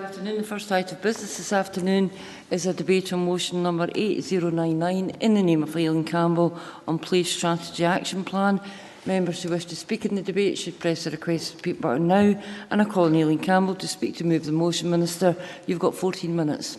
afternoon. The first item of business this afternoon is a debate on motion number 8099 in the name of Aileen Campbell on Police Strategy Action Plan. Members who wish to speak in the debate should press the request to speak button now, and I call on Aileen Campbell to speak to move the motion. Minister, you've got 14 minutes.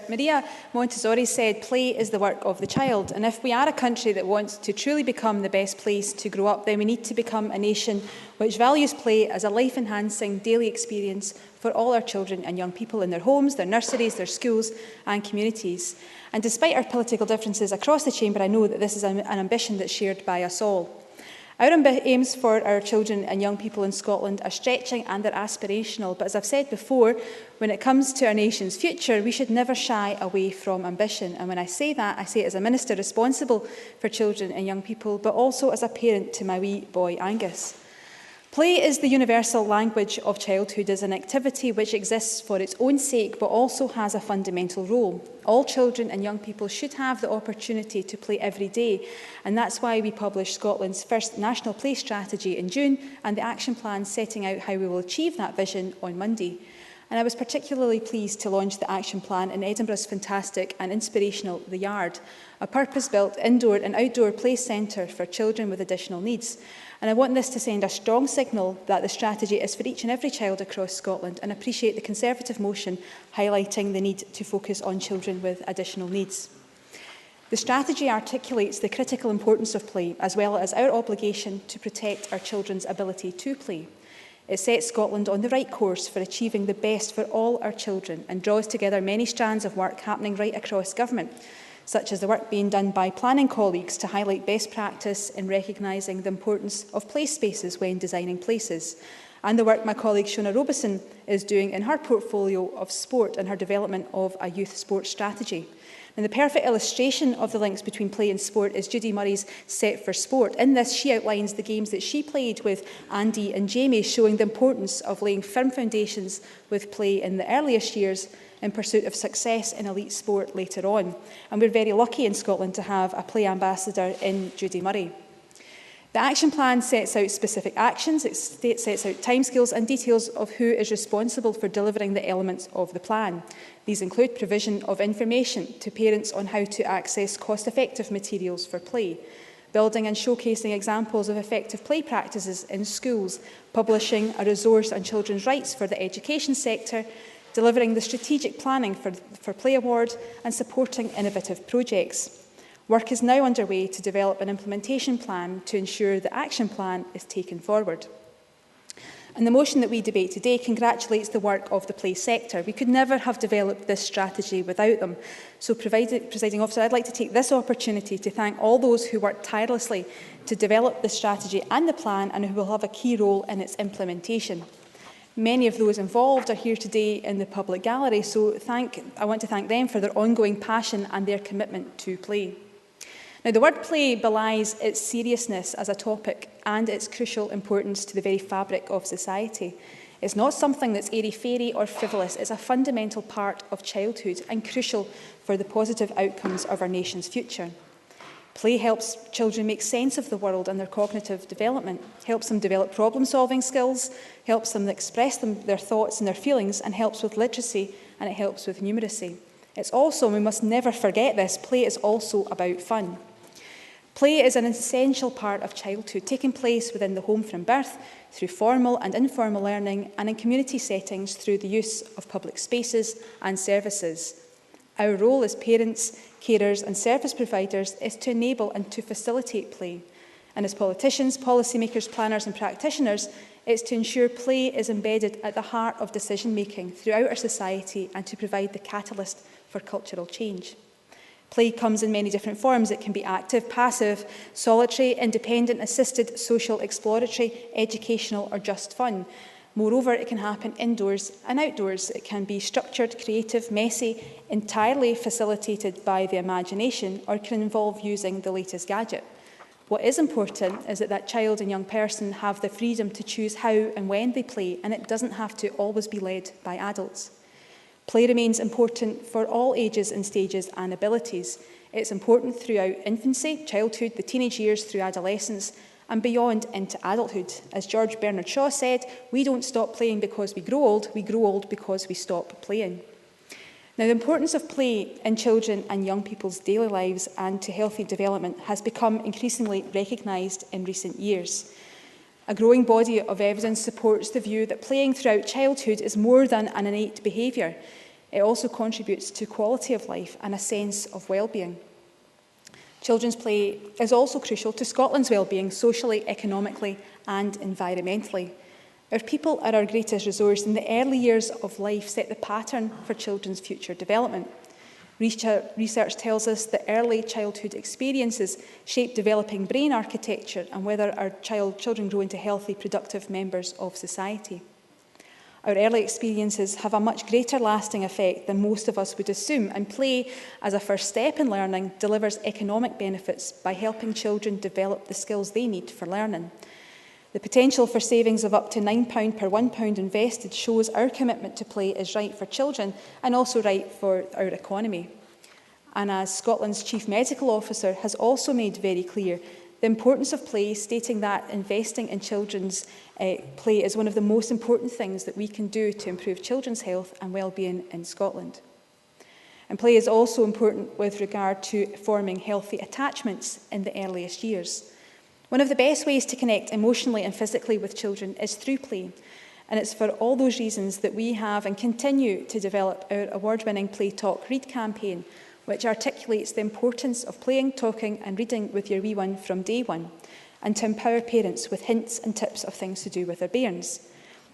Maria Montessori said, play is the work of the child. And if we are a country that wants to truly become the best place to grow up, then we need to become a nation which values play as a life-enhancing daily experience for all our children and young people in their homes, their nurseries, their schools and communities. And despite our political differences across the chamber, I know that this is an ambition that's shared by us all. Our aims for our children and young people in Scotland are stretching and they're aspirational, but as I've said before, when it comes to our nation's future, we should never shy away from ambition. And when I say that, I say it as a minister responsible for children and young people, but also as a parent to my wee boy Angus. Play is the universal language of childhood, as an activity which exists for its own sake, but also has a fundamental role. All children and young people should have the opportunity to play every day, and that's why we published Scotland's first national play strategy in June, and the action plan setting out how we will achieve that vision on Monday. And I was particularly pleased to launch the action plan in Edinburgh's fantastic and inspirational The Yard, a purpose-built indoor and outdoor play centre for children with additional needs. And I want this to send a strong signal that the strategy is for each and every child across Scotland, and appreciate the Conservative motion highlighting the need to focus on children with additional needs. The strategy articulates the critical importance of play, as well as our obligation to protect our children's ability to play. It sets Scotland on the right course for achieving the best for all our children, and draws together many strands of work happening right across government, such as the work being done by planning colleagues to highlight best practice in recognising the importance of play spaces when designing places, and the work my colleague Shona Robeson is doing in her portfolio of sport and her development of a youth sports strategy. And the perfect illustration of the links between play and sport is Judy Murray's Set for Sport. In this, she outlines the games that she played with Andy and Jamie, showing the importance of laying firm foundations with play in the earliest years in pursuit of success in elite sport later on. And we're very lucky in Scotland to have a play ambassador in Judy Murray. The action plan sets out specific actions, it sets out timescales and details of who is responsible for delivering the elements of the plan. These include provision of information to parents on how to access cost-effective materials for play, building and showcasing examples of effective play practices in schools, publishing a resource on children's rights for the education sector, delivering the strategic planning for Play Award, and supporting innovative projects. Work is now underway to develop an implementation plan to ensure the action plan is taken forward. And the motion that we debate today congratulates the work of the play sector. We could never have developed this strategy without them. So, Presiding Officer, I'd like to take this opportunity to thank all those who worked tirelessly to develop the strategy and the plan, and who will have a key role in its implementation. Many of those involved are here today in the public gallery, so I want to thank them for their ongoing passion and their commitment to play. Now, the word play belies its seriousness as a topic and its crucial importance to the very fabric of society. It's not something that's airy-fairy or frivolous. It's a fundamental part of childhood and crucial for the positive outcomes of our nation's future. Play helps children make sense of the world and their cognitive development, helps them develop problem-solving skills, helps them express their thoughts and their feelings, and helps with literacy, and it helps with numeracy. It's also, and we must never forget this, play is also about fun. Play is an essential part of childhood, taking place within the home from birth, through formal and informal learning, and in community settings through the use of public spaces and services. Our role as parents, carers and service providers is to enable and to facilitate play. And as politicians, policymakers, planners and practitioners, it's to ensure play is embedded at the heart of decision-making throughout our society and to provide the catalyst for cultural change. Play comes in many different forms. It can be active, passive, solitary, independent, assisted, social, exploratory, educational or just fun. Moreover, it can happen indoors and outdoors. It can be structured, creative, messy, entirely facilitated by the imagination, or can involve using the latest gadget. What is important is that that child and young person have the freedom to choose how and when they play, and it doesn't have to always be led by adults. Play remains important for all ages and stages and abilities. It's important throughout infancy, childhood, the teenage years through adolescence, and beyond into adulthood. As George Bernard Shaw said, we don't stop playing because we grow old because we stop playing. Now, the importance of play in children and young people's daily lives and to healthy development has become increasingly recognised in recent years. A growing body of evidence supports the view that playing throughout childhood is more than an innate behaviour. It also contributes to quality of life and a sense of well-being. Children's play is also crucial to Scotland's well-being, socially, economically and environmentally. Our people are our greatest resource, and the early years of life set the pattern for children's future development. Research tells us that early childhood experiences shape developing brain architecture and whether our children grow into healthy, productive members of society. Our early experiences have a much greater lasting effect than most of us would assume, and play, as a first step in learning, delivers economic benefits by helping children develop the skills they need for learning. The potential for savings of up to £9 per £1 invested shows our commitment to play is right for children and also right for our economy. And as Scotland's Chief Medical Officer has also made very clear, the importance of play, stating that investing in children's play is one of the most important things that we can do to improve children's health and well-being in Scotland. And play is also important with regard to forming healthy attachments in the earliest years. One of the best ways to connect emotionally and physically with children is through play. And it's for all those reasons that we have and continue to develop our award-winning Play, Talk, Read campaign, which articulates the importance of playing, talking and reading with your wee one from day one, and to empower parents with hints and tips of things to do with their bairns.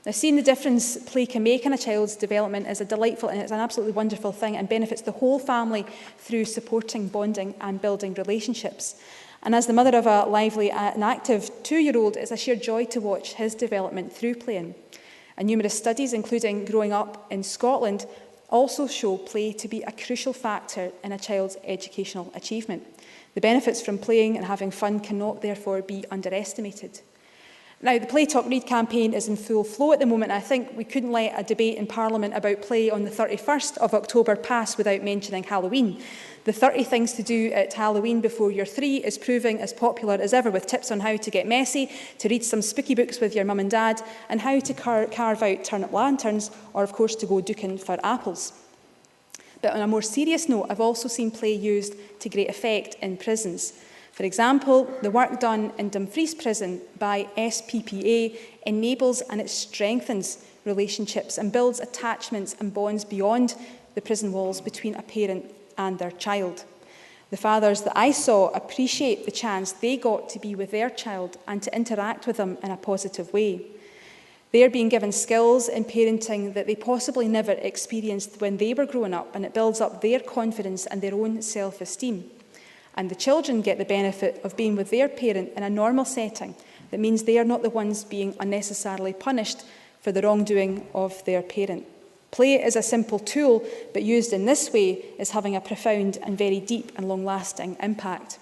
Now, seeing the difference play can make in a child's development is a delightful and it's an absolutely wonderful thing and benefits the whole family through supporting, bonding and building relationships. And as the mother of a lively and active 2-year-old, it's a sheer joy to watch his development through playing. And numerous studies, including Growing Up in Scotland, also show play to be a crucial factor in a child's educational achievement. The benefits from playing and having fun cannot therefore be underestimated. Now, the Play, Talk, Read campaign is in full flow at the moment. I think we couldn't let a debate in Parliament about play on the 31st of October pass without mentioning Halloween. The 30 things to do at Halloween before you're 3 is proving as popular as ever, with tips on how to get messy, to read some spooky books with your mum and dad, and how to carve out turnip lanterns, or of course to go duking for apples. But on a more serious note, I've also seen play used to great effect in prisons. For example, the work done in Dumfries Prison by SPPA enables and it strengthens relationships and builds attachments and bonds beyond the prison walls between a parent and their child. The fathers that I saw appreciate the chance they got to be with their child and to interact with them in a positive way. They are being given skills in parenting that they possibly never experienced when they were growing up, and it builds up their confidence and their own self-esteem. And the children get the benefit of being with their parent in a normal setting. That means they are not the ones being unnecessarily punished for the wrongdoing of their parent. Play is a simple tool, but used in this way is having a profound and very deep and long-lasting impact.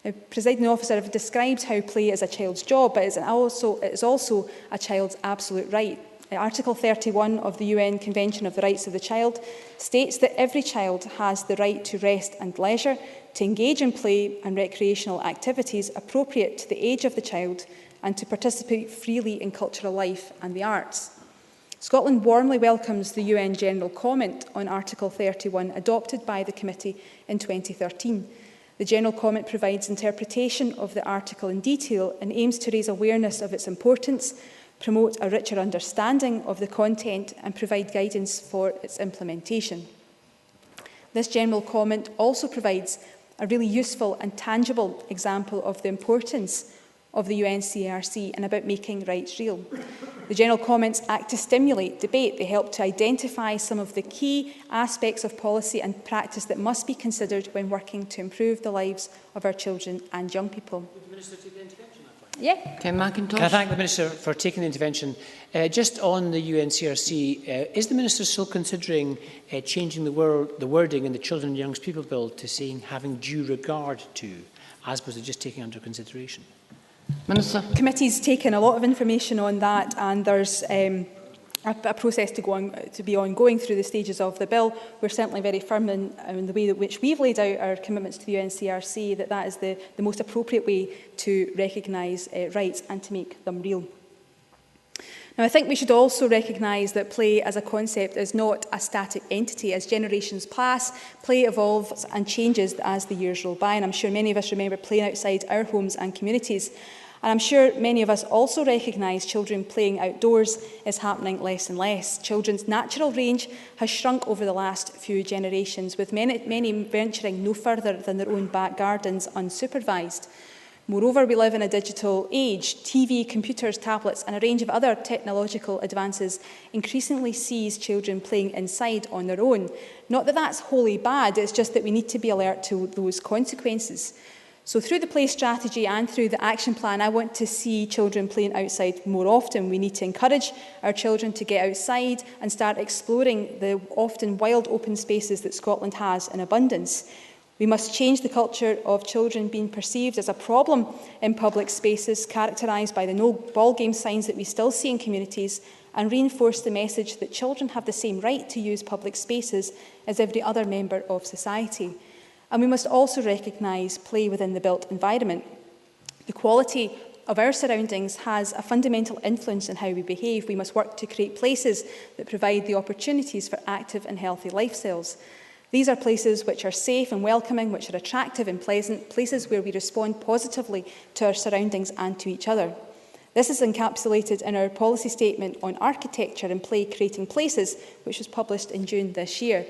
Now, Presiding Officer, I've described how play is a child's job, but it is also a child's absolute right. Article 31 of the UN Convention of the Rights of the Child states that every child has the right to rest and leisure, to engage in play and recreational activities appropriate to the age of the child, and to participate freely in cultural life and the arts. Scotland warmly welcomes the UN General Comment on Article 31 adopted by the Committee in 2013. The General Comment provides interpretation of the article in detail and aims to raise awareness of its importance, promote a richer understanding of the content and provide guidance for its implementation. This General Comment also provides a really useful and tangible example of the importance of the UNCRC and about making rights real. The General Comments act to stimulate debate. They help to identify some of the key aspects of policy and practice that must be considered when working to improve the lives of our children and young people. Would the Minister take the intervention? Yeah. Ken McIntosh. Can I thank the Minister for taking the intervention? Just on the UNCRC, is the Minister still considering changing the wording in the Children and Young People Bill to saying having due regard to, as opposed to just taking under consideration? Minister. The committee's taken a lot of information on that, and there's a process to be ongoing through the stages of the bill. We're certainly very firm in the way in which we've laid out our commitments to the UNCRC that is the most appropriate way to recognise rights and to make them real. Now, I think we should also recognise that play as a concept is not a static entity. As generations pass, play evolves and changes as the years roll by, and I'm sure many of us remember playing outside our homes and communities. And I'm sure many of us also recognise children playing outdoors is happening less and less. Children's natural range has shrunk over the last few generations, with many venturing no further than their own back gardens unsupervised. Moreover, we live in a digital age. TV, computers, tablets and a range of other technological advances increasingly sees children playing inside on their own. Not that that's wholly bad, it's just that we need to be alert to those consequences. So through the play strategy and through the action plan, I want to see children playing outside more often. We need to encourage our children to get outside and start exploring the often wild open spaces that Scotland has in abundance. We must change the culture of children being perceived as a problem in public spaces, characterised by the no ball game signs that we still see in communities, and reinforce the message that children have the same right to use public spaces as every other member of society. And we must also recognise play within the built environment. The quality of our surroundings has a fundamental influence in how we behave. We must work to create places that provide the opportunities for active and healthy lifestyles. These are places which are safe and welcoming, which are attractive and pleasant, places where we respond positively to our surroundings and to each other. This is encapsulated in our policy statement on architecture and play creating places, which was published in June this year.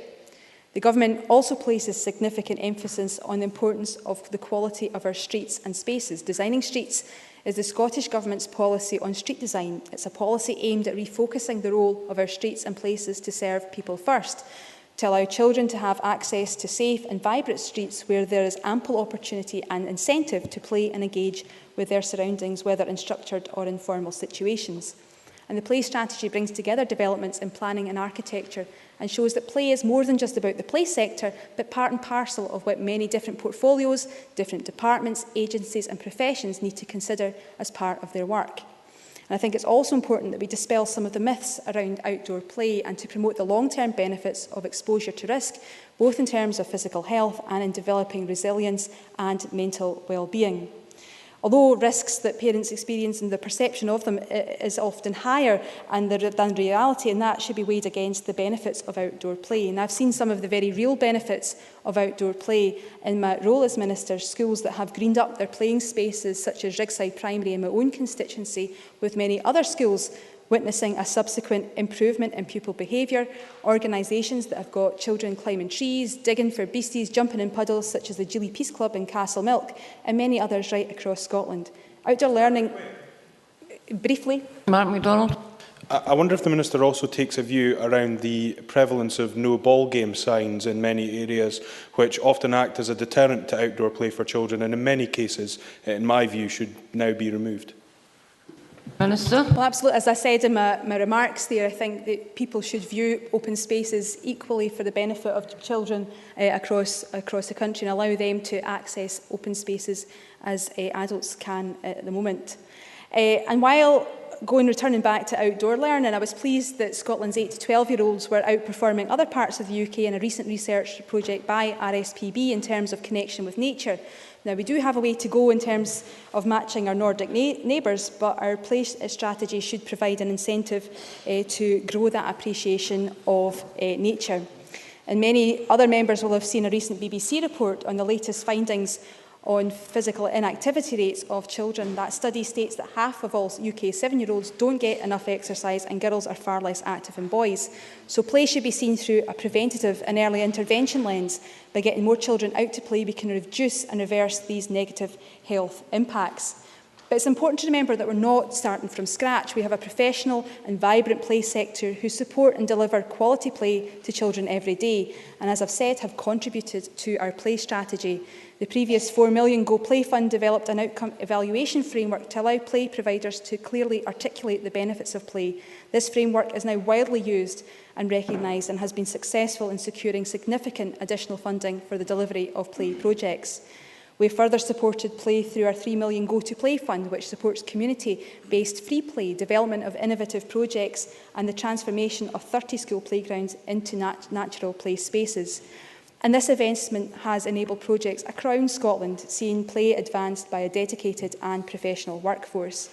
The Government also places significant emphasis on the importance of the quality of our streets and spaces. Designing streets is the Scottish Government's policy on street design. It's a policy aimed at refocusing the role of our streets and places to serve people first, to allow children to have access to safe and vibrant streets where there is ample opportunity and incentive to play and engage with their surroundings, whether in structured or informal situations. And the play strategy brings together developments in planning and architecture and shows that play is more than just about the play sector, but part and parcel of what many different portfolios, different departments, agencies and professions need to consider as part of their work. And I think it's also important that we dispel some of the myths around outdoor play and to promote the long-term benefits of exposure to risk, both in terms of physical health and in developing resilience and mental well-being. Although risks that parents experience and the perception of them is often higher than reality, and that should be weighed against the benefits of outdoor play. And I've seen some of the very real benefits of outdoor play in my role as Minister. Schools that have greened up their playing spaces, such as Rigside Primary in my own constituency, with many other schools witnessing a subsequent improvement in pupil behaviour, organisations that have got children climbing trees, digging for beasties, jumping in puddles, such as the Gilly Peace Club in Castlemilk, and many others right across Scotland. Outdoor learning, briefly. Mark MacDonald. I wonder if the Minister also takes a view around the prevalence of no ball game signs in many areas, which often act as a deterrent to outdoor play for children, and in many cases, in my view, should now be removed. Minister. Well, absolutely. As I said in my remarks there, I think that people should view open spaces equally for the benefit of children across the country and allow them to access open spaces as adults can at the moment. And while returning back to outdoor learning, I was pleased that Scotland's 8 to 12-year-olds were outperforming other parts of the UK in a recent research project by RSPB in terms of connection with nature. Now, we do have a way to go in terms of matching our Nordic neighbours, but our play strategy should provide an incentive to grow that appreciation of nature. And many other members will have seen a recent BBC report on the latest findings on physical inactivity rates of children. That study states that half of all UK 7-year-olds don't get enough exercise and girls are far less active than boys. So play should be seen through a preventative and early intervention lens. By getting more children out to play, we can reduce and reverse these negative health impacts. But it's important to remember that we're not starting from scratch. We have a professional and vibrant play sector who support and deliver quality play to children every day, and as I've said, have contributed to our play strategy. The previous £4 million Go Play Fund developed an outcome evaluation framework to allow play providers to clearly articulate the benefits of play. This framework is now widely used and recognised and has been successful in securing significant additional funding for the delivery of play projects. We have further supported play through our £3 million Go to Play fund, which supports community-based free play, development of innovative projects and the transformation of 30 school playgrounds into natural play spaces. And this investment has enabled projects across Scotland, seeing play advanced by a dedicated and professional workforce.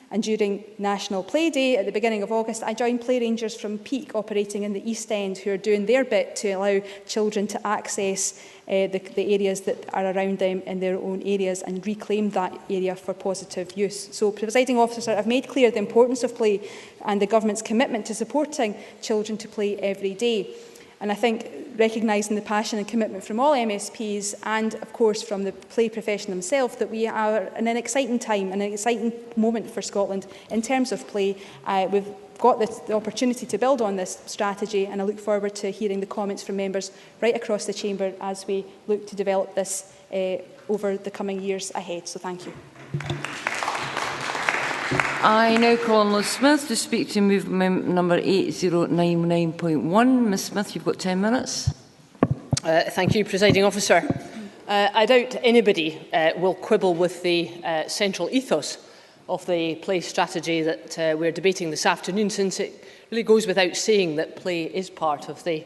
And during National Play Day at the beginning of August, I joined play rangers from Peak operating in the East End who are doing their bit to allow children to access the areas that are around them in their own areas and reclaim that area for positive use. So, Presiding Officer, I've made clear the importance of play and the Government's commitment to supporting children to play every day. And I think recognising the passion and commitment from all MSPs and, of course, from the play profession themselves, that we are in an exciting time and an exciting moment for Scotland in terms of play. We've got the opportunity to build on this strategy, and I look forward to hearing the comments from members right across the chamber as we look to develop this over the coming years ahead. So thank you. I now call on Liz Smith to speak to movement number 8099.1. Ms Smith, you've got 10 minutes. Thank you, Presiding Officer. I doubt anybody will quibble with the central ethos of the play strategy that we're debating this afternoon, since it really goes without saying that play is part of the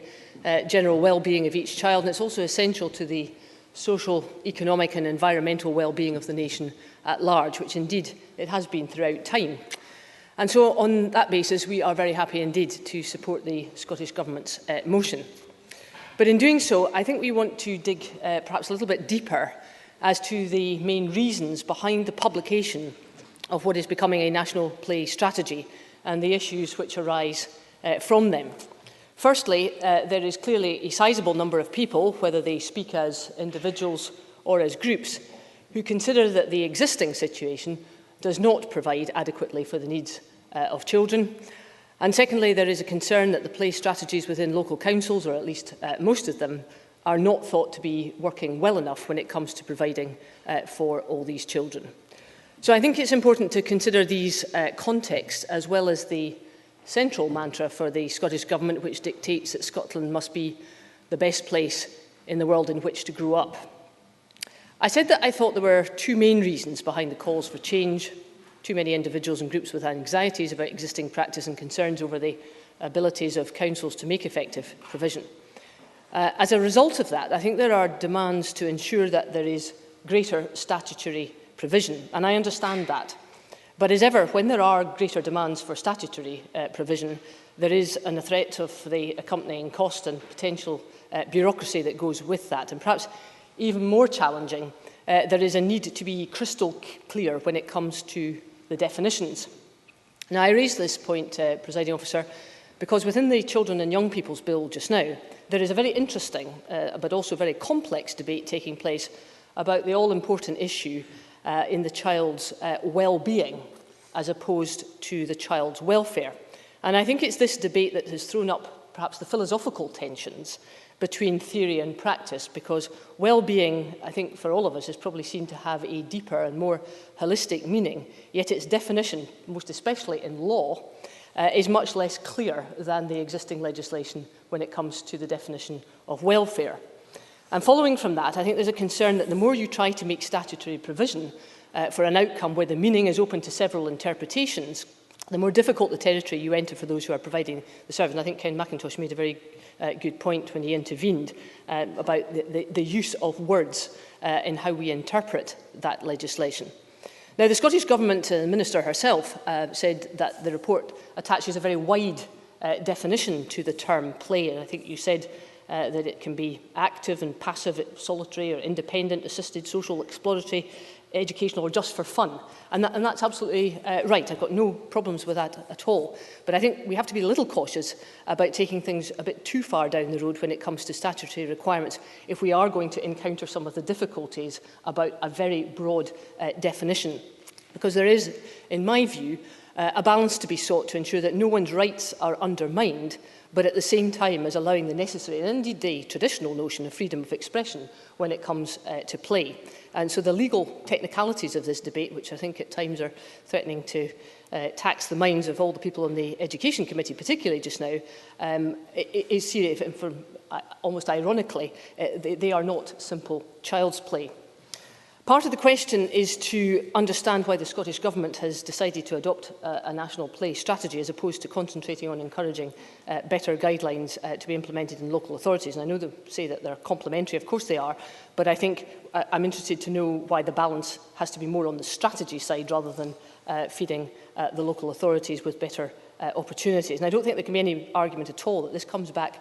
general well-being of each child, and it's also essential to the social, economic and environmental well-being of the nation at large, which indeed it has been throughout time. And so on that basis, we are very happy indeed to support the Scottish Government's motion. But in doing so, I think we want to dig perhaps a little bit deeper as to the main reasons behind the publication of what is becoming a national play strategy and the issues which arise from them. Firstly, there is clearly a sizable number of people, whether they speak as individuals or as groups, who consider that the existing situation does not provide adequately for the needs of children. And secondly, there is a concern that the play strategies within local councils, or at least most of them, are not thought to be working well enough when it comes to providing for all these children. So I think it's important to consider these contexts, as well as the central mantra for the Scottish Government, which dictates that Scotland must be the best place in the world in which to grow up. I said that I thought there were two main reasons behind the calls for change. Too many individuals and groups with anxieties about existing practice and concerns over the abilities of councils to make effective provision. As a result of that, I think there are demands to ensure that there is greater statutory provision, and I understand that. But as ever, when there are greater demands for statutory provision, there is a threat of the accompanying cost and potential bureaucracy that goes with that. And perhaps even more challenging, there is a need to be crystal clear when it comes to the definitions. Now, I raise this point, Presiding Officer, because within the Children and Young People's Bill just now, there is a very interesting but also very complex debate taking place about the all-important issue in the child's well-being as opposed to the child's welfare. And I think it's this debate that has thrown up perhaps the philosophical tensions between theory and practice, because well-being, I think for all of us, is probably seen to have a deeper and more holistic meaning, yet its definition, most especially in law, is much less clear than the existing legislation when it comes to the definition of welfare. And following from that, I think there's a concern that the more you try to make statutory provision for an outcome where the meaning is open to several interpretations, the more difficult the territory you enter for those who are providing the service. And I think Ken McIntosh made a very good point when he intervened about the use of words in how we interpret that legislation. Now, the Scottish Government, the Minister herself, said that the report attaches a very wide definition to the term play. And I think you said that it can be active and passive, solitary or independent, assisted, social, exploratory, educational or just for fun. And that's absolutely right. I've got no problems with that at all. But I think we have to be a little cautious about taking things a bit too far down the road when it comes to statutory requirements if we are going to encounter some of the difficulties about a very broad definition. Because there is, in my view, a balance to be sought to ensure that no one's rights are undermined, but at the same time as allowing the necessary and indeed the traditional notion of freedom of expression when it comes to play. And so the legal technicalities of this debate, which I think at times are threatening to tax the minds of all the people on the Education Committee, particularly just now, is serious. And almost ironically, they are not simple child's play. Part of the question is to understand why the Scottish Government has decided to adopt a national play strategy as opposed to concentrating on encouraging better guidelines to be implemented in local authorities. And I know they say that they're complementary, of course they are, but I think I'm interested to know why the balance has to be more on the strategy side rather than feeding the local authorities with better opportunities. And I don't think there can be any argument at all that this comes back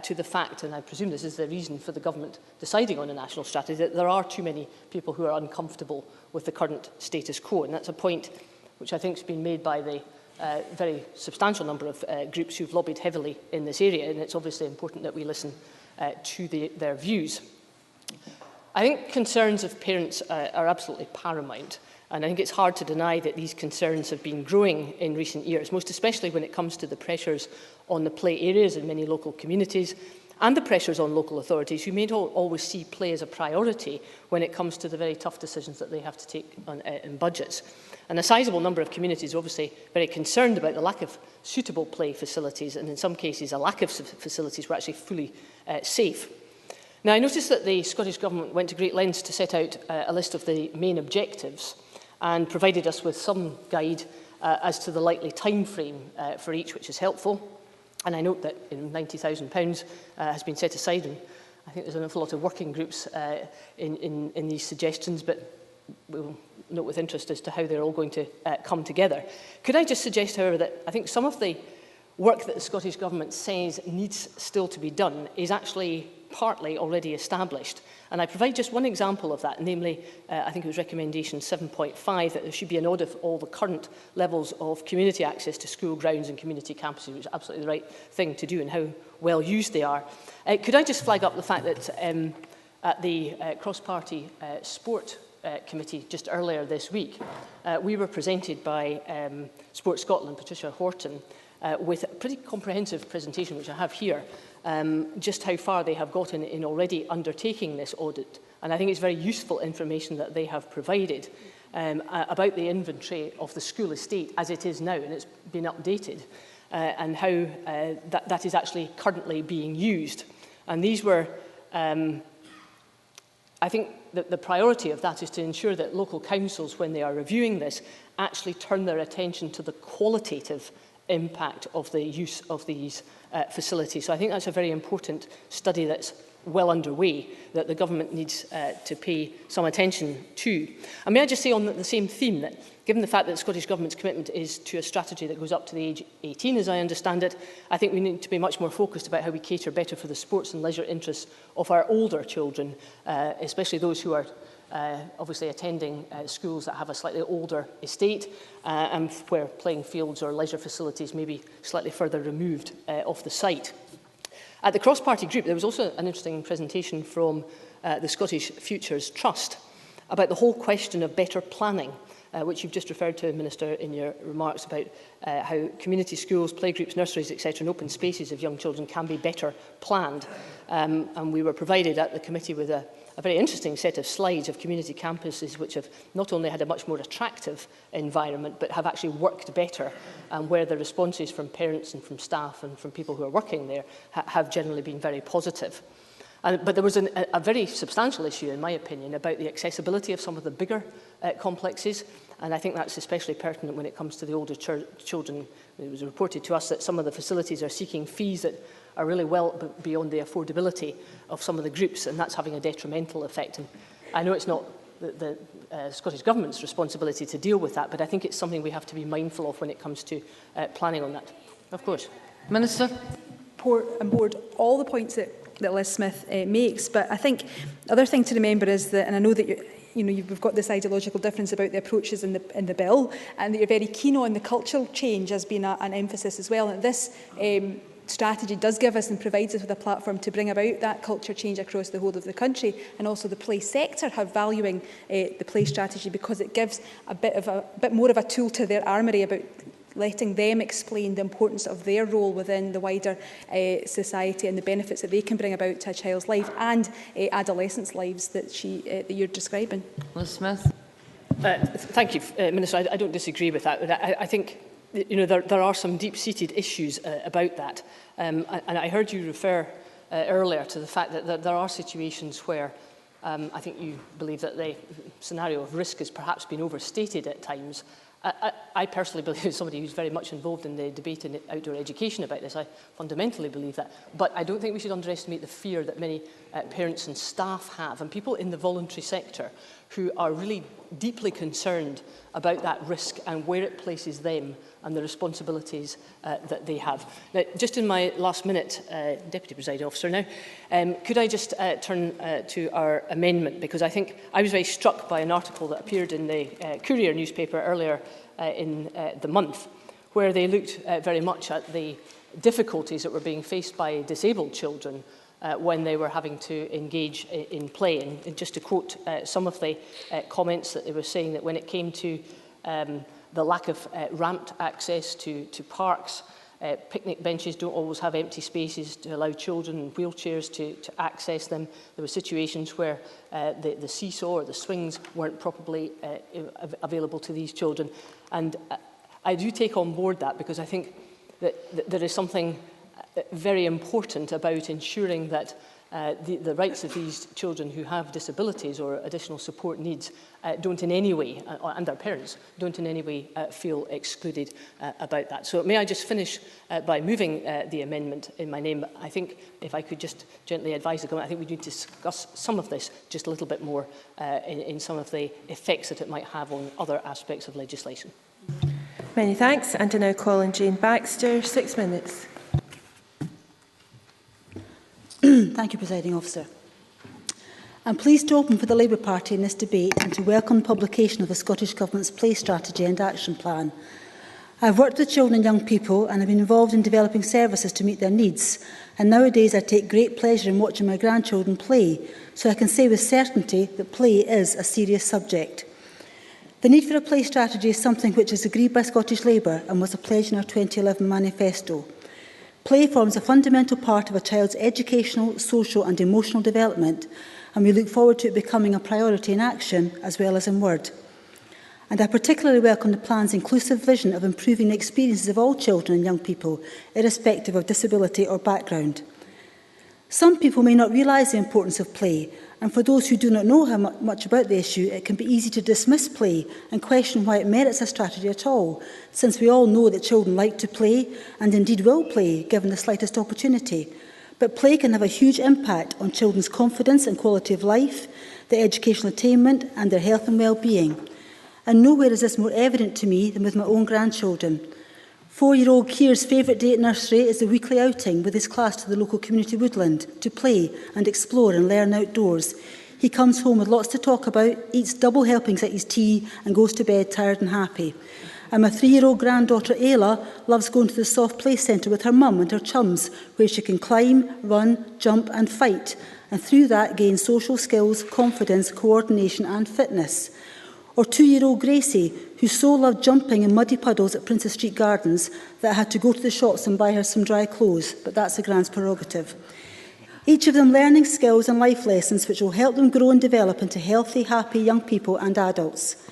to the fact, and I presume this is the reason for the government deciding on a national strategy, that there are too many people who are uncomfortable with the current status quo. And that's a point which I think has been made by the very substantial number of groups who've lobbied heavily in this area, and it's obviously important that we listen to their views. I think concerns of parents are absolutely paramount. And I think it's hard to deny that these concerns have been growing in recent years, most especially when it comes to the pressures on the play areas in many local communities and the pressures on local authorities who may not always see play as a priority when it comes to the very tough decisions that they have to take on, in budgets. And a sizable number of communities are obviously very concerned about the lack of suitable play facilities, and in some cases a lack of facilities were actually fully safe. Now, I noticed that the Scottish Government went to great lengths to set out a list of the main objectives and provided us with some guide as to the likely time frame for each, which is helpful. And I note that £90,000 has been set aside, and I think there's an awful lot of working groups in these suggestions, but we'll note with interest as to how they're all going to come together. Could I just suggest, however, that I think some of the work that the Scottish Government says needs still to be done is actually partly already established. And I provide just one example of that, namely, I think it was recommendation 7.5, that there should be an audit of all the current levels of community access to school grounds and community campuses, which is absolutely the right thing to do and how well used they are. Could I just flag up the fact that at the cross-party sport committee just earlier this week, we were presented by Sport Scotland, Patricia Horton, with a pretty comprehensive presentation, which I have here, just how far they have gotten in already undertaking this audit. And I think it's very useful information that they have provided about the inventory of the school estate as it is now, and it's been updated, and how that is actually currently being used. And these were, I think that the priority of that is to ensure that local councils, when they are reviewing this, actually turn their attention to the qualitative impact of the use of these facilities. So I think that's a very important study that's well underway that the government needs to pay some attention to. And may I just say on the same theme that given the fact that the Scottish Government's commitment is to a strategy that goes up to the age 18, as I understand it, I think we need to be much more focused about how we cater better for the sports and leisure interests of our older children, especially those who are obviously attending schools that have a slightly older estate and where playing fields or leisure facilities may be slightly further removed off the site. At the cross-party group, there was also an interesting presentation from the Scottish Futures Trust about the whole question of better planning, which you've just referred to, Minister, in your remarks about how community schools, playgroups, nurseries, etc., and open spaces of young children can be better planned. And we were provided at the committee with a very interesting set of slides of community campuses which have not only had a much more attractive environment but have actually worked better, and where the responses from parents and from staff and from people who are working there have generally been very positive. But there was a very substantial issue, in my opinion, about the accessibility of some of the bigger complexes, and I think that's especially pertinent when it comes to the older children. It was reported to us that some of the facilities are seeking fees that are really well beyond the affordability of some of the groups, and that's having a detrimental effect. And I know it's not the Scottish Government's responsibility to deal with that, but I think it's something we have to be mindful of when it comes to planning on that. Of course. Minister. On board all the points that Liz Smith makes, but I think the other thing to remember is that, and I know that we've got this ideological difference about the approaches in the bill, and that you're very keen on the cultural change as being an emphasis as well. And this strategy does give us and provides us with a platform to bring about that culture change across the whole of the country, and also the play sector have valuing the play strategy because it gives a bit more of a tool to their armoury about letting them explain the importance of their role within the wider society and the benefits that they can bring about to a child's life and adolescents' lives that you're describing. Liz Smith. Thank you, Minister. I don't disagree with that. I think there are some deep-seated issues about that. And I heard you refer earlier to the fact that there are situations where I think you believe that the scenario of risk has perhaps been overstated at times. I personally believe, as somebody who's very much involved in the debate in outdoor education about this, I fundamentally believe that. But I don't think we should underestimate the fear that many parents and staff have, and people in the voluntary sector who are really deeply concerned about that risk and where it places them and the responsibilities that they have. Now, just in my last minute, Deputy Presiding Officer now, could I just turn to our amendment, because I think I was very struck by an article that appeared in the Courier newspaper earlier in the month, where they looked very much at the difficulties that were being faced by disabled children when they were having to engage in play. And just to quote some of the comments that they were saying, that when it came to the lack of ramped access to parks, picnic benches don't always have empty spaces to allow children in wheelchairs to access them. There were situations where the seesaw or the swings weren't properly available to these children. And I do take on board that, because I think that there is something very important about ensuring that the rights of these children who have disabilities or additional support needs don't in any way, and their parents, don't in any way feel excluded about that. So may I just finish by moving the amendment in my name. I think if I could just gently advise the government, I think we need to discuss some of this just a little bit more in some of the effects that it might have on other aspects of legislation. Many thanks. And I now call on Jane Baxter, 6 minutes. Thank you, Presiding Officer. I'm pleased to open for the Labour Party in this debate and to welcome publication of the Scottish Government's Play Strategy and Action Plan. I've worked with children and young people and have been involved in developing services to meet their needs, and nowadays I take great pleasure in watching my grandchildren play, so I can say with certainty that play is a serious subject. The need for a play strategy is something which is agreed by Scottish Labour and was a pledge in our 2011 manifesto. Play forms a fundamental part of a child's educational, social and emotional development, and we look forward to it becoming a priority in action as well as in word. And I particularly welcome the plan's inclusive vision of improving the experiences of all children and young people, irrespective of disability or background. Some people may not realise the importance of play, and for those who do not know how much about the issue, it can be easy to dismiss play and question why it merits a strategy at all, since we all know that children like to play and indeed will play given the slightest opportunity. But play can have a huge impact on children's confidence and quality of life, their educational attainment and their health and well-being. And nowhere is this more evident to me than with my own grandchildren. 4-year-old Kier's favourite day at nursery is the weekly outing with his class to the local community woodland to play and explore and learn outdoors. He comes home with lots to talk about, eats double helpings at his tea and goes to bed tired and happy. And my 3-year-old granddaughter Ayla loves going to the soft play centre with her mum and her chums, where she can climb, run, jump and fight, and through that gain social skills, confidence, coordination and fitness. Or 2-year-old Gracie, who so loved jumping in muddy puddles at Princess Street Gardens that I had to go to the shops and buy her some dry clothes, but that's the grand's prerogative. Each of them learning skills and life lessons which will help them grow and develop into healthy, happy young people and adults.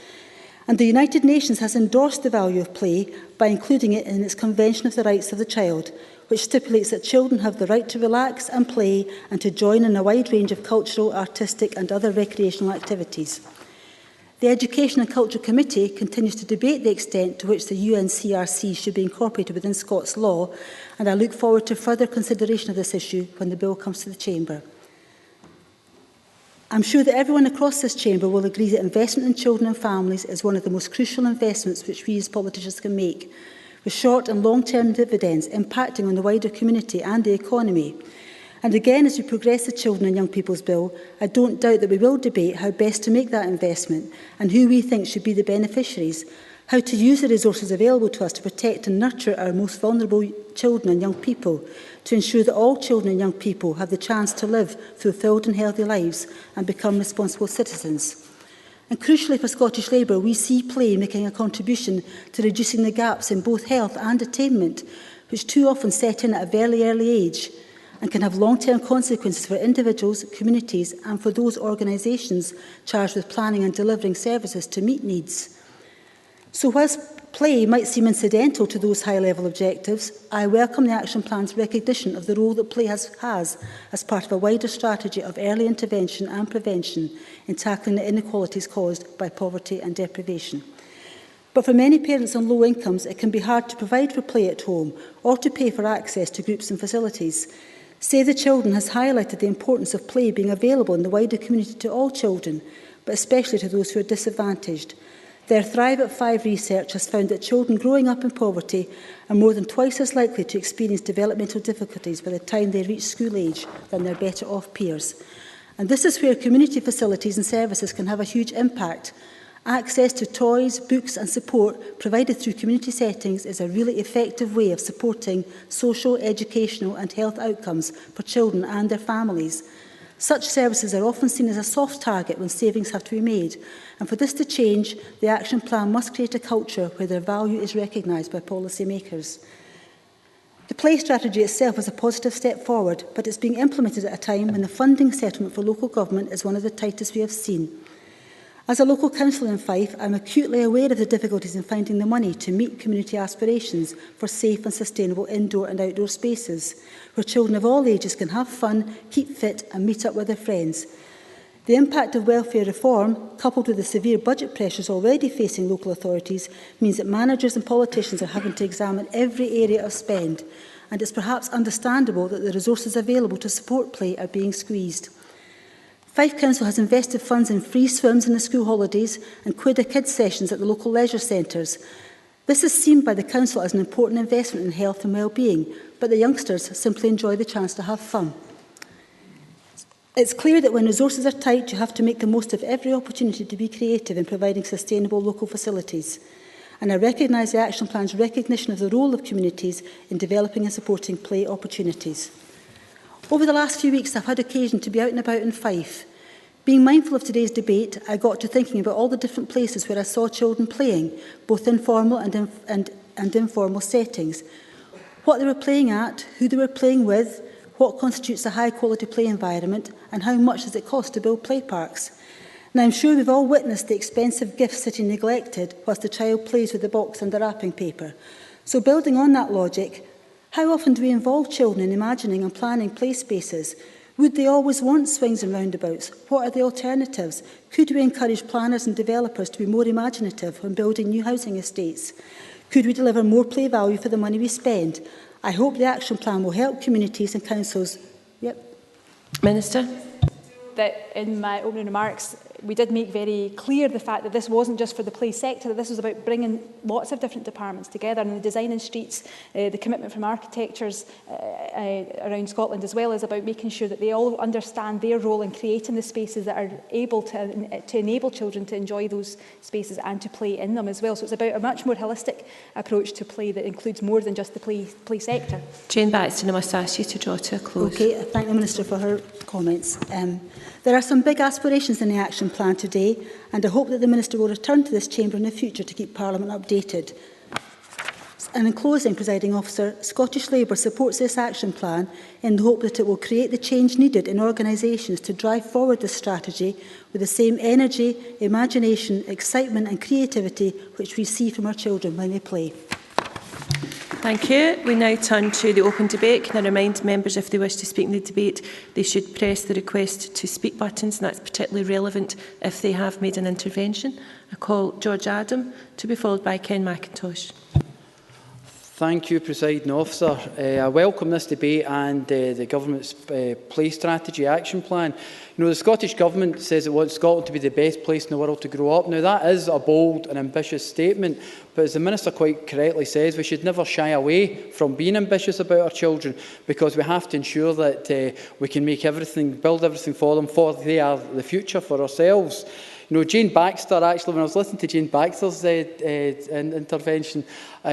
And the United Nations has endorsed the value of play by including it in its Convention of the Rights of the Child, which stipulates that children have the right to relax and play and to join in a wide range of cultural, artistic and other recreational activities. The Education and Culture Committee continues to debate the extent to which the UNCRC should be incorporated within Scots law, and I look forward to further consideration of this issue when the bill comes to the Chamber. I'm sure that everyone across this Chamber will agree that investment in children and families is one of the most crucial investments which we as politicians can make, with short and long-term dividends impacting on the wider community and the economy. And again, as we progress the Children and Young People's Bill, I don't doubt that we will debate how best to make that investment and who we think should be the beneficiaries, how to use the resources available to us to protect and nurture our most vulnerable children and young people, to ensure that all children and young people have the chance to live fulfilled and healthy lives and become responsible citizens. And crucially for Scottish Labour, we see play making a contribution to reducing the gaps in both health and attainment, which too often set in at a very early age, and can have long-term consequences for individuals, communities and for those organisations charged with planning and delivering services to meet needs. So whilst Play might seem incidental to those high-level objectives. I welcome the Action Plan's recognition of the role that play has as part of a wider strategy of early intervention and prevention in tackling the inequalities caused by poverty and deprivation. But for many parents on low incomes, it can be hard to provide for play at home or to pay for access to groups and facilities. Save the Children has highlighted the importance of play being available in the wider community to all children, but especially to those who are disadvantaged. Their Thrive at 5 research has found that children growing up in poverty are more than twice as likely to experience developmental difficulties by the time they reach school age than their better-off peers. And this is where community facilities and services can have a huge impact. Access to toys, books and support provided through community settings is a really effective way of supporting social, educational and health outcomes for children and their families. Such services are often seen as a soft target when savings have to be made, and for this to change, the Action Plan must create a culture where their value is recognised by policymakers. The play strategy itself is a positive step forward, but it's being implemented at a time when the funding settlement for local government is one of the tightest we have seen. As a local councillor in Fife, I am acutely aware of the difficulties in finding the money to meet community aspirations for safe and sustainable indoor and outdoor spaces, where children of all ages can have fun, keep fit and meet up with their friends. The impact of welfare reform, coupled with the severe budget pressures already facing local authorities, means that managers and politicians are having to examine every area of spend, and it's perhaps understandable that the resources available to support play are being squeezed. Fife Council has invested funds in free swims in the school holidays and Quid a Kids sessions at the local leisure centres. This is seen by the Council as an important investment in health and well-being, but the youngsters simply enjoy the chance to have fun. It's clear that when resources are tight, you have to make the most of every opportunity to be creative in providing sustainable local facilities. And I recognise the Action Plan's recognition of the role of communities in developing and supporting play opportunities. Over the last few weeks, I've had occasion to be out and about in Fife. Being mindful of today's debate, I got to thinking about all the different places where I saw children playing, both informal and informal settings. What they were playing at, who they were playing with, what constitutes a high-quality play environment, and how much does it cost to build play parks. Now, I'm sure we've all witnessed the expensive gifts sitting neglected whilst the child plays with the box and the wrapping paper. So building on that logic, how often do we involve children in imagining and planning play spaces? Would they always want swings and roundabouts? What are the alternatives? Could we encourage planners and developers to be more imaginative when building new housing estates? Could we deliver more play value for the money we spend? I hope the Action Plan will help communities and councils. Minister. That in my opening remarks, we did make very clear the fact that this wasn't just for the play sector, that this was about bringing lots of different departments together, and the design in streets, the commitment from architects around Scotland, as well as about making sure that they all understand their role in creating the spaces that are able to enable children to enjoy those spaces and to play in them as well. So it's about a much more holistic approach to play that includes more than just the play sector. Jane Baxton, I must ask you to draw to a close. Okay, I thank the Minister for her comments. There are some big aspirations in the Action Plan today, and I hope that the Minister will return to this chamber in the future to keep Parliament updated. And in closing, Presiding Officer, Scottish Labour supports this Action Plan in the hope that it will create the change needed in organisations to drive forward this strategy with the same energy, imagination, excitement and creativity which we see from our children when they play. Thank you. We now turn to the open debate. Can I remind members, if they wish to speak in the debate, they should press the request to speak buttons, and that's particularly relevant if they have made an intervention. I call George Adam, to be followed by Ken McIntosh. Thank you, Presiding Officer. I welcome this debate and the Government's Play Strategy Action Plan. You know, the Scottish Government says it wants Scotland to be the best place in the world to grow up. Now, that is a bold and ambitious statement, but as the Minister quite correctly says, we should never shy away from being ambitious about our children, because we have to ensure that we can make everything, build everything for them, for they are the future for ourselves. You know, Jane Baxter, actually, when I was listening to Jane Baxter's intervention,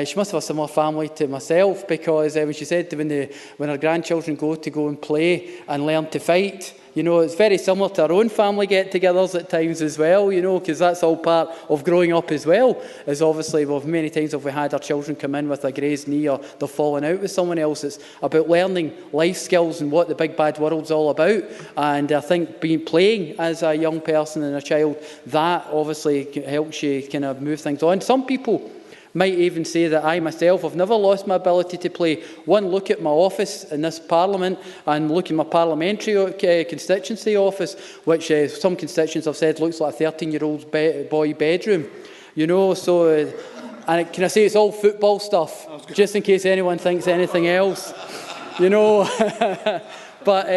she must have a similar family to myself, because when she said when her grandchildren go and play and learn to fight, you know, it's very similar to our own family get-togethers at times as well, you know, because that's all part of growing up as well. As obviously, well, many times have we had our children come in with a grazed knee or they're falling out with someone else. It's about learning life skills and what the big bad world's all about. And I think playing as a young person and a child, that obviously helps you kind of move things on. Some people Might even say that I myself have never lost my ability to play. One look at my office in this Parliament and look at my parliamentary constituency office, which some constituents have said looks like a 13-year-old boy bedroom. You know, so, and can I say it's all football stuff, just in case anyone thinks anything else. You know, but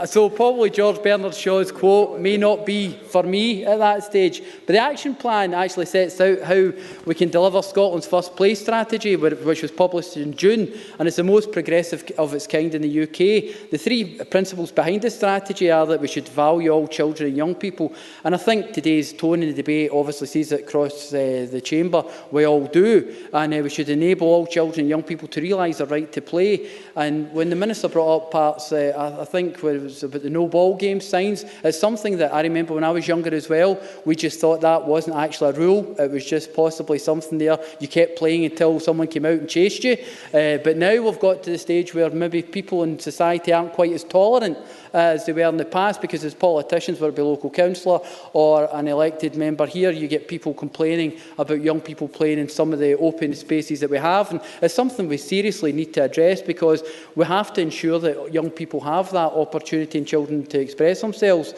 so probably George Bernard Shaw's quote may not be for me at that stage. But the action plan actually sets out how we can deliver Scotland's first place strategy, which was published in June, and it's the most progressive of its kind in the UK. The three principles behind the strategy are that we should value all children and young people, and I think today's tone in the debate obviously sees it across the chamber. We all do, and we should enable all children and young people to realise their right to play. And when the Minister brought up parts, I think it was about the no ball game signs, it's something that I remember when I was younger as well. We just thought that wasn't actually a rule. It was just possibly something there. You kept playing until someone came out and chased you. But now we've got to the stage where maybe people in society aren't quite as tolerant as they were in the past, because as politicians, whether it be a local councillor or an elected member here, you get people complaining about young people playing in some of the open spaces that we have. And it's something we seriously need to address, because we have to ensure that young people have that opportunity and children to express themselves.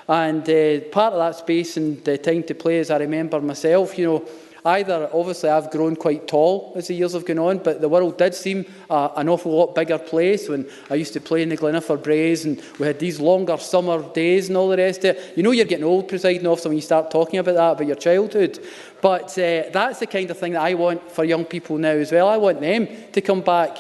And part of that space and the time to play, as I remember myself, you know, either, obviously, I've grown quite tall as the years have gone on, but the world did seem an awful lot bigger place when I used to play in the Gleniffer Braes, and we had these longer summer days and all the rest of it. You know you're getting old, presiding officer, when you start talking about that, about your childhood. But that's the kind of thing that I want for young people now as well. I want them to come back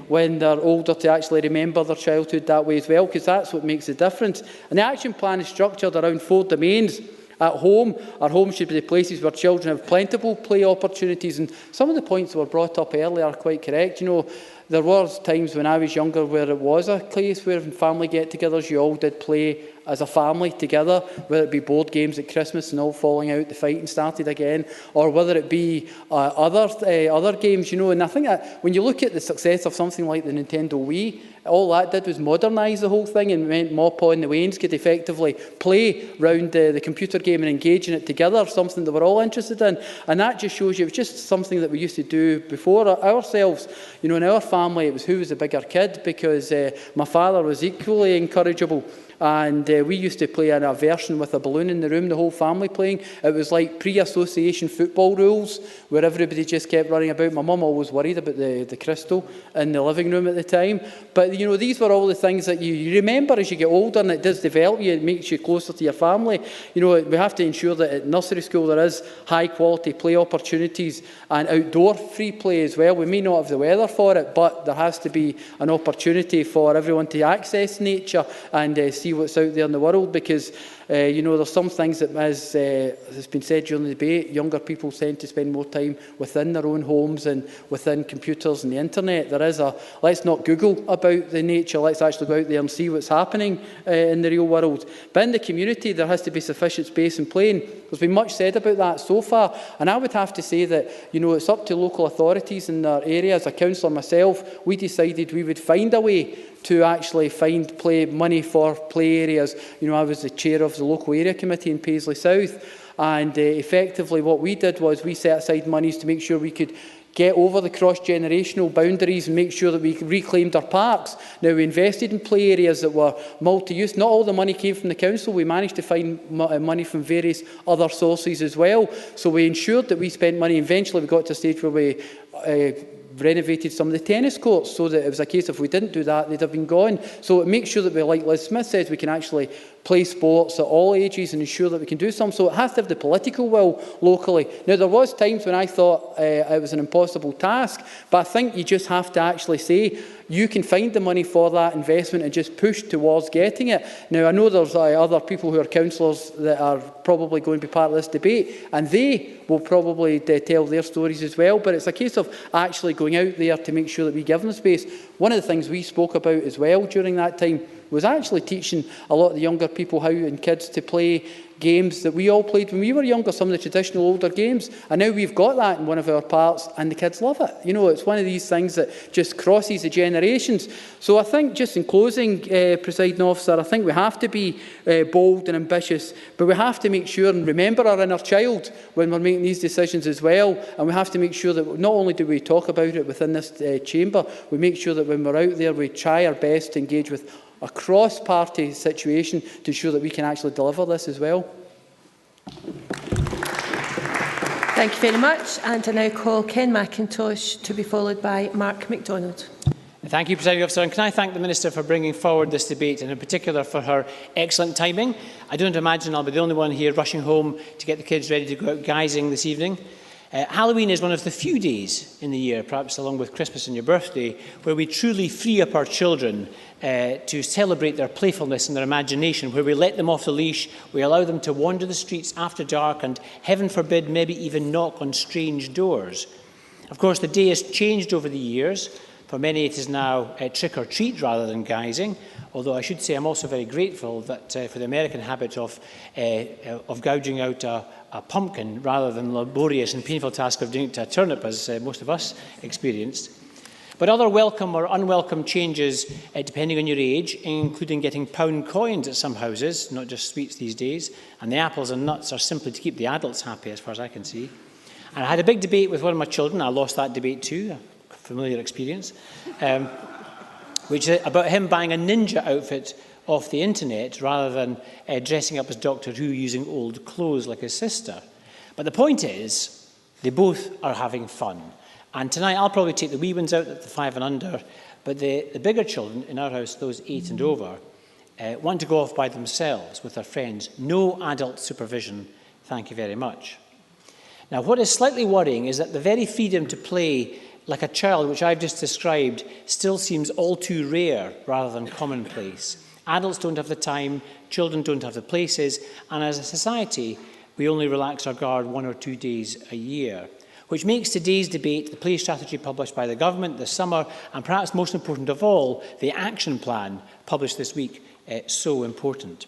when they're older to actually remember their childhood that way as well, because that's what makes the difference. And the action plan is structured around 4 domains. At home, our home should be the places where children have plentiful play opportunities. And some of the points that were brought up earlier are quite correct. You know, there was times when I was younger where it was a place where in family get-togethers you all did play as a family together, whether it be board games at Christmas and all falling out, the fighting started again, or whether it be other games, you know. And I think that when you look at the success of something like the Nintendo Wii, all that did was modernise the whole thing, and meant Mop on the Wains could effectively play round the computer game and engage in it together, something that we're all interested in. And that just shows you it was just something that we used to do before ourselves. You know, in our family, it was who was the bigger kid, because my father was equally incorrigible. And we used to play in a version with a balloon in the room, the whole family playing. It was like pre-association football rules, where everybody just kept running about. My mum always worried about the crystal in the living room at the time. But, you know, these were all the things that you remember as you get older, and it does develop you. It makes you closer to your family. You know, we have to ensure that at nursery school there is high-quality play opportunities and outdoor free play as well. We may not have the weather for it, but there has to be an opportunity for everyone to access nature and see what's out there in the world, because you know, there's some things that, as has been said during the debate, younger people tend to spend more time within their own homes and within computers and the internet. There is a, let's not Google about the nature, let's actually go out there and see what's happening in the real world. But in the community, there has to be sufficient space and playing. There's been much said about that so far, and I would have to say that, you know, it's up to local authorities in their area. As a councillor myself, we decided we would find a way to actually find money for play areas. You know, I was the chair of the local area committee in Paisley South, and effectively what we did was we set aside monies to make sure we could get over the cross-generational boundaries and make sure that we reclaimed our parks. Now, we invested in play areas that were multi-use. Not all the money came from the council. We managed to find money from various other sources as well. So we ensured that we spent money. Eventually, we got to a stage where we renovated some of the tennis courts, so that it was a case if we didn't do that, they'd have been gone. So it makes sure that we, like Liz Smith says, we can actually play sports at all ages and ensure that we can do some. So it has to have the political will locally. Now, there was times when I thought it was an impossible task, but I think you just have to actually say, you can find the money for that investment and just push towards getting it. Now, I know there's other people who are councillors that are probably going to be part of this debate, and they will probably tell their stories as well, but it's a case of actually going out there to make sure that we give them space. One of the things we spoke about as well during that time was actually teaching a lot of the younger people how and kids to play games that we all played when we were younger, some of the traditional older games. And now we've got that in one of our parks and the kids love it. You know, it's one of these things that just crosses the generations. So I think, just in closing, Presiding Officer, I think we have to be bold and ambitious, but we have to make sure and remember our inner child when we're making these decisions as well. And we have to make sure that not only do we talk about it within this chamber, we make sure that when we're out there, we try our best to engage with a cross-party situation to ensure that we can actually deliver this as well. Thank you very much. And I now call Ken McIntosh to be followed by Mark MacDonald. Thank you, Presiding Officer. And can I thank the Minister for bringing forward this debate, and in particular for her excellent timing. I don't imagine I'll be the only one here rushing home to get the kids ready to go out guising this evening. Halloween is one of the few days in the year, perhaps along with Christmas and your birthday, where we truly free up our children to celebrate their playfulness and their imagination, where we let them off the leash, we allow them to wander the streets after dark and, heaven forbid, maybe even knock on strange doors. Of course, the day has changed over the years. For many, it is now trick or treat rather than guising, although I should say I'm also very grateful that for the American habit of gouging out a pumpkin rather than the laborious and painful task of doing it to a turnip, as most of us experienced. But other welcome or unwelcome changes, depending on your age, including getting pound coins at some houses, not just sweets these days, and the apples and nuts are simply to keep the adults happy, as far as I can see. And I had a big debate with one of my children. I lost that debate too, a familiar experience, which is about him buying a ninja outfit off the internet rather than dressing up as Doctor Who using old clothes like his sister. But the point is, they both are having fun. And tonight I'll probably take the wee ones out at the 5 and under, but the bigger children in our house, those 8 and over, want to go off by themselves with their friends. No adult supervision, thank you very much. Now, what is slightly worrying is that the very freedom to play like a child, which I've just described, still seems all too rare rather than commonplace. Adults don't have the time, children don't have the places, and as a society, we only relax our guard 1 or 2 days a year, which makes today's debate, the play strategy published by the government this summer, and perhaps most important of all, the action plan published this week, so important.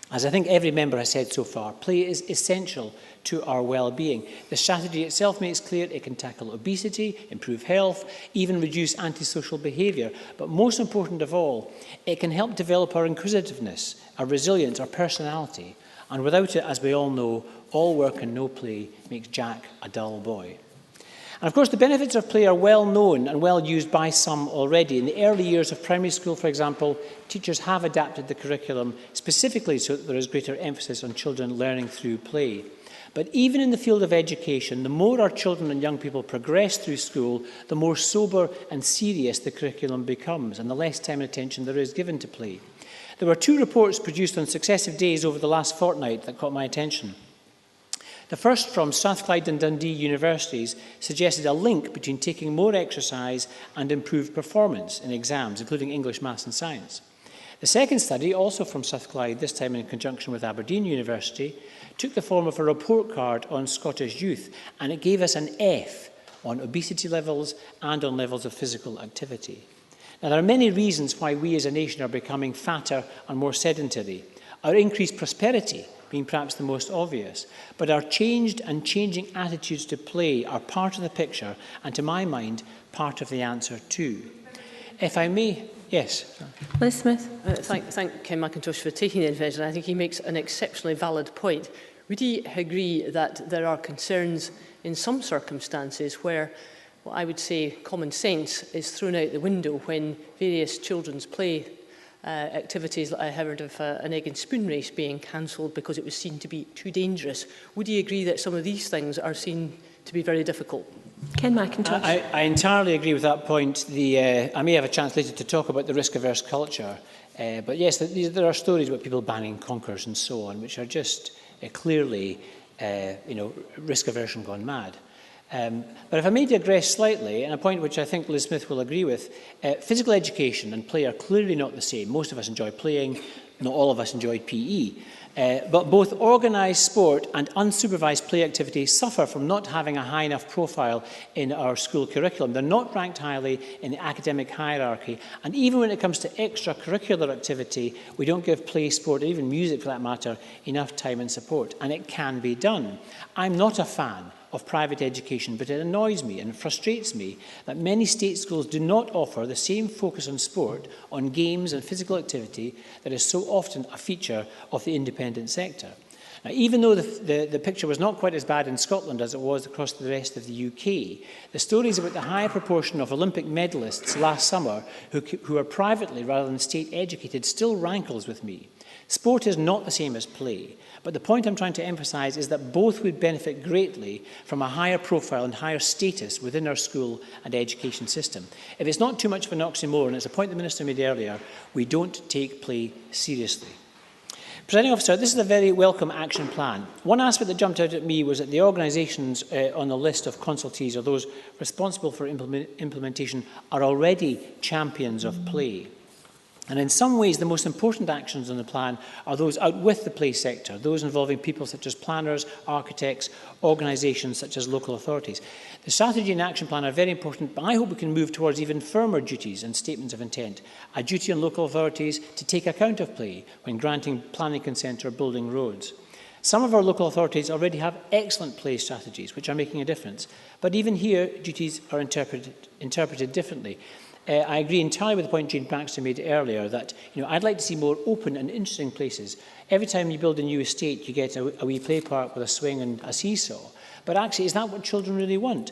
As I think every member has said so far, play is essential to our well-being. The strategy itself makes clear it can tackle obesity, improve health, even reduce antisocial behaviour. But most important of all, it can help develop our inquisitiveness, our resilience, our personality. And without it, as we all know, all work and no play makes Jack a dull boy. And of course, the benefits of play are well known and well used by some already. In the early years of primary school, for example, teachers have adapted the curriculum specifically so that there is greater emphasis on children learning through play. But even in the field of education, the more our children and young people progress through school, the more sober and serious the curriculum becomes, and the less time and attention there is given to play. There were 2 reports produced on successive days over the last fortnight that caught my attention. The first, from Strathclyde and Dundee universities, suggested a link between taking more exercise and improved performance in exams, including English, Maths and Science. The second study, also from Strathclyde, this time in conjunction with Aberdeen University, took the form of a report card on Scottish youth, and it gave us an F on obesity levels and on levels of physical activity. Now, there are many reasons why we as a nation are becoming fatter and more sedentary. Our increased prosperity being perhaps the most obvious, but our changed and changing attitudes to play are part of the picture, and to my mind, part of the answer too. If I may, yes. Liz Smith. Thank Ken McIntosh for taking the intervention. I think he makes an exceptionally valid point. Would he agree that there are concerns in some circumstances where what I would say common sense is thrown out the window when various children's play activities, like I heard of an egg and spoon race being cancelled because it was seen to be too dangerous? Would you agree that some of these things are seen to be very difficult? Ken McIntosh. I entirely agree with that point. I may have a chance later to talk about the risk-averse culture, but yes, there are stories about people banning conkers and so on, which are just clearly, risk aversion gone mad. But if I may digress slightly, and a point which I think Liz Smith will agree with, physical education and play are clearly not the same. Most of us enjoy playing. not all of us enjoyed PE. But both organised sport and unsupervised play activities suffer from not having a high enough profile in our school curriculum. They're not ranked highly in the academic hierarchy. And even when it comes to extracurricular activity, we don't give play, sport, or even music for that matter, enough time and support. And it can be done. I'm not a fan of private education, but it annoys me and frustrates me that many state schools do not offer the same focus on sport, on games and physical activity that is so often a feature of the independent sector. Now, even though the picture was not quite as bad in Scotland as it was across the rest of the UK, the stories about the high proportion of Olympic medalists last summer who are privately rather than state educated still rankles with me. Sport is not the same as play, but the point I'm trying to emphasise is that both would benefit greatly from a higher profile and higher status within our school and education system. If it's not too much of an oxymoron, it's a point the Minister made earlier, we don't take play seriously. Presiding Officer, this is a very welcome action plan. One aspect that jumped out at me was that the organisations on the list of consultees, or those responsible for implementation, are already champions of play. And in some ways, the most important actions on the plan are those out with the play sector, those involving people such as planners, architects, organisations such as local authorities. The strategy and action plan are very important, but I hope we can move towards even firmer duties and statements of intent. A duty on local authorities to take account of play when granting planning consent or building roads. Some of our local authorities already have excellent play strategies, which are making a difference. But even here, duties are interpreted differently. I agree entirely with the point Jane Baxter made earlier that I'd like to see more open and interesting places. Every time you build a new estate, you get a wee play park with a swing and a seesaw. But actually, is that what children really want?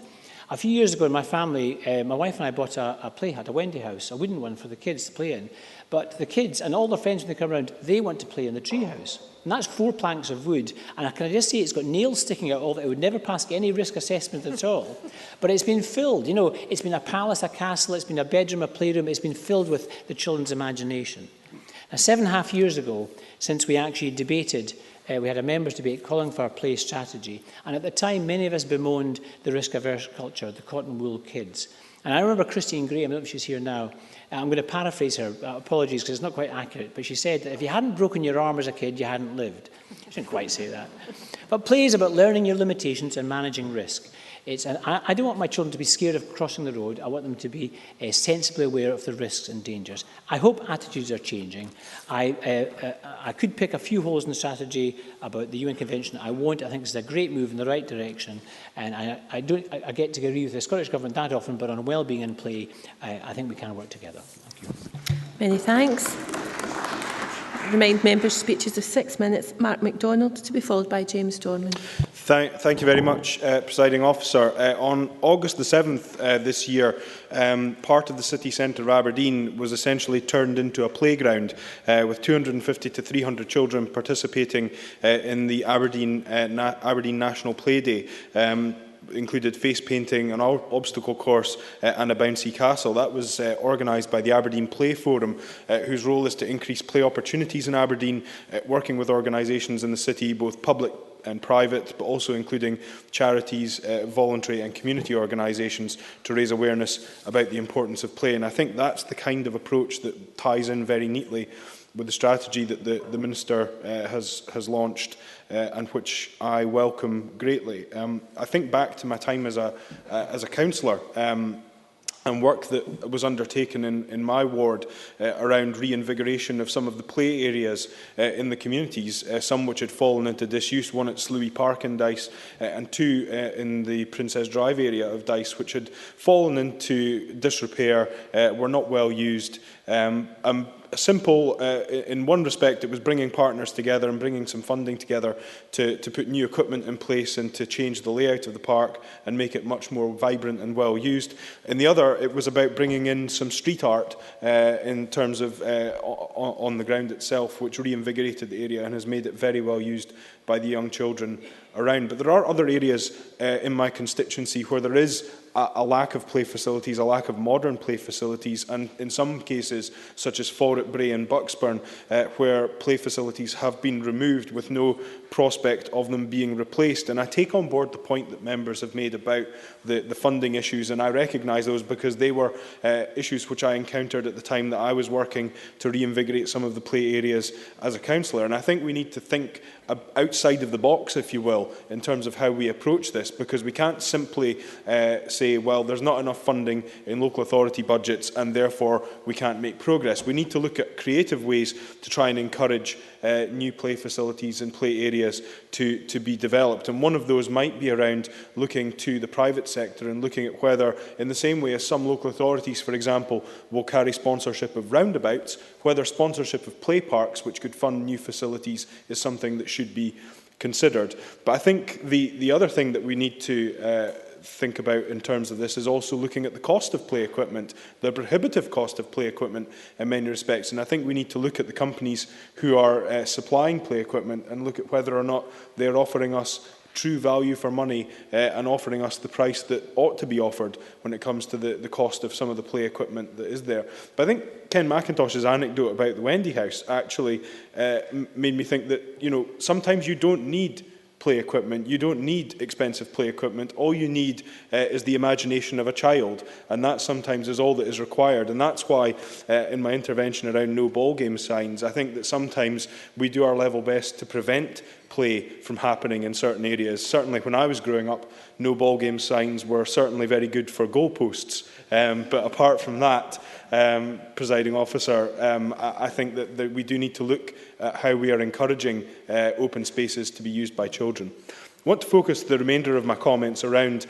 A few years ago in my family, my wife and I bought a play hut, a Wendy house, a wooden one for the kids to play in. But the kids and all their friends when they come around, they want to play in the tree house. And that's 4 planks of wood. And can I just say it's got nails sticking out all that. It would never pass any risk assessment at all. But it's been filled. It's been a palace, a castle, it's been a bedroom, a playroom. It's been filled with the children's imagination. Now, 7.5 years ago, since we actually debated, we had a members' debate calling for a play strategy. And at the time, many of us bemoaned the risk-averse culture, the cotton wool kids. And I remember Christine Graham, I don't know if she's here now, I'm going to paraphrase her, apologies because it's not quite accurate, but she said that if you hadn't broken your arm as a kid, you hadn't lived. She didn't quite say that. But play is about learning your limitations and managing risk. I don't want my children to be scared of crossing the road. I want them to be sensibly aware of the risks and dangers. I hope attitudes are changing. I could pick a few holes in the strategy about the UN Convention. I won't. I think this is a great move in the right direction. And I get to agree with the Scottish Government that often, but on well-being and play, I think we can work together. Thank you. Many thanks. Remind members speeches of 6 minutes. Mark MacDonald to be followed by James Dorman. Thank you very much, Presiding Officer. On August the 7th this year, part of the city centre of Aberdeen was essentially turned into a playground with 250 to 300 children participating in the Aberdeen National Play Day. Included face painting, an obstacle course and a bouncy castle. That was organised by the Aberdeen Play Forum, whose role is to increase play opportunities in Aberdeen, working with organisations in the city, both public and private, but also including charities, voluntary and community organisations, to raise awareness about the importance of play. And I think that's the kind of approach that ties in very neatly with the strategy that the Minister has launched and which I welcome greatly. I think back to my time as a councillor and work that was undertaken in my ward around reinvigoration of some of the play areas in the communities, some which had fallen into disuse, one at Slewey Park in Dice and 2 in the Princess Drive area of Dice, which had fallen into disrepair, were not well used. Simple, in one respect, it was bringing partners together and bringing some funding together to put new equipment in place and to change the layout of the park and make it much more vibrant and well used. In the other, it was about bringing in some street art in terms of on the ground itself, which reinvigorated the area and has made it very well used by the young children around. But there are other areas in my constituency where there is a lack of play facilities, a lack of modern play facilities, and in some cases, such as Fawlett, Bray and Bucksburn, where play facilities have been removed with no prospect of them being replaced. And I take on board the point that members have made about the funding issues, and I recognise those because they were issues which I encountered at the time that I was working to reinvigorate some of the play areas as a councillor. And I think we need to think outside of the box, if you will, in terms of how we approach this, because we can't simply say, well, there's not enough funding in local authority budgets and therefore we can't make progress. We need to look at creative ways to try and encourage new play facilities and play areas to be developed. And one of those might be around looking to the private sector and looking at whether, in the same way as some local authorities, for example, will carry sponsorship of roundabouts, whether sponsorship of play parks, which could fund new facilities, is something that should be considered. But I think the other thing that we need to think about in terms of this is also looking at the cost of play equipment, the prohibitive cost of play equipment in many respects. And I think we need to look at the companies who are supplying play equipment and look at whether or not they're offering us true value for money and offering us the price that ought to be offered when it comes to the cost of some of the play equipment that is there. But I think Ken McIntosh's anecdote about the Wendy House actually made me think that, you know, sometimes you don't need play equipment. You don't need expensive play equipment. All you need is the imagination of a child, and that sometimes is all that is required. And that's why, in my intervention around no ball game signs, I think that sometimes we do our level best to prevent play from happening in certain areas. Certainly when I was growing up, no ball game signs were certainly very good for goalposts. But apart from that, presiding officer, I think that we do need to look at how we are encouraging open spaces to be used by children. I want to focus the remainder of my comments around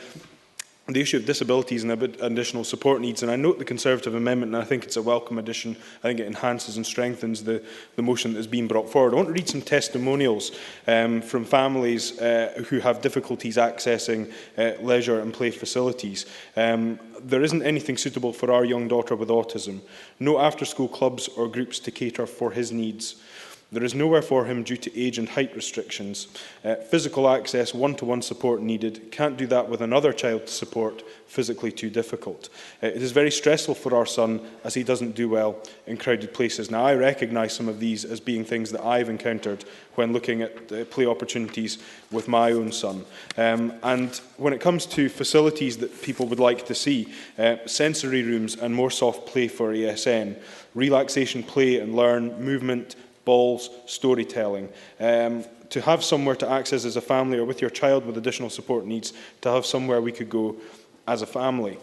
the issue of disabilities and additional support needs, and I note the Conservative amendment, and I think it's a welcome addition. I think it enhances and strengthens the motion that has been brought forward. I want to read some testimonials from families who have difficulties accessing leisure and play facilities. There isn't anything suitable for our young daughter with autism. No after-school clubs or groups to cater for his needs. There is nowhere for him due to age and height restrictions. Physical access, one-to-one support needed. Can't do that with another child to support, physically too difficult. It is very stressful for our son as he doesn't do well in crowded places. Now, I recognise some of these as being things that I've encountered when looking at play opportunities with my own son. And when it comes to facilities that people would like to see, sensory rooms and more soft play for ASN, relaxation play and learn, movement, balls, storytelling. To have somewhere to access as a family or with your child with additional support needs, to have somewhere we could go as a family.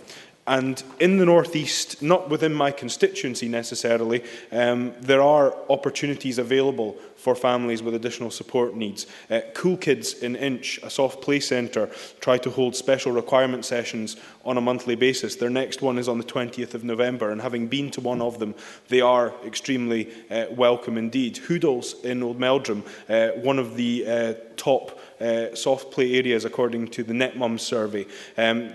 And in the North East, not within my constituency necessarily, there are opportunities available for families with additional support needs. Cool Kids in Inch, a soft play centre, try to hold special requirement sessions on a monthly basis. Their next one is on the 20th of November, and having been to one of them, they are extremely welcome indeed. Hoodles in Old Meldrum, one of the top soft play areas according to the NetMums survey.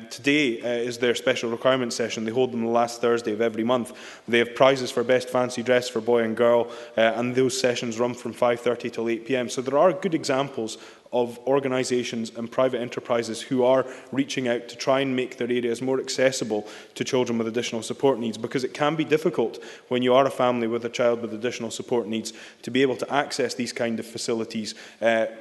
Today is their special requirement session. They hold them the last Thursday of every month. They have prizes for best fancy dress for boy and girl, and those sessions run from 5:30 till 8 p.m. So there are good examples of organisations and private enterprises who are reaching out to try and make their areas more accessible to children with additional support needs, because it can be difficult when you are a family with a child with additional support needs to be able to access these kind of facilities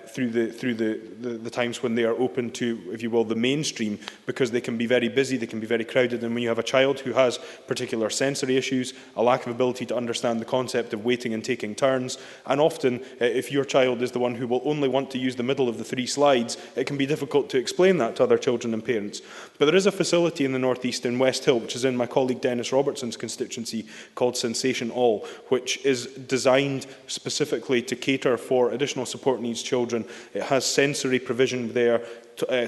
through the times when they are open to, if you will, the mainstream, because they can be very busy, they can be very crowded, and when you have a child who has particular sensory issues, a lack of ability to understand the concept of waiting and taking turns, and often if your child is the one who will only want to use the middle of the 3 slides, it can be difficult to explain that to other children and parents. But there is a facility in the North East in West Hill, which is in my colleague Dennis Robertson's constituency, called Sensation All, which is designed specifically to cater for additional support needs children. It has sensory provision there,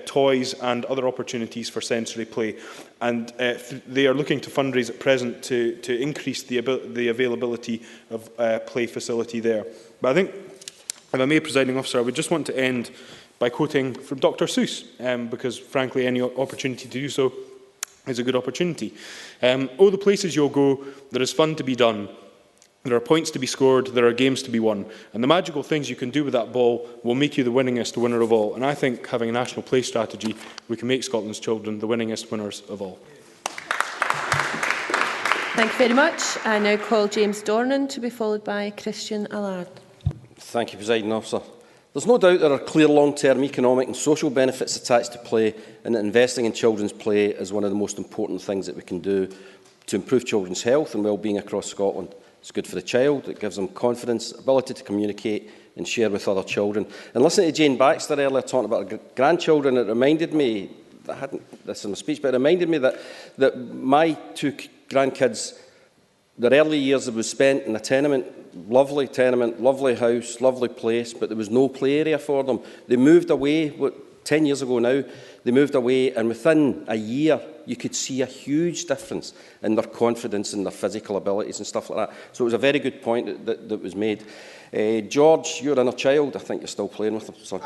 toys and other opportunities for sensory play, and they are looking to fundraise at present to increase the availability of play facility there. But I think, if I may, presiding officer, I would just want to end by quoting from Dr. Seuss, because frankly any opportunity to do so is a good opportunity. Oh, the places you'll go, there is fun to be done. There are points to be scored, there are games to be won, and the magical things you can do with that ball will make you the winningest winner of all. And I think, having a national play strategy, we can make Scotland's children the winningest winners of all. Thank you very much. I now call James Dornan to be followed by Christian Allard. Thank you, Presiding Officer. There's no doubt there are clear long-term economic and social benefits attached to play, and that investing in children's play is one of the most important things that we can do to improve children's health and well-being across Scotland. It's good for the child, it gives them confidence, ability to communicate and share with other children. And listening to Jane Baxter earlier talking about her grandchildren, it reminded me, I hadn't this in my speech, but it reminded me that my two grandkids, their early years was spent in a tenement, lovely house, lovely place, but there was no play area for them. They moved away, 10 years ago now, they moved away, and within a year you could see a huge difference in their confidence and their physical abilities and stuff like that. So it was a very good point that was made. George, you're an inner child. I think you're still playing with them. So.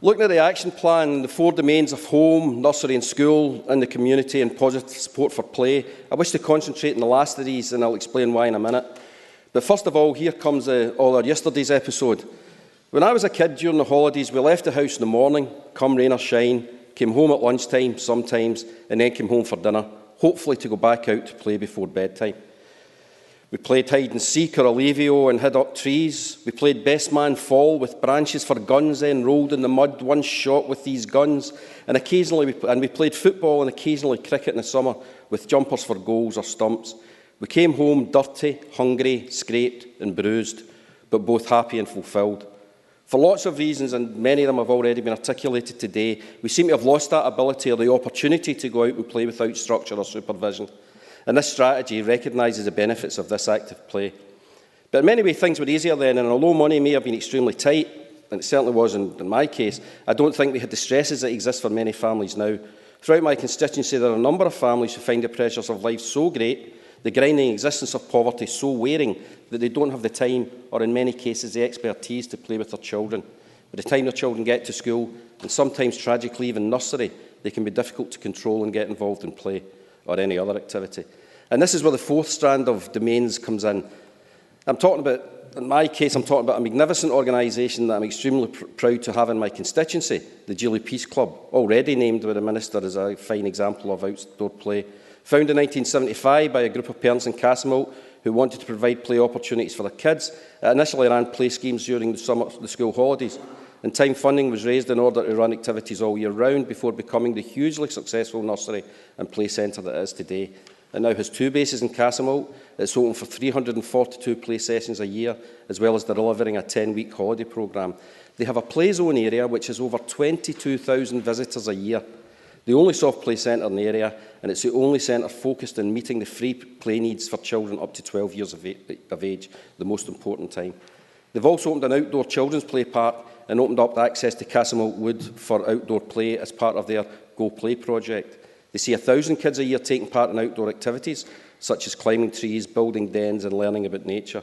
Looking at the action plan, the 4 domains of home, nursery and school, in the community and positive support for play, I wish to concentrate on the last of these, and I'll explain why in a minute. But first of all, here comes all our yesterday's episode. When I was a kid during the holidays, we left the house in the morning, come rain or shine, came home at lunchtime sometimes, and then came home for dinner, hopefully to go back out to play before bedtime. We played hide and seek or Alevio and hid up trees. We played best man fall with branches for guns, then rolled in the mud, one shot with these guns. And occasionally, we played football and occasionally cricket in the summer with jumpers for goals or stumps. We came home dirty, hungry, scraped and bruised, but both happy and fulfilled. For lots of reasons, and many of them have already been articulated today, we seem to have lost that ability or the opportunity to go out and play without structure or supervision. And this strategy recognises the benefits of this active play. But in many ways, things were easier then, and although money may have been extremely tight, and it certainly was in my case, I don't think we had the stresses that exist for many families now. Throughout my constituency, there are a number of families who find the pressures of life so great, the grinding existence of poverty so wearing, that they don't have the time, or in many cases the expertise, to play with their children. By the time their children get to school, and sometimes tragically even nursery, they can be difficult to control and get involved in play or any other activity. And this is where the 4th strand of domains comes in. In my case, I'm talking about a magnificent organisation that I'm extremely proud to have in my constituency, the Geely Peace Club, already named by the Minister as a fine example of outdoor play. Founded in 1975 by a group of parents in Castlemilk who wanted to provide play opportunities for their kids, it initially ran play schemes during the school holidays, and time funding was raised in order to run activities all year round before becoming the hugely successful nursery and play centre that it is today. It now has 2 bases in Castlemilk. It's open for 342 play sessions a year, as well as delivering a 10-week holiday programme. They have a play zone area which has over 22,000 visitors a year. The only soft play centre in the area, and it's the only centre focused on meeting the free play needs for children up to 12 years of age, the most important time. They've also opened an outdoor children's play park and opened up access to Castlemilk Wood for outdoor play as part of their Go Play project. They see 1,000 kids a year taking part in outdoor activities, such as climbing trees, building dens and learning about nature.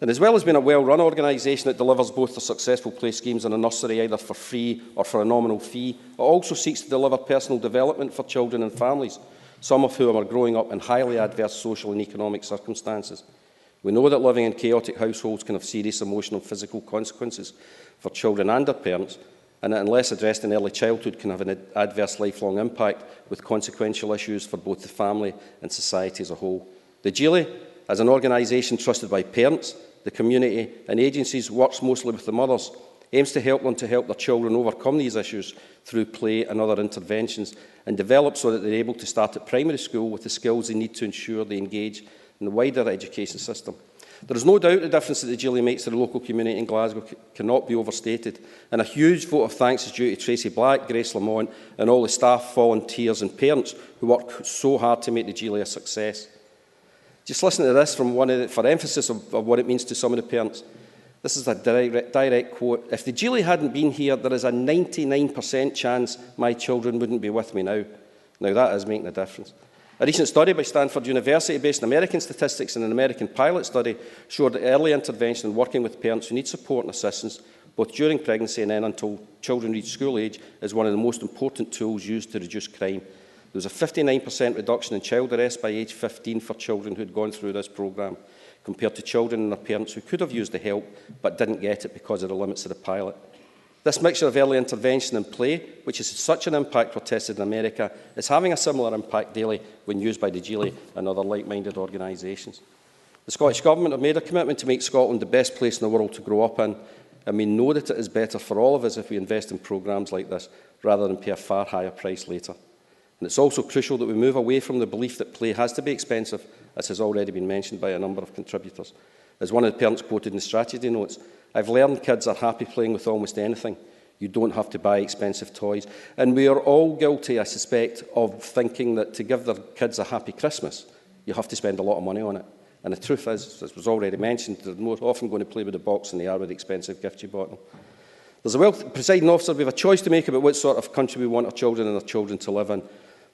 And as well as being a well-run organisation that delivers both the successful play schemes and a nursery either for free or for a nominal fee, it also seeks to deliver personal development for children and families, some of whom are growing up in highly adverse social and economic circumstances. We know that living in chaotic households can have serious emotional and physical consequences for children and their parents, and that unless addressed in early childhood can have an adverse lifelong impact with consequential issues for both the family and society as a whole. The Geely, as an organisation trusted by parents, the community and agencies, works mostly with the mothers, aims to help their children overcome these issues through play and other interventions, and develop so that they're able to start at primary school with the skills they need to ensure they engage in the wider education system. There is no doubt the difference that the Geely makes to the local community in Glasgow cannot be overstated, and a huge vote of thanks is due to Tracy Black, Grace Lamont and all the staff, volunteers and parents who work so hard to make the Geely a success. Just listen to this for emphasis of what it means to some of the parents. This is a direct quote. "If the Geely hadn't been here, there is a 99% chance my children wouldn't be with me now." Now that is making a difference. A recent study by Stanford University, based on American statistics and an American pilot study, showed that early intervention and working with parents who need support and assistance, both during pregnancy and then until children reach school age, is one of the most important tools used to reduce crime. There was a 59% reduction in child arrest by age 15 for children who had gone through this programme, compared to children and their parents who could have used the help but didn't get it because of the limits of the pilot. This mixture of early intervention and play, which has such an impact were tested in America, is having a similar impact daily when used by the GLE and other like-minded organisations. The Scottish Government have made a commitment to make Scotland the best place in the world to grow up in, and we know that it is better for all of us if we invest in programmes like this, rather than pay a far higher price later. And it's also crucial that we move away from the belief that play has to be expensive, as has already been mentioned by a number of contributors. As one of the parents quoted in the strategy notes, "I've learned kids are happy playing with almost anything. You don't have to buy expensive toys." And we are all guilty, I suspect, of thinking that to give their kids a happy Christmas, you have to spend a lot of money on it. And the truth is, as was already mentioned, they're more often going to play with the box than they are with the expensive gift you bought them. There's a wealth, Presiding Officer, we have a choice to make about what sort of country we want our children and our children to live in.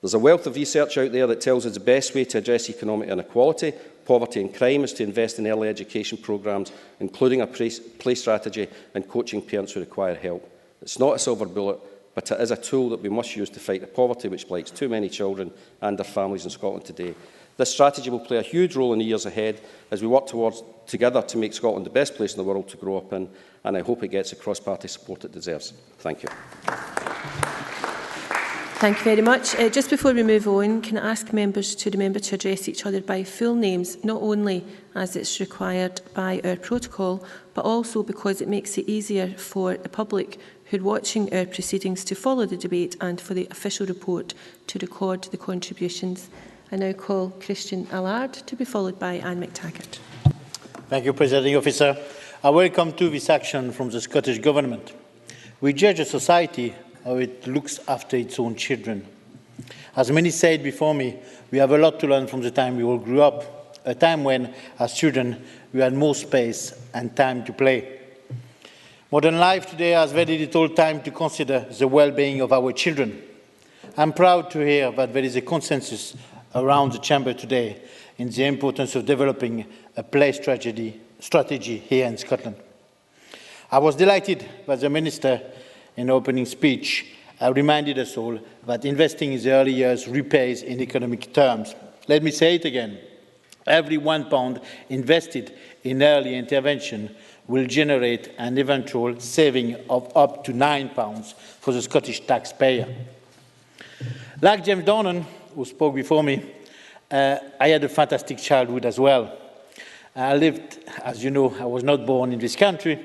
There's a wealth of research out there that tells us the best way to address economic inequality, poverty and crime is to invest in early education programmes, including a play strategy and coaching parents who require help. It's not a silver bullet, but it is a tool that we must use to fight the poverty which plagues too many children and their families in Scotland today. This strategy will play a huge role in the years ahead as we work together to make Scotland the best place in the world to grow up in, and I hope it gets the cross-party support it deserves. Thank you. Thank you very much. Just before we move on, can I ask members to remember to address each other by full names, not only as it's required by our protocol, but also because it makes it easier for the public who are watching our proceedings to follow the debate and for the official report to record the contributions. I now call Christian Allard to be followed by Anne McTaggart. Thank you, Presiding Officer. I welcome to this action from the Scottish Government. We judge a society how it looks after its own children. As many said before me, we have a lot to learn from the time we all grew up, a time when, as children, we had more space and time to play. Modern life today has very little time to consider the well-being of our children. I'm proud to hear that there is a consensus around the Chamber today in the importance of developing a play strategy here in Scotland. I was delighted that the Minister, in the opening speech, reminded us all that investing in the early years repays in economic terms. Let me say it again. Every £1 invested in early intervention will generate an eventual saving of up to £9 for the Scottish taxpayer. Like James Donnan, who spoke before me, I had a fantastic childhood as well. I lived, as you know, I was not born in this country.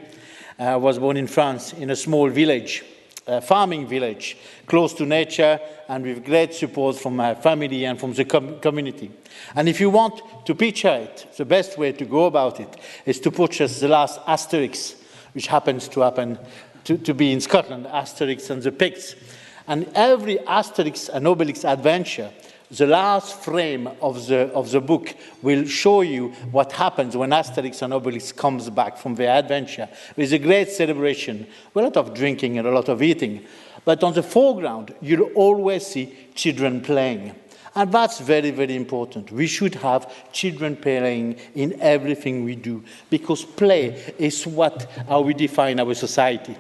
I was born in France, in a small village, a farming village, close to nature and with great support from my family and from the community. And if you want to picture it, the best way to go about it is to purchase the last Asterix, which happens to be in Scotland, Asterix and the Pigs. And every Asterix and Obelix adventure, the last frame of the book will show you what happens when Asterix and Obelix comes back from their adventure. There's a great celebration, a lot of drinking and a lot of eating. But on the foreground, you'll always see children playing. And that's very, very important. We should have children playing in everything we do, because play is how we define our society.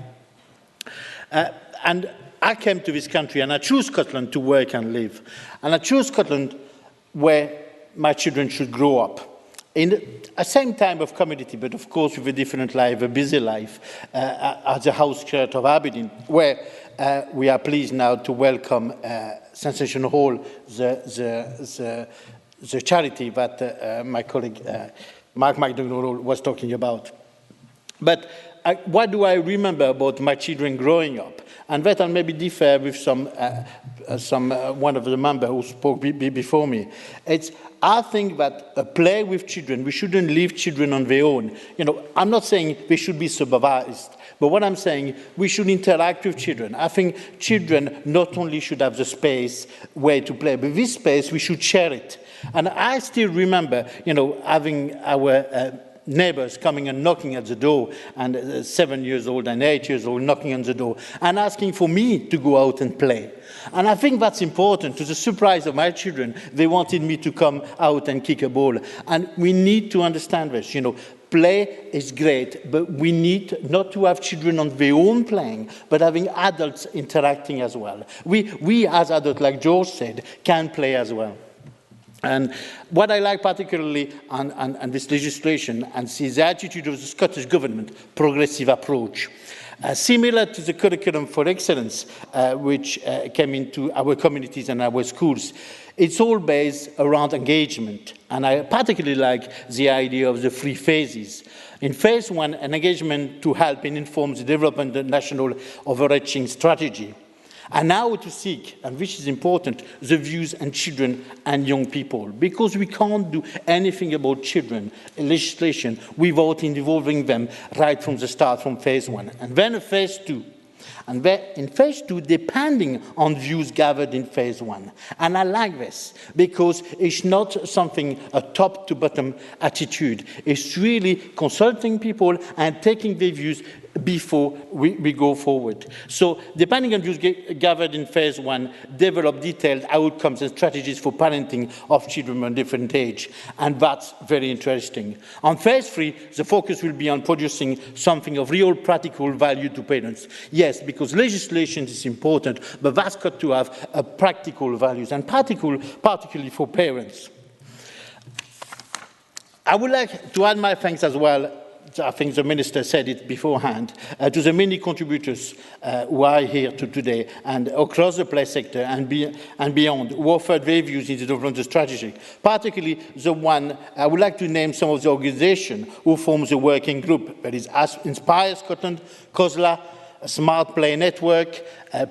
And I came to this country and I chose Scotland to work and live. And I chose Scotland where my children should grow up. In the same type of community, but of course with a different life, a busy life, at the House-Church of Aberdeen, where we are pleased now to welcome Sensation Hall, the charity that my colleague Mark McDougall was talking about. But what do I remember about my children growing up? And that I'll maybe differ with one of the members who spoke before me. I think that a play with children, we shouldn't leave children on their own. You know, I'm not saying they should be supervised, but what I'm saying, we should interact with children. I think children not only should have the space where to play, but this space, we should share it. And I still remember, you know, having our neighbours coming and knocking at the door, and 7 years old and 8 years old knocking on the door and asking for me to go out and play. And I think that's important. To the surprise of my children, they wanted me to come out and kick a ball. And we need to understand this. Play is great, but we need not to have children on their own playing, but having adults interacting as well. We as adults, like George said, can play as well. And what I like particularly on this legislation and see the attitude of the Scottish Government, progressive approach. Similar to the curriculum for excellence, which came into our communities and our schools, it's all based around engagement. And I particularly like the idea of the 3 phases. In phase 1, an engagement to help and inform the development of the national overarching strategy. And now to seek, and which is important, the views and children and young people, because we can't do anything about children in legislation without involving them right from the start, from phase 1. And then phase 2. And in phase 2, depending on views gathered in phase 1. And I like this, because it's not something a top-to-bottom attitude. It's really consulting people and taking their views before we go forward. So, depending on views gathered in phase 1, develop detailed outcomes and strategies for parenting of children of different age. And that's very interesting. On phase 3, the focus will be on producing something of real practical value to parents. Yes, because legislation is important, but that's got to have a practical values, and particularly for parents. I would like to add my thanks as well. I think the Minister said it beforehand, to the many contributors who are here today and across the play sector and beyond, who offered their views in the development of the strategy. Particularly the one, I would like to name some of the organisations who form the working group. That is Inspire Scotland, COSLA, Smart Play Network,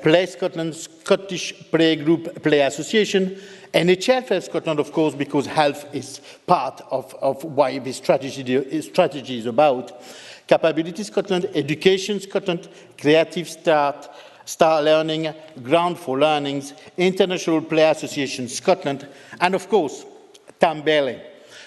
Play Scotland, Scottish Play Group Play Association, NHF Scotland, of course, because health is part of why this strategy is about. Capability Scotland, Education Scotland, Creative Start, Star Learning, Ground for Learnings, International Play Association Scotland, and of course, Tam Bailey.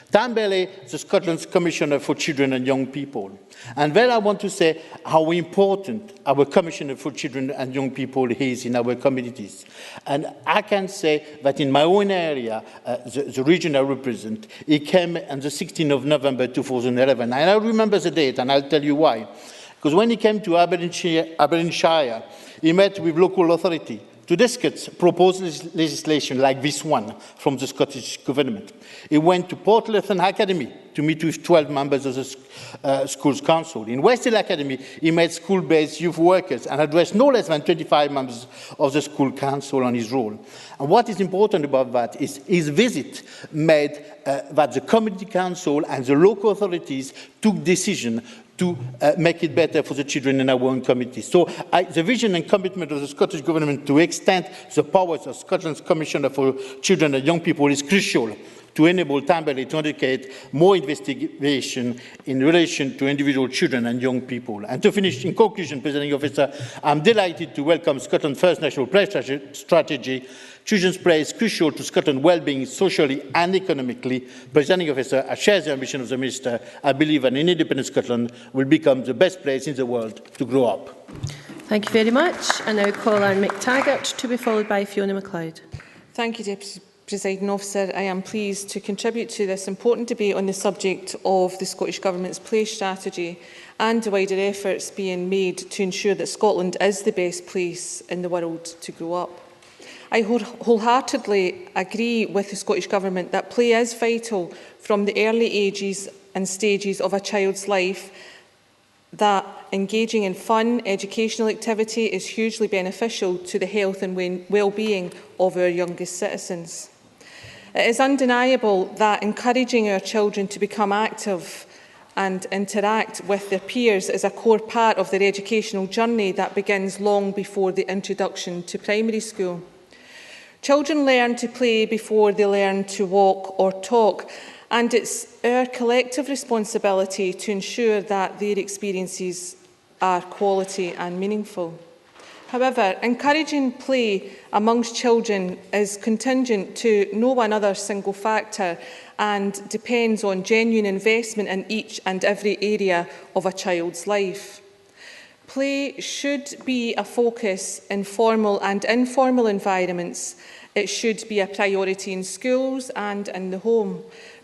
Tam Bailey, the Scotland's Commissioner for Children and Young People. And there I want to say how important our Commissioner for Children and Young People is in our communities. And I can say that in my own area, the region I represent, he came on the 16th of November 2011. And I remember the date, and I'll tell you why. Because when he came to Aberdeenshire, he met with local authority to discuss proposed legislation like this one from the Scottish Government. He went to Portlethen Academy to meet with 12 members of the Schools Council. In West Hill Academy, he met school-based youth workers and addressed no less than 25 members of the School Council on his role. And what is important about that is his visit made that the Community Council and the local authorities took decision to make it better for the children in our own community. So the vision and commitment of the Scottish Government to extend the powers of Scotland's Commissioner for Children and Young People is crucial to enable Tam Bailey to undertake more investigation in relation to individual children and young people. And to finish, in conclusion, Presiding Officer, I'm delighted to welcome Scotland's first national play strategy. Children's play is crucial to Scotland's well-being socially and economically. Presiding Officer, I share the ambition of the Minister. I believe an independent Scotland will become the best place in the world to grow up. Thank you very much. I now call on Mick Taggart to be followed by Fiona MacLeod. Thank you, Deputy Presiding Officer. I am pleased to contribute to this important debate on the subject of the Scottish Government's play strategy and the wider efforts being made to ensure that Scotland is the best place in the world to grow up. I wholeheartedly agree with the Scottish Government that play is vital from the early ages and stages of a child's life, that engaging in fun, educational activity is hugely beneficial to the health and well-being of our youngest citizens. It is undeniable that encouraging our children to become active and interact with their peers is a core part of their educational journey that begins long before the introduction to primary school. Children learn to play before they learn to walk or talk, and it's our collective responsibility to ensure that their experiences are quality and meaningful. However, encouraging play amongst children is contingent to no one other single factor and depends on genuine investment in each and every area of a child's life. Play should be a focus in formal and informal environments. It should be a priority in schools and in the home.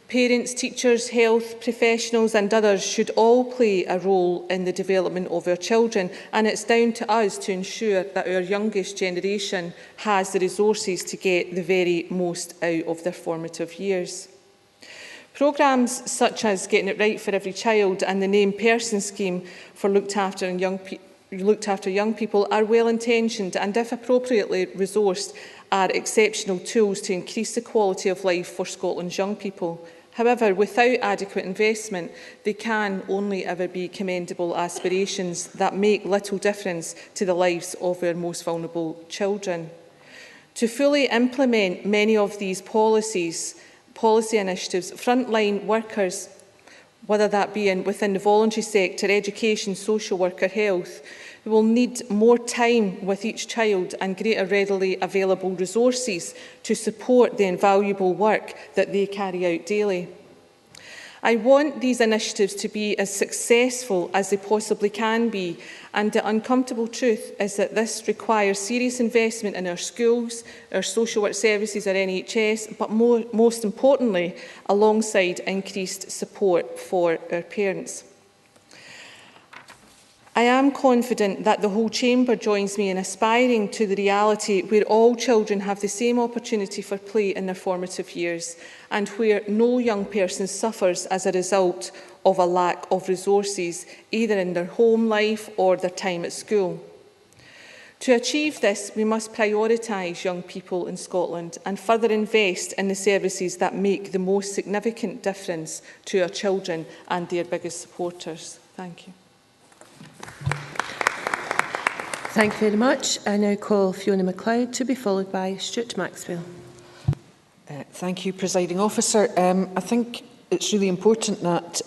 Parents, teachers, health professionals and others should all play a role in the development of our children, and it's down to us to ensure that our youngest generation has the resources to get the very most out of their formative years. Programmes such as Getting It Right for Every Child and the Named Person Scheme for looked after young people are well-intentioned and, if appropriately resourced, are exceptional tools to increase the quality of life for Scotland's young people. However, without adequate investment, they can only ever be commendable aspirations that make little difference to the lives of our most vulnerable children. To fully implement many of these policy initiatives, frontline workers, whether that be within the voluntary sector, education, social work or health, will need more time with each child and greater readily available resources to support the invaluable work that they carry out daily. I want these initiatives to be as successful as they possibly can be, and the uncomfortable truth is that this requires serious investment in our schools, our social work services, our NHS, but most importantly, alongside increased support for our parents. I am confident that the whole Chamber joins me in aspiring to the reality where all children have the same opportunity for play in their formative years and where no young person suffers as a result of a lack of resources, either in their home life or their time at school. To achieve this, we must prioritise young people in Scotland and further invest in the services that make the most significant difference to our children and their biggest supporters. Thank you. Thank you very much. I now call Fiona MacLeod to be followed by Stuart Maxwell. Thank you, Presiding Officer. I think it's really important that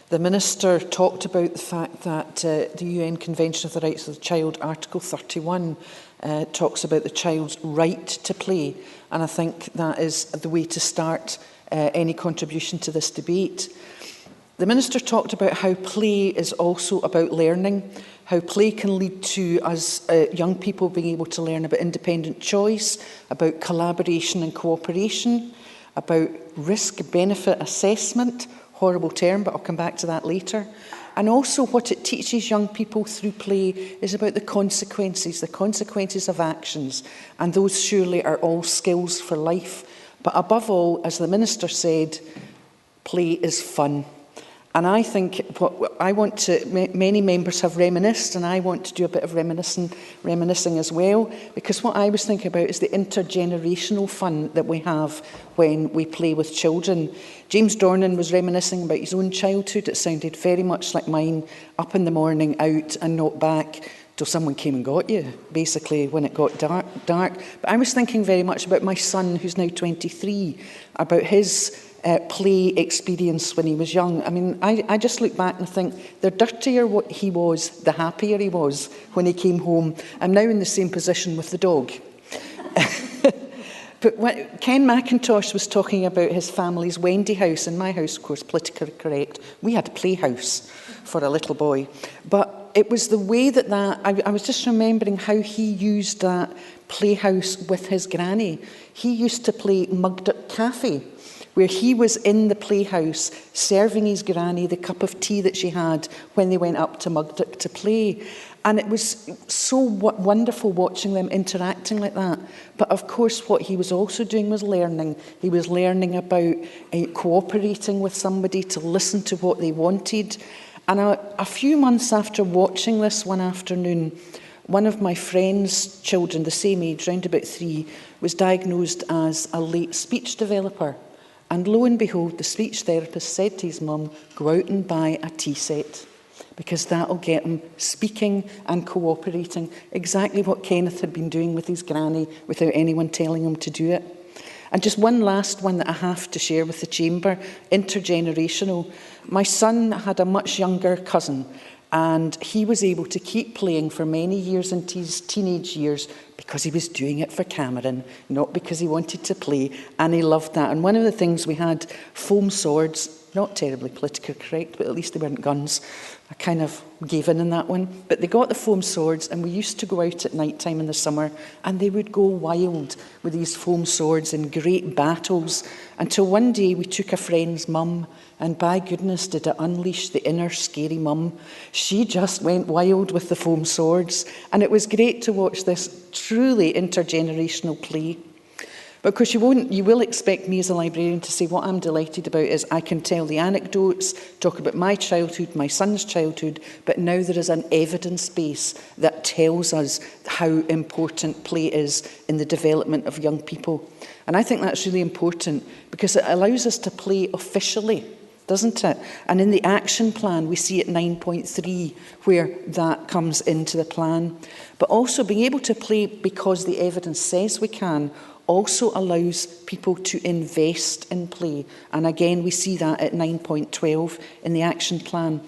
the Minister talked about the fact that the UN Convention of the Rights of the Child, Article 31, talks about the child's right to play. And I think that is the way to start any contribution to this debate. The Minister talked about how play is also about learning, how play can lead to us young people being able to learn about independent choice, about collaboration and cooperation, about risk-benefit assessment, horrible term, but I'll come back to that later. And also what it teaches young people through play is about the consequences of actions, and those surely are all skills for life. But above all, as the Minister said, play is fun. And I think many members have reminisced, and I want to do a bit of reminiscing as well, because what I was thinking about is the intergenerational fun that we have when we play with children. James Dornan was reminiscing about his own childhood. It sounded very much like mine, up in the morning, out and not back till someone came and got you, basically, when it got dark. But I was thinking very much about my son, who's now 23, about his play experience when he was young. I mean, I just look back and think the dirtier what he was, the happier he was when he came home. I'm now in the same position with the dog. But when Ken McIntosh was talking about his family's Wendy house, in my house, of course, politically correct, we had a playhouse for a little boy. But it was the way that I was just remembering how he used that playhouse with his granny. He used to play Mugged Up Cafe, where he was in the playhouse serving his granny the cup of tea that she had when they went up to Mugdock to play. And it was so wonderful watching them interacting like that. But of course, what he was also doing was learning. He was learning about cooperating with somebody to listen to what they wanted. And a few months after watching this one afternoon, one of my friend's children, the same age, round about 3, was diagnosed as a late speech developer. And lo and behold, the speech therapist said to his mum, go out and buy a tea set, because that'll get him speaking and cooperating, exactly what Kenneth had been doing with his granny without anyone telling him to do it. And just one last one that I have to share with the Chamber, intergenerational. My son had a much younger cousin, And he was able to keep playing for many years into his teenage years because he was doing it for Cameron, not because he wanted to play, and he loved that. And one of the things, we had foam swords, not terribly politically correct, but at least they weren't guns. I kind of gave in that one. But they got the foam swords, and we used to go out at night time in the summer, and they would go wild with these foam swords in great battles, until one day we took a friend's mum, and by goodness did it unleash the inner scary mum. She just went wild with the foam swords, and it was great to watch this truly intergenerational play. But of course you will expect me as a librarian to say what I'm delighted about is I can tell the anecdotes, talk about my childhood, my son's childhood, but now there is an evidence base that tells us how important play is in the development of young people. And I think that's really important because it allows us to play officially, doesn't it? And in the action plan, we see at 9.3 where that comes into the plan. But also being able to play because the evidence says we can also allows people to invest in play. And again, we see that at 9.12 in the action plan.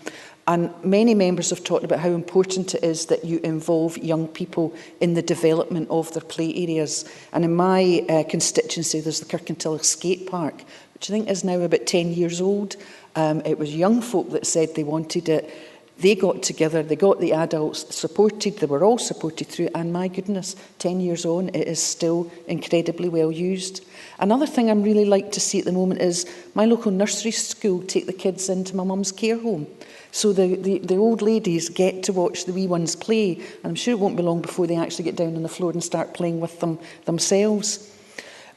And many members have talked about how important it is that you involve young people in the development of their play areas. And in my constituency, there's the Kirkintilloch Skate Park, which I think is now about 10 years old. It was young folk that said they wanted it. They got together, they got the adults supported, they were all supported through, and my goodness, 10 years on, it is still incredibly well used. Another thing I'm really like to see at the moment is my local nursery school take the kids into my mum's care home. So the old ladies get to watch the wee ones play, and I'm sure it won't be long before they actually get down on the floor and start playing with them themselves.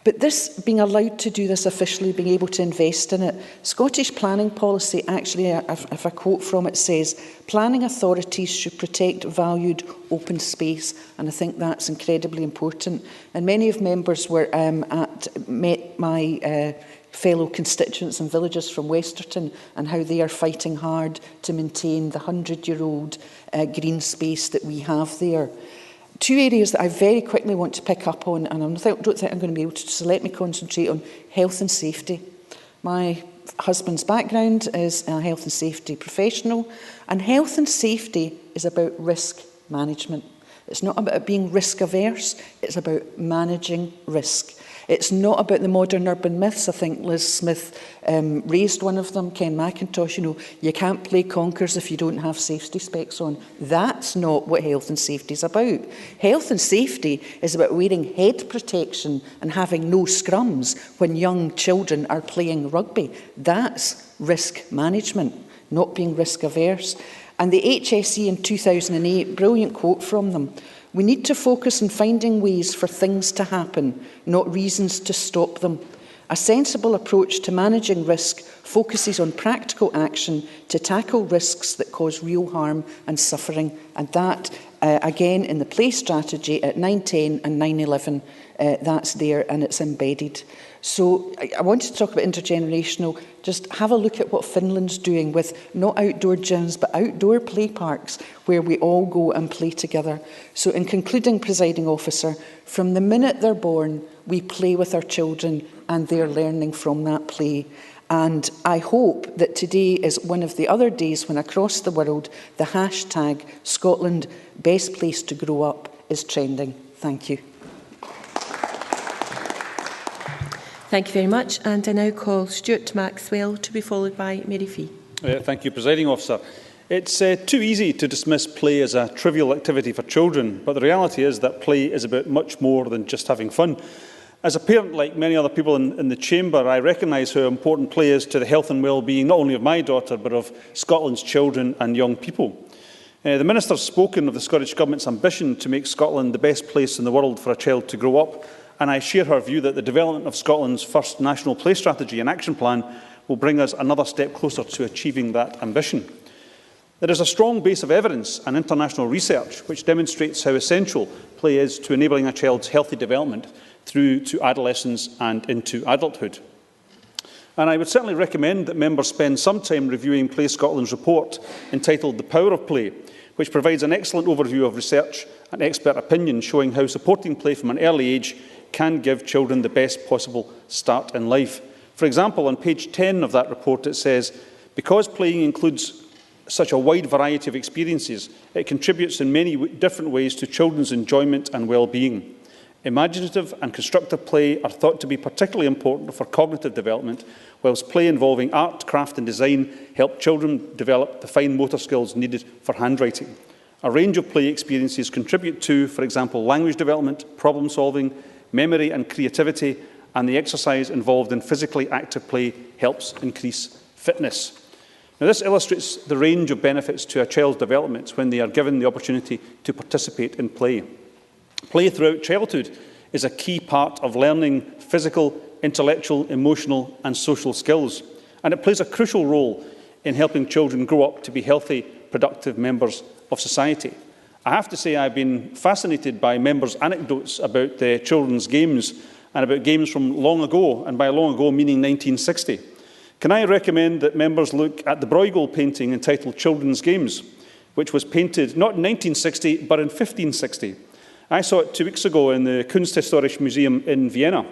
But this, being allowed to do this officially, being able to invest in it, Scottish planning policy actually, if I quote from it, says, planning authorities should protect valued open space, and I think that's incredibly important. And many of members were met my fellow constituents and villagers from Westerton and how they are fighting hard to maintain the 100-year-old green space that we have there. Two areas that I very quickly want to pick up on, and I don't think I'm going to be able to, so let me concentrate on health and safety. My husband's background is a health and safety professional, and health and safety is about risk management. It's not about being risk averse, it's about managing risk. It's not about the modern urban myths. I think Liz Smith raised one of them, Ken McIntosh, you can't play conkers if you don't have safety specs on. That's not what health and safety is about. Health and safety is about wearing head protection and having no scrums when young children are playing rugby. That's risk management, not being risk averse. And the HSE in 2008, brilliant quote from them, "We need to focus on finding ways for things to happen, not reasons to stop them. A sensible approach to managing risk focuses on practical action to tackle risks that cause real harm and suffering." And that, again, in the play strategy at 9.10 and 9.11, that's there and it's embedded. So I wanted to talk about intergenerational. Just have a look at what Finland's doing with not outdoor gyms, but outdoor play parks where we all go and play together. So in concluding, Presiding Officer, from the minute they're born, we play with our children and they're learning from that play. And I hope that today is one of the other days when across the world, the hashtag Scotland best place to grow up is trending. Thank you. Thank you very much. And I now call Stuart Maxwell to be followed by Mary Fee. Thank you, Presiding Officer. It's too easy to dismiss play as a trivial activity for children, but the reality is that play is about much more than just having fun. As a parent, like many other people in the chamber, I recognise how important play is to the health and well-being not only of my daughter, but of Scotland's children and young people. The Minister has spoken of the Scottish Government's ambition to make Scotland the best place in the world for a child to grow up, and I share her view that the development of Scotland's first National Play Strategy and Action Plan will bring us another step closer to achieving that ambition. There is a strong base of evidence and international research which demonstrates how essential play is to enabling a child's healthy development through to adolescence and into adulthood. And I would certainly recommend that members spend some time reviewing Play Scotland's report entitled The Power of Play, which provides an excellent overview of research and expert opinion showing how supporting play from an early age can give children the best possible start in life. For example, on page 10 of that report it says, because playing includes such a wide variety of experiences, it contributes in many different ways to children's enjoyment and well-being. Imaginative and constructive play are thought to be particularly important for cognitive development, whilst play involving art, craft and design help children develop the fine motor skills needed for handwriting. A range of play experiences contribute to, for example, language development, problem solving, memory and creativity, and the exercise involved in physically active play helps increase fitness. Now, this illustrates the range of benefits to a child's development when they are given the opportunity to participate in play. Play throughout childhood is a key part of learning physical, intellectual, emotional and social skills, and it plays a crucial role in helping children grow up to be healthy, productive members of society. I have to say I've been fascinated by members' anecdotes about children's games and about games from long ago, and by long ago meaning 1960. Can I recommend that members look at the Bruegel painting entitled Children's Games, which was painted not in 1960 but in 1560. I saw it 2 weeks ago in the Kunsthistorische Museum in Vienna.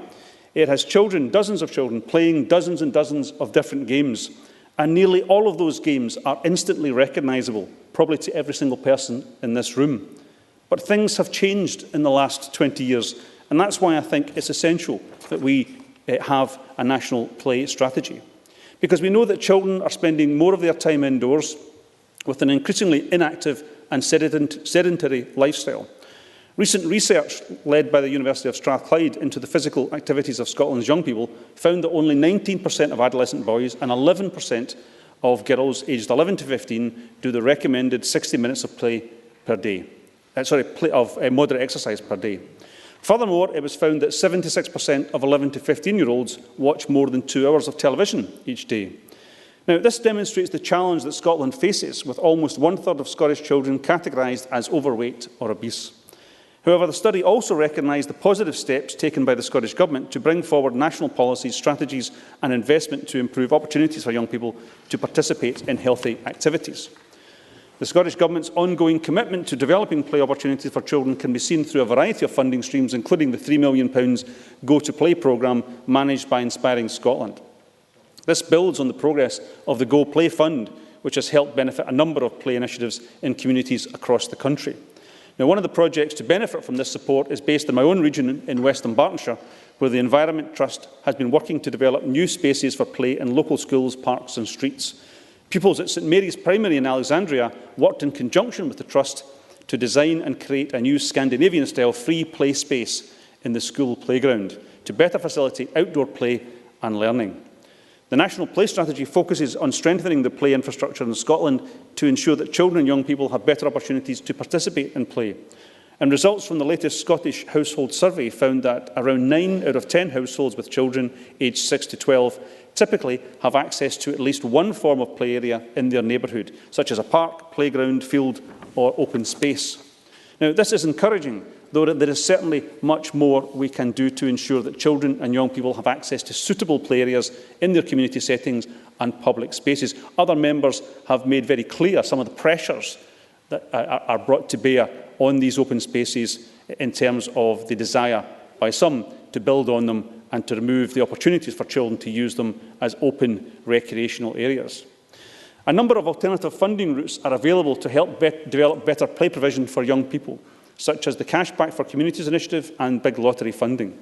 It has children, dozens of children, playing dozens and dozens of different games. And nearly all of those games are instantly recognisable, probably to every single person in this room. But things have changed in the last 20 years, and that's why I think it's essential that we have a national play strategy. Because we know that children are spending more of their time indoors with an increasingly inactive and sedentary lifestyle. Recent research led by the University of Strathclyde into the physical activities of Scotland's young people found that only 19% of adolescent boys and 11% of girls aged 11 to 15 do the recommended 60 minutes of play per day. Moderate exercise per day. Furthermore, it was found that 76% of 11 to 15-year-olds watch more than 2 hours of television each day. Now, this demonstrates the challenge that Scotland faces, with almost 1/3 of Scottish children categorised as overweight or obese. However, the study also recognised the positive steps taken by the Scottish Government to bring forward national policies, strategies and investment to improve opportunities for young people to participate in healthy activities. The Scottish Government's ongoing commitment to developing play opportunities for children can be seen through a variety of funding streams, including the £3 million Go to Play programme managed by Inspiring Scotland. This builds on the progress of the Go Play Fund, which has helped benefit a number of play initiatives in communities across the country. Now, one of the projects to benefit from this support is based in my own region in Western Bartonshire, where the Environment Trust has been working to develop new spaces for play in local schools, parks and streets. Pupils at St Mary's Primary in Alexandria worked in conjunction with the Trust to design and create a new Scandinavian-style free play space in the school playground to better facilitate outdoor play and learning. The National Play Strategy focuses on strengthening the play infrastructure in Scotland to ensure that children and young people have better opportunities to participate in play. And results from the latest Scottish Household Survey found that around 9 out of 10 households with children aged 6 to 12 typically have access to at least one form of play area in their neighbourhood, such as a park, playground, field or open space. Now, this is encouraging, though there is certainly much more we can do to ensure that children and young people have access to suitable play areas in their community settings and public spaces. Other members have made very clear some of the pressures that are brought to bear on these open spaces in terms of the desire by some to build on them and to remove the opportunities for children to use them as open recreational areas. A number of alternative funding routes are available to help develop better play provision for young people, such as the Cashback for Communities initiative and Big Lottery funding.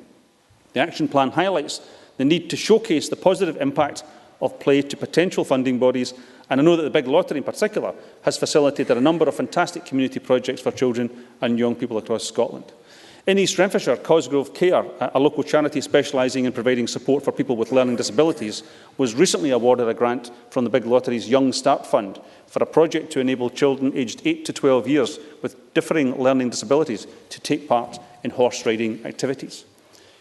The action plan highlights the need to showcase the positive impact of play to potential funding bodies, and I know that the Big Lottery in particular has facilitated a number of fantastic community projects for children and young people across Scotland. In East Renfrewshire, Cosgrove Care, a local charity specialising in providing support for people with learning disabilities, was recently awarded a grant from the Big Lottery's Young Start Fund for a project to enable children aged 8 to 12 years with differing learning disabilities to take part in horse riding activities.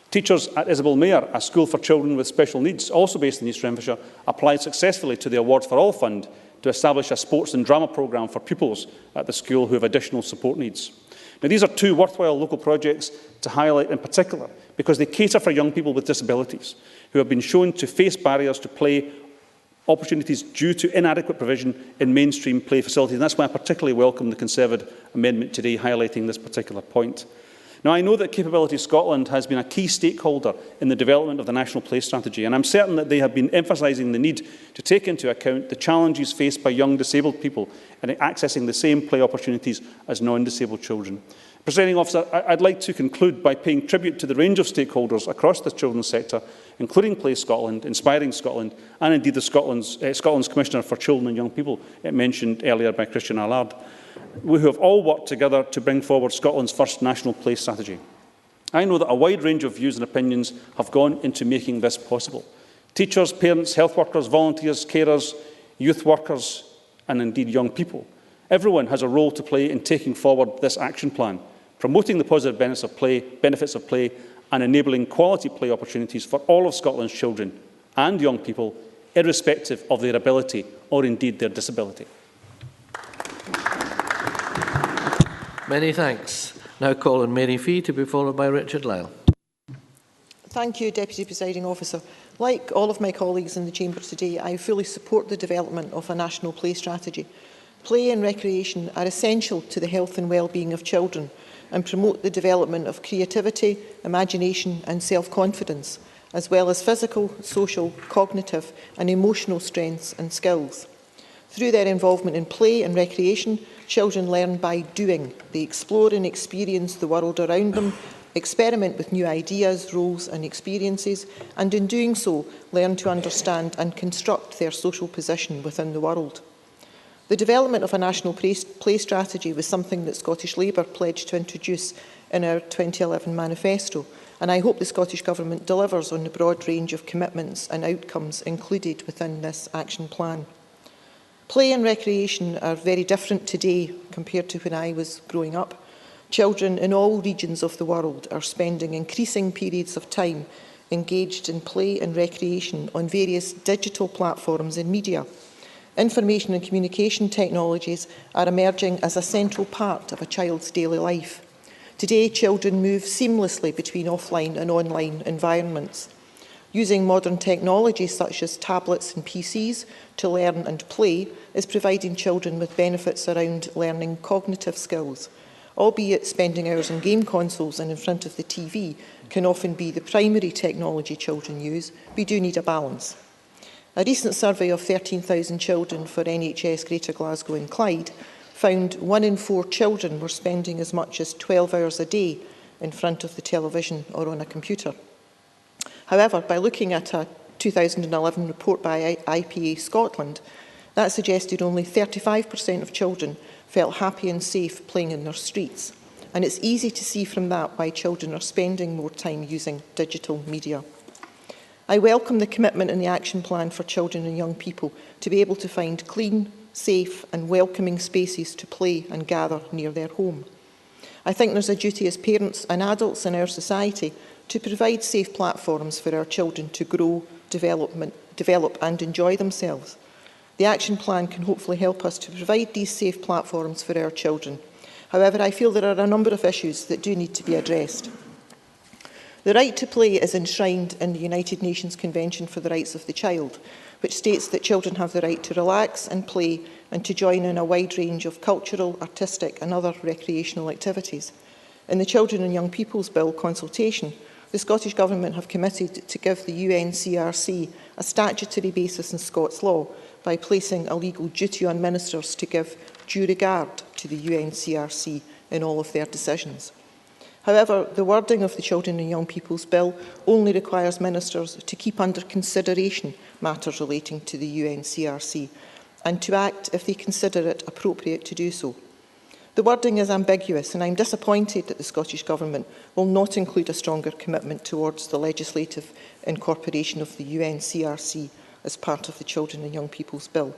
Teachers at Isabel Mayer, a school for children with special needs, also based in East Renfrewshire, applied successfully to the Awards for All Fund to establish a sports and drama programme for pupils at the school who have additional support needs. Now, these are two worthwhile local projects to highlight in particular because they cater for young people with disabilities who have been shown to face barriers to play opportunities due to inadequate provision in mainstream play facilities. And that's why I particularly welcome the Conservative amendment today highlighting this particular point. Now, I know that Capability Scotland has been a key stakeholder in the development of the National Play Strategy, and I'm certain that they have been emphasising the need to take into account the challenges faced by young disabled people in accessing the same play opportunities as non-disabled children. Presiding Officer, I'd like to conclude by paying tribute to the range of stakeholders across the children's sector, including Play Scotland, Inspiring Scotland, and indeed the Scotland's Commissioner for Children and Young People, mentioned earlier by Christian Allard, who have all worked together to bring forward Scotland's first national play strategy. I know that a wide range of views and opinions have gone into making this possible. Teachers, parents, health workers, volunteers, carers, youth workers, and indeed young people. Everyone has a role to play in taking forward this action plan, promoting the positive benefits of play and enabling quality play opportunities for all of Scotland's children and young people, irrespective of their ability or indeed their disability. Many thanks. Now call on Mary Fee to be followed by Richard Lyle. Thank you, Deputy Presiding Officer. Like all of my colleagues in the Chamber today, I fully support the development of a national play strategy. Play and recreation are essential to the health and well-being of children and promote the development of creativity, imagination and self-confidence, as well as physical, social, cognitive and emotional strengths and skills. Through their involvement in play and recreation, children learn by doing. They explore and experience the world around them, experiment with new ideas, roles and experiences, and in doing so, learn to understand and construct their social position within the world. The development of a national play strategy was something that Scottish Labour pledged to introduce in our 2011 manifesto, and I hope the Scottish Government delivers on the broad range of commitments and outcomes included within this action plan. Play and recreation are very different today compared to when I was growing up. Children in all regions of the world are spending increasing periods of time engaged in play and recreation on various digital platforms and media. Information and communication technologies are emerging as a central part of a child's daily life. Today, children move seamlessly between offline and online environments. Using modern technologies such as tablets and PCs to learn and play is providing children with benefits around learning cognitive skills. Albeit spending hours on game consoles and in front of the TV can often be the primary technology children use, we do need a balance. A recent survey of 13,000 children for NHS Greater Glasgow and Clyde found 1 in 4 children were spending as much as 12 hours a day in front of the television or on a computer. However, by looking at a 2011 report by IPA Scotland, that suggested only 35% of children felt happy and safe playing in their streets. And it's easy to see from that why children are spending more time using digital media. I welcome the commitment in the action plan for children and young people to be able to find clean, safe and welcoming spaces to play and gather near their home. I think there's a duty as parents and adults in our society to provide safe platforms for our children to grow, develop and enjoy themselves. The action plan can hopefully help us to provide these safe platforms for our children. However, I feel there are a number of issues that do need to be addressed. The right to play is enshrined in the United Nations Convention for the Rights of the Child, which states that children have the right to relax and play and to join in a wide range of cultural, artistic and other recreational activities. In the Children and Young People's Bill consultation, the Scottish Government have committed to give the UNCRC a statutory basis in Scots law by placing a legal duty on ministers to give due regard to the UNCRC in all of their decisions. However, the wording of the Children and Young People's Bill only requires ministers to keep under consideration matters relating to the UNCRC and to act if they consider it appropriate to do so. The wording is ambiguous and I am disappointed that the Scottish Government will not include a stronger commitment towards the legislative incorporation of the UNCRC as part of the Children and Young People's Bill.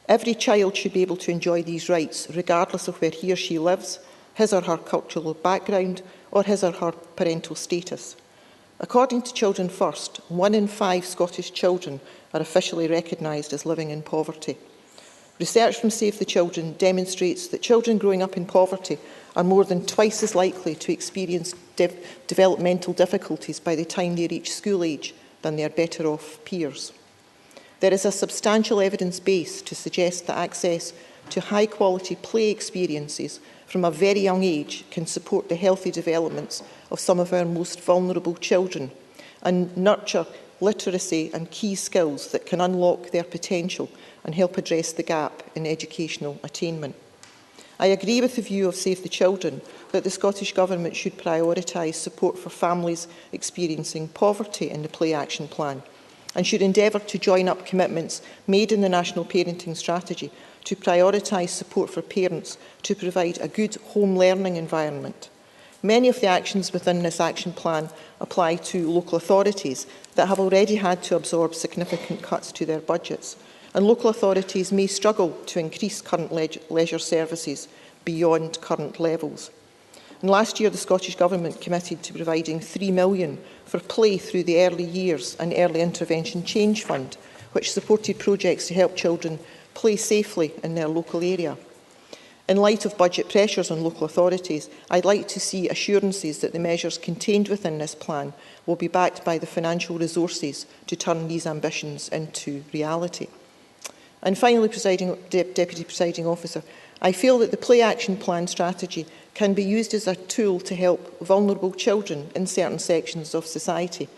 Every child should be able to enjoy these rights regardless of where he or she lives, his or her cultural background or his or her parental status. According to Children First, 1 in 5 Scottish children are officially recognised as living in poverty. Research from Save the Children demonstrates that children growing up in poverty are more than twice as likely to experience developmental difficulties by the time they reach school age than their better off peers. There is a substantial evidence base to suggest that access to high quality play experiences from a very young age can support the healthy developments of some of our most vulnerable children and nurture literacy and key skills that can unlock their potential and help address the gap in educational attainment. I agree with the view of Save the Children that the Scottish Government should prioritise support for families experiencing poverty in the Play Action Plan and should endeavour to join up commitments made in the National Parenting Strategy to prioritise support for parents to provide a good home learning environment. Many of the actions within this action plan apply to local authorities that have already had to absorb significant cuts to their budgets, and local authorities may struggle to increase current leisure services beyond current levels. And last year, the Scottish Government committed to providing £3 million for play through the Early Years and Early Intervention Change Fund, which supported projects to help children play safely in their local area. In light of budget pressures on local authorities, I'd like to see assurances that the measures contained within this plan will be backed by the financial resources to turn these ambitions into reality. And finally, Deputy Presiding Officer, I feel that the Play Action Plan strategy can be used as a tool to help vulnerable children in certain sections of society.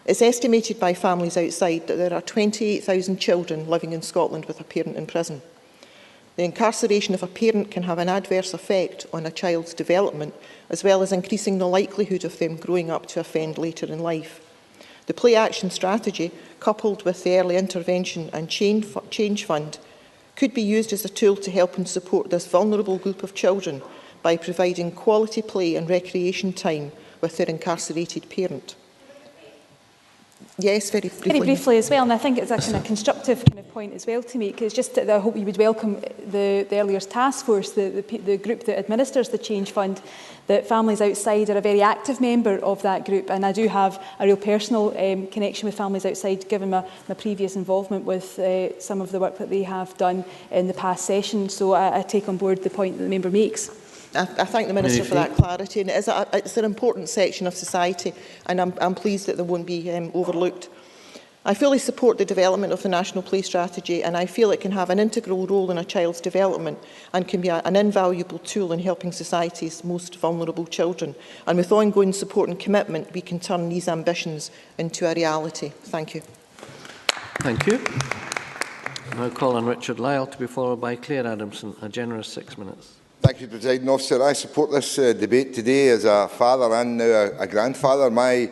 It's estimated by Families Outside that there are 28,000 children living in Scotland with a parent in prison. The incarceration of a parent can have an adverse effect on a child's development, as well as increasing the likelihood of them growing up to offend later in life. The Play Action strategy, coupled with the Early Intervention and Change Fund, could be used as a tool to help and support this vulnerable group of children by providing quality play and recreation time with their incarcerated parent. Yes, very briefly. Very briefly as well, and I think it's a kind of constructive kind of point as well to make, is just that I hope you would welcome the earlier task force, the group that administers the Change Fund, that Families Outside are a very active member of that group, and I do have a real personal connection with Families Outside, given my previous involvement with some of the work that they have done in the past session, so I take on board the point that the member makes. I thank the Minister for that clarity, and it's an important section of society, and I'm pleased that they won't be overlooked. I fully support the development of the National Play Strategy, and I feel it can have an integral role in a child's development and can be an invaluable tool in helping society's most vulnerable children. And with ongoing support and commitment, we can turn these ambitions into a reality. Thank you. Thank you. I now call on Richard Lyle to be followed by Claire Adamson. A generous 6 minutes. Thank you, Presiding Officer. I support this debate today as a father and now a grandfather. My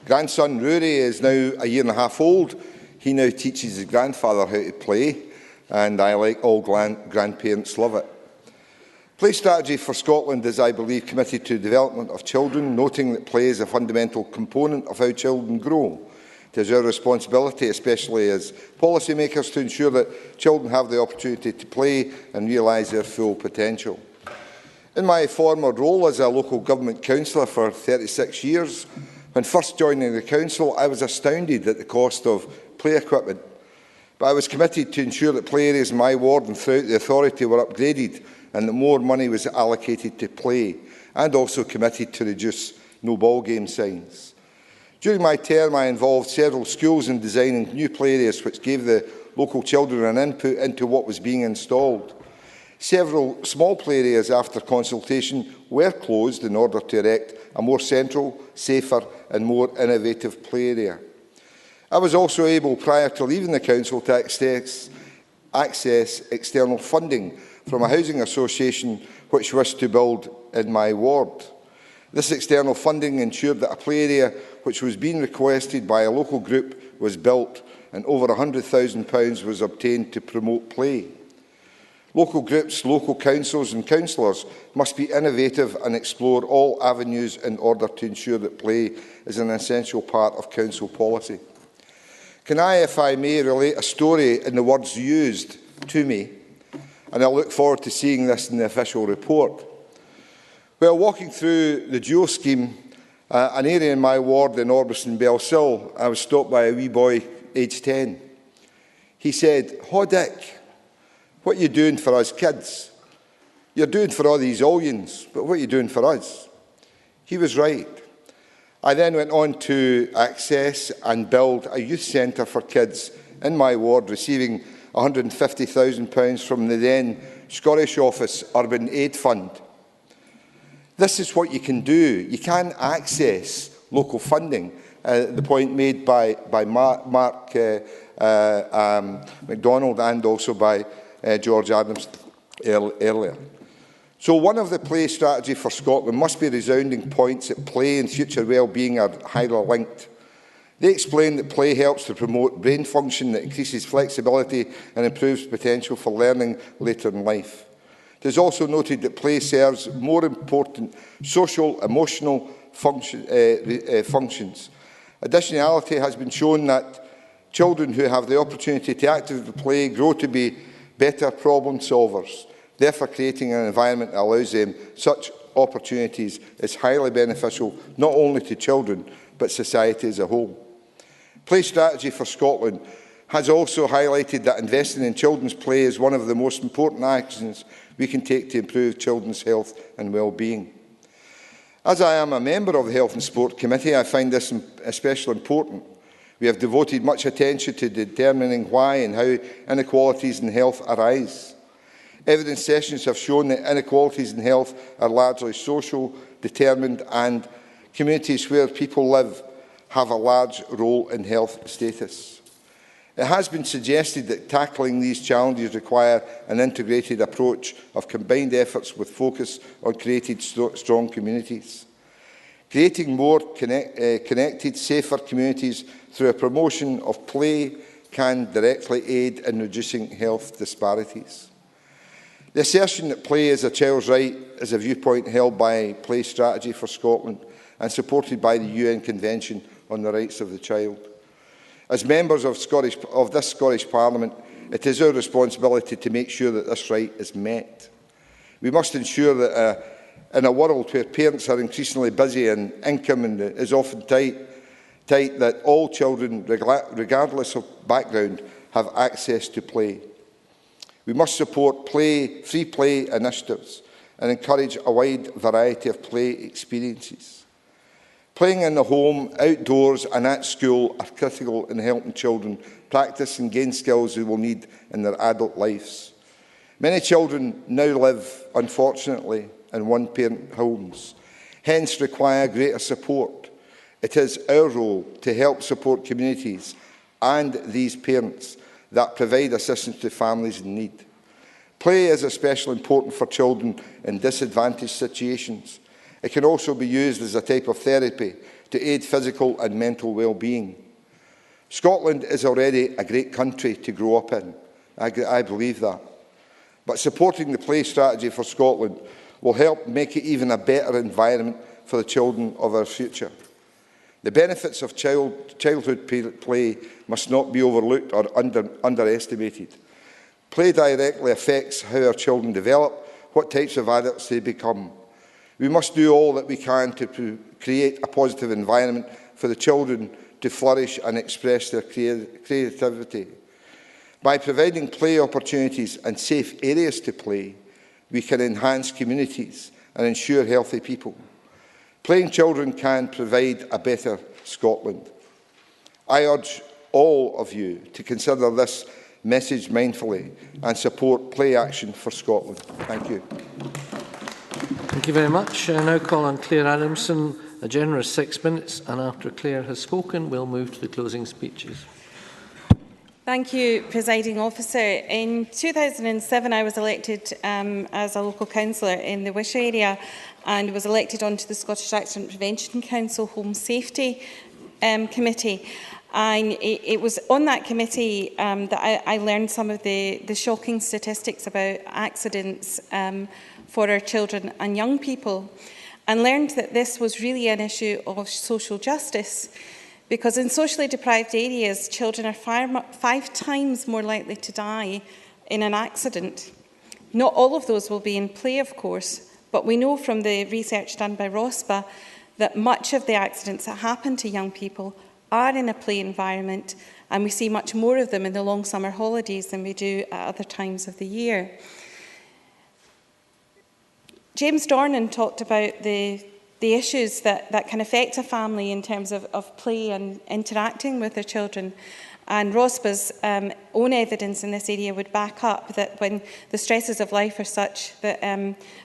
grandson, Rory, is now a year and a half old. He now teaches his grandfather how to play, and I, like all grandparents, love it. Play Strategy for Scotland is, I believe, committed to the development of children, noting that play is a fundamental component of how children grow. It is our responsibility, especially as policymakers, to ensure that children have the opportunity to play and realise their full potential. In my former role as a local government councillor for 36 years, when first joining the council, I was astounded at the cost of play equipment. But I was committed to ensure that play areas in my ward and throughout the authority were upgraded and that more money was allocated to play, and also committed to reduce no-ball game signs. During my term, I involved several schools in designing new play areas which gave the local children an input into what was being installed. Several small play areas, after consultation, were closed in order to erect a more central, safer and more innovative play area. I was also able, prior to leaving the council, to access external funding from a housing association which wished to build in my ward. This external funding ensured that a play area which was being requested by a local group was built, and over £100,000 was obtained to promote play. Local groups, local councils and councillors must be innovative and explore all avenues in order to ensure that play is an essential part of council policy. Can I, if I may, relate a story in the words used to me? And I look forward to seeing this in the official report. While walking through the Duo scheme, an area in my ward in Orbison Belsill, I was stopped by a wee boy aged 10. He said, "Haw Dick, what are you doing for us kids? You're doing for all these Ollians, but what are you doing for us?" He was right. I then went on to access and build a youth centre for kids in my ward, receiving £150,000 from the then Scottish Office Urban Aid Fund. This is what you can do. You can access local funding. The point made by Mark MacDonald and also by George Adams earlier. So one of the play strategy for Scotland must be resounding points that play and future well-being are highly linked. They explain that play helps to promote brain function that increases flexibility and improves potential for learning later in life. It is also noted that play serves more important social, emotional functions. Additionality has been shown that children who have the opportunity to actively play grow to be better problem solvers. Therefore, creating an environment that allows them such opportunities is highly beneficial not only to children but society as a whole. Play Strategy for Scotland has also highlighted that investing in children's play is one of the most important actions we can take to improve children's health and well-being. As I am a member of the Health and Sport Committee, I find this especially important. We have devoted much attention to determining why and how inequalities in health arise. Evidence sessions have shown that inequalities in health are largely social, determined, and communities where people live have a large role in health status. It has been suggested that tackling these challenges require an integrated approach of combined efforts with focus on creating strong communities. Creating more connected, safer communities through a promotion of play can directly aid in reducing health disparities. The assertion that play is a child's right is a viewpoint held by Play Strategy for Scotland and supported by the UN Convention on the Rights of the Child. As members of this Scottish Parliament, it is our responsibility to make sure that this right is met. We must ensure that in a world where parents are increasingly busy and income is often tight, that all children, regardless of background, have access to play. We must support free play initiatives and encourage a wide variety of play experiences. Playing in the home, outdoors and at school are critical in helping children practice and gain skills they will need in their adult lives. Many children now live, unfortunately, in one-parent homes, hence require greater support. It is our role to help support communities and these parents that provide assistance to families in need. Play is especially important for children in disadvantaged situations. It can also be used as a type of therapy to aid physical and mental well-being. Scotland is already a great country to grow up in. I believe that. But supporting the Play Strategy for Scotland will help make it even a better environment for the children of our future. The benefits of childhood play must not be overlooked or underestimated. Play directly affects how our children develop, what types of adults they become. We must do all that we can to create a positive environment for the children to flourish and express their creativity. By providing play opportunities and safe areas to play, we can enhance communities and ensure healthy people. Playing children can provide a better Scotland. I urge all of you to consider this message mindfully and support Play Action for Scotland. Thank you. Thank you very much. I now call on Claire Adamson, a generous 6 minutes, and after Claire has spoken, we'll move to the closing speeches. Thank you, Presiding Officer. In 2007, I was elected as a local councillor in the Wish area and was elected onto the Scottish Accident Prevention Council Home Safety Committee. And it was on that committee that I learned some of the shocking statistics about accidents for our children and young people, and learned that this was really an issue of social justice, because in socially deprived areas, children are 5 times more likely to die in an accident. Not all of those will be in play, of course, but we know from the research done by ROSPA that much of the accidents that happen to young people are in a play environment, and we see much more of them in the long summer holidays than we do at other times of the year. James Dornan talked about the issues that can affect a family in terms of play and interacting with their children. And ROSPA's own evidence in this area would back up that when the stresses of life are such that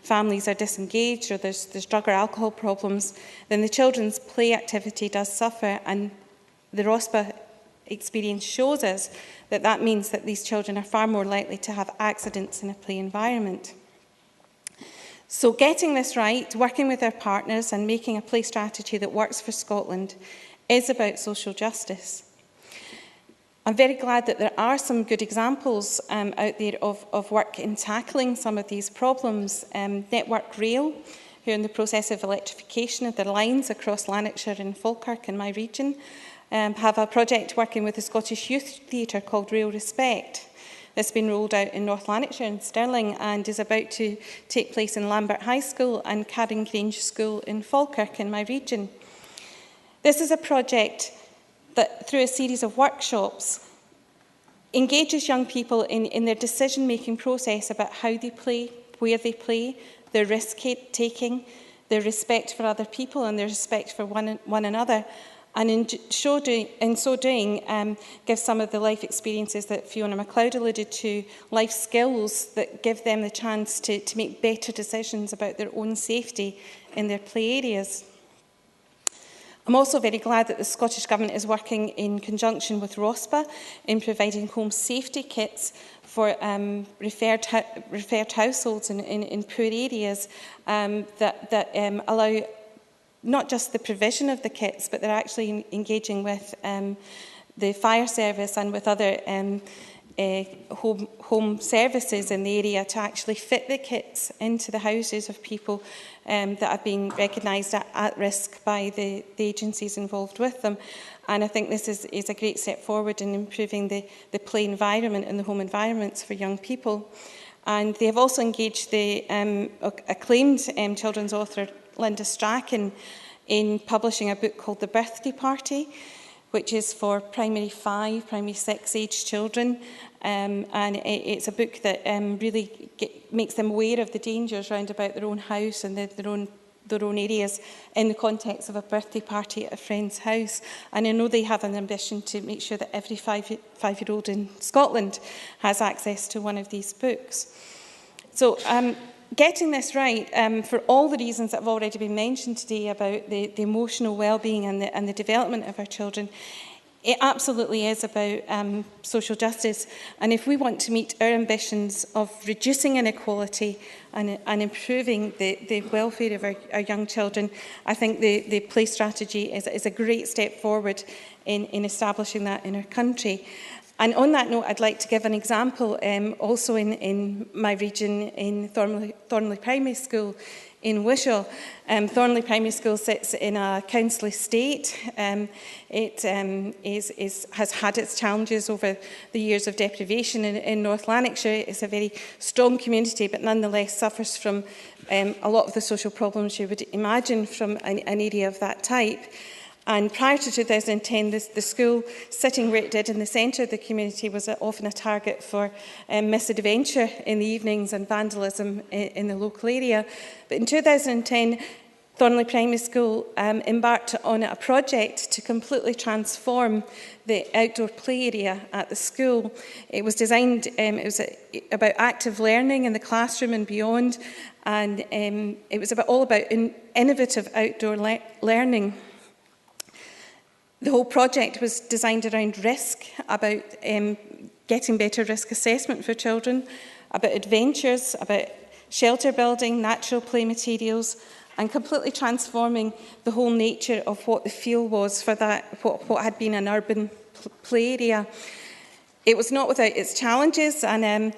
families are disengaged, or there's drug or alcohol problems, then the children's play activity does suffer. And the ROSPA experience shows us that that means that these children are far more likely to have accidents in a play environment. So getting this right, working with our partners and making a play strategy that works for Scotland is about social justice. I'm very glad that there are some good examples out there of work in tackling some of these problems. Network Rail, who are in the process of electrification of their lines across Lanarkshire and Falkirk in my region, have a project working with the Scottish Youth Theatre called Rail Respect. This has been rolled out in North Lanarkshire and Stirling and is about to take place in Lambert High School and Carring Grange School in Falkirk in my region. This is a project that, through a series of workshops, engages young people in their decision-making process about how they play, where they play, their risk-taking, their respect for other people and their respect for one another. And in so doing, give some of the life experiences that Fiona MacLeod alluded to, life skills that give them the chance to make better decisions about their own safety in their play areas. I'm also very glad that the Scottish Government is working in conjunction with ROSPA in providing home safety kits for referred households in poor areas that allow not just the provision of the kits, but they're actually engaging with the fire service and with other home services in the area to actually fit the kits into the houses of people that have been recognised at risk by the agencies involved with them. And I think this is a great step forward in improving the play environment and the home environments for young people. And they have also engaged the acclaimed children's author Linda Strachan in publishing a book called The Birthday Party, which is for primary 5, primary 6 age children. And it's a book that really makes them aware of the dangers round about their own house and their own areas in the context of a birthday party at a friend's house. And I know they have an ambition to make sure that every five-year-old in Scotland has access to one of these books. So getting this right, for all the reasons that have already been mentioned today about the emotional well-being and the development of our children, it absolutely is about social justice. And if we want to meet our ambitions of reducing inequality and improving the welfare of our young children, I think the play strategy is a great step forward in establishing that in our country. And on that note, I'd like to give an example also in my region in Thornley Primary School in Wishaw. Thornley Primary School sits in a council estate. It has had its challenges over the years of deprivation in North Lanarkshire. It's a very strong community, but nonetheless suffers from a lot of the social problems you would imagine from an area of that type. And prior to 2010, the school, sitting where it did in the centre of the community, was often a target for misadventure in the evenings and vandalism in the local area. But in 2010, Thornley Primary School embarked on a project to completely transform the outdoor play area at the school. It was designed, it was about active learning in the classroom and beyond, and it was all about innovative outdoor learning. The whole project was designed around risk, about getting better risk assessment for children, about adventures, about shelter building, natural play materials, and completely transforming the whole nature of what the feel was for that, what had been an urban play area. It was not without its challenges, and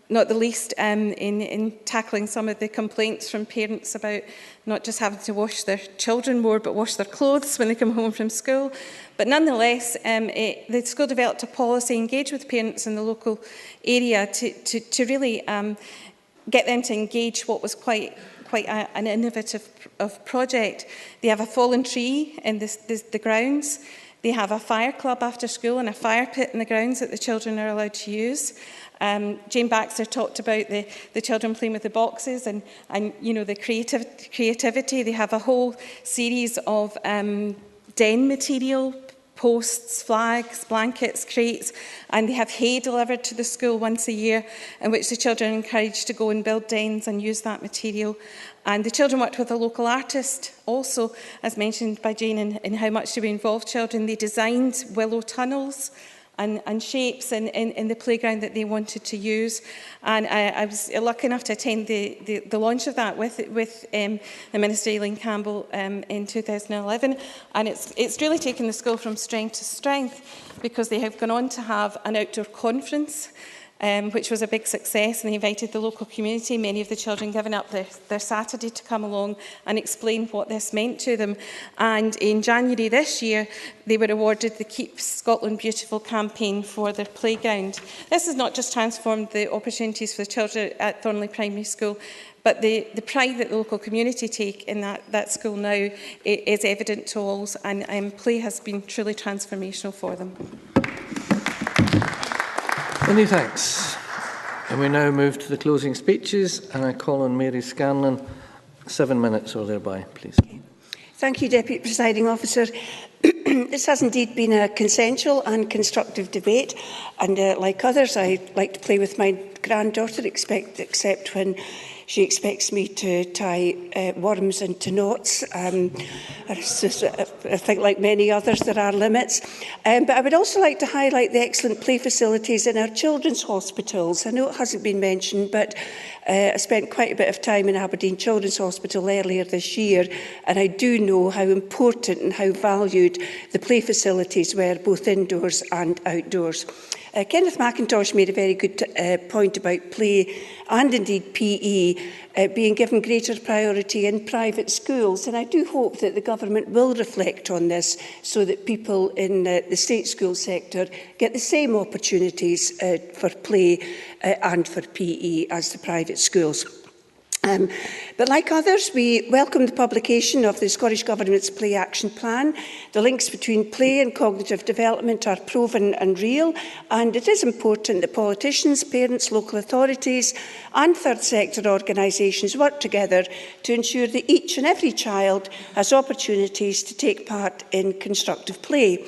not the least in tackling some of the complaints from parents about not just having to wash their children more, but wash their clothes when they come home from school. But nonetheless, the school developed a policy, engaged with parents in the local area to really get them to engage what was quite an innovative project. They have a fallen tree in the grounds. They have a fire club after school and a fire pit in the grounds that the children are allowed to use. Jane Baxter talked about the children playing with the boxes and you know, the creativity. They have a whole series of den material posts, flags, blankets, crates, and they have hay delivered to the school once a year, in which the children are encouraged to go and build dens and use that material. And the children worked with a local artist also, as mentioned by Jane, in how much they involved children. They designed willow tunnels and shapes in the playground that they wanted to use. And I was lucky enough to attend the launch of that with the Minister Aileen Campbell in 2011. And it's really taken the school from strength to strength, because they have gone on to have an outdoor conference, which was a big success, and they invited the local community, many of the children giving up their Saturday to come along and explain what this meant to them. And in January this year, they were awarded the Keep Scotland Beautiful campaign for their playground. This has not just transformed the opportunities for the children at Thornley Primary School, but the pride that the local community take in that school now is evident to all, and play has been truly transformational for them. Many thanks. And we now move to the closing speeches, and I call on Mary Scanlon, 7 minutes or thereby, please. Thank you, Deputy Presiding Officer. This has indeed been a consensual and constructive debate, and like others, I like to play with my granddaughter, except when she expects me to tie worms into knots. I think, like many others, there are limits. But I would also like to highlight the excellent play facilities in our children's hospitals. I know it hasn't been mentioned, but I spent quite a bit of time in Aberdeen Children's Hospital earlier this year, and I do know how important and how valued the play facilities were, both indoors and outdoors. Kenneth McIntosh made a very good point about play and indeed PE being given greater priority in private schools, and I do hope that the government will reflect on this so that people in the state school sector get the same opportunities for play and for PE as the private schools. But like others, we welcome the publication of the Scottish Government's Play Action Plan. The links between play and cognitive development are proven and real, and it is important that politicians, parents, local authorities and third sector organisations work together to ensure that each and every child has opportunities to take part in constructive play.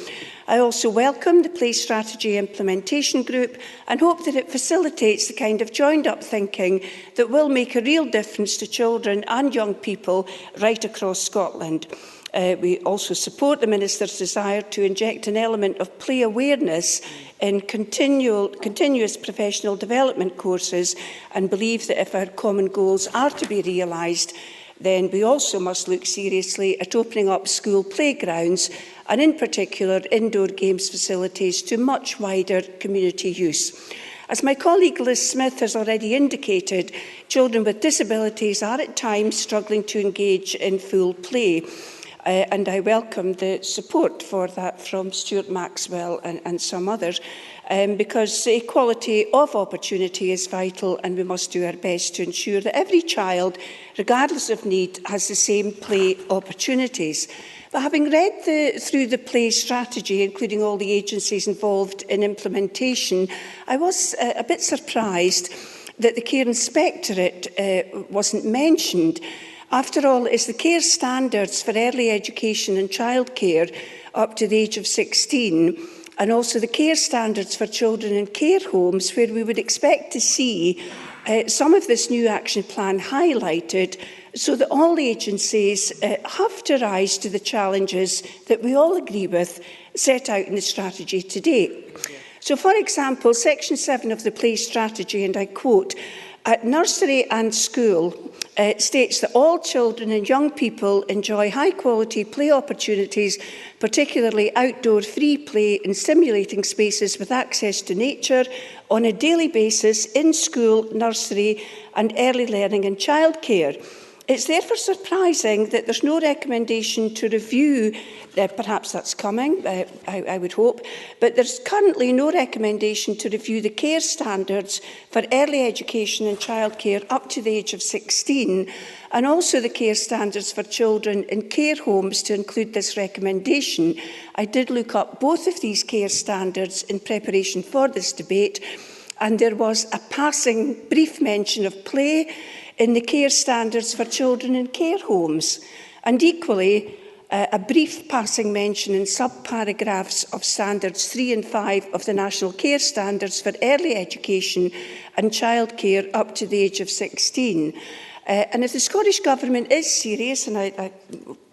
I also welcome the Play Strategy Implementation Group and hope that it facilitates the kind of joined-up thinking that will make a real difference to children and young people right across Scotland. We also support the Minister's desire to inject an element of play awareness in continuous professional development courses, and believe that if our common goals are to be realised, then we also must look seriously at opening up school playgrounds and in particular indoor games facilities to much wider community use. As my colleague Liz Smith has already indicated, children with disabilities are at times struggling to engage in full play. And I welcome the support for that from Stuart Maxwell and some others, because equality of opportunity is vital, and we must do our best to ensure that every child, regardless of need, has the same play opportunities. But having read through the play strategy, including all the agencies involved in implementation, I was a bit surprised that the Care Inspectorate wasn't mentioned. After all, it's the care standards for early education and childcare up to the age of 16, and also the care standards for children in care homes, where we would expect to see some of this new action plan highlighted, so that all agencies have to rise to the challenges that we all agree with set out in the strategy today. So, for example, Section 7 of the Play Strategy, and I quote, "At nursery and school, states that all children and young people enjoy high-quality play opportunities, particularly outdoor free play in stimulating spaces with access to nature on a daily basis in school, nursery and early learning and childcare." It's therefore surprising that there's no recommendation to review, perhaps that's coming, I would hope, but there's currently no recommendation to review the care standards for early education and childcare up to the age of 16, and also the care standards for children in care homes to include this recommendation. I did look up both of these care standards in preparation for this debate, and there was a passing brief mention of play in the care standards for children in care homes. And equally, a brief passing mention in sub-paragraphs of Standards 3 and 5 of the National Care Standards for Early Education and Childcare up to the age of 16. And if the Scottish Government is serious, and I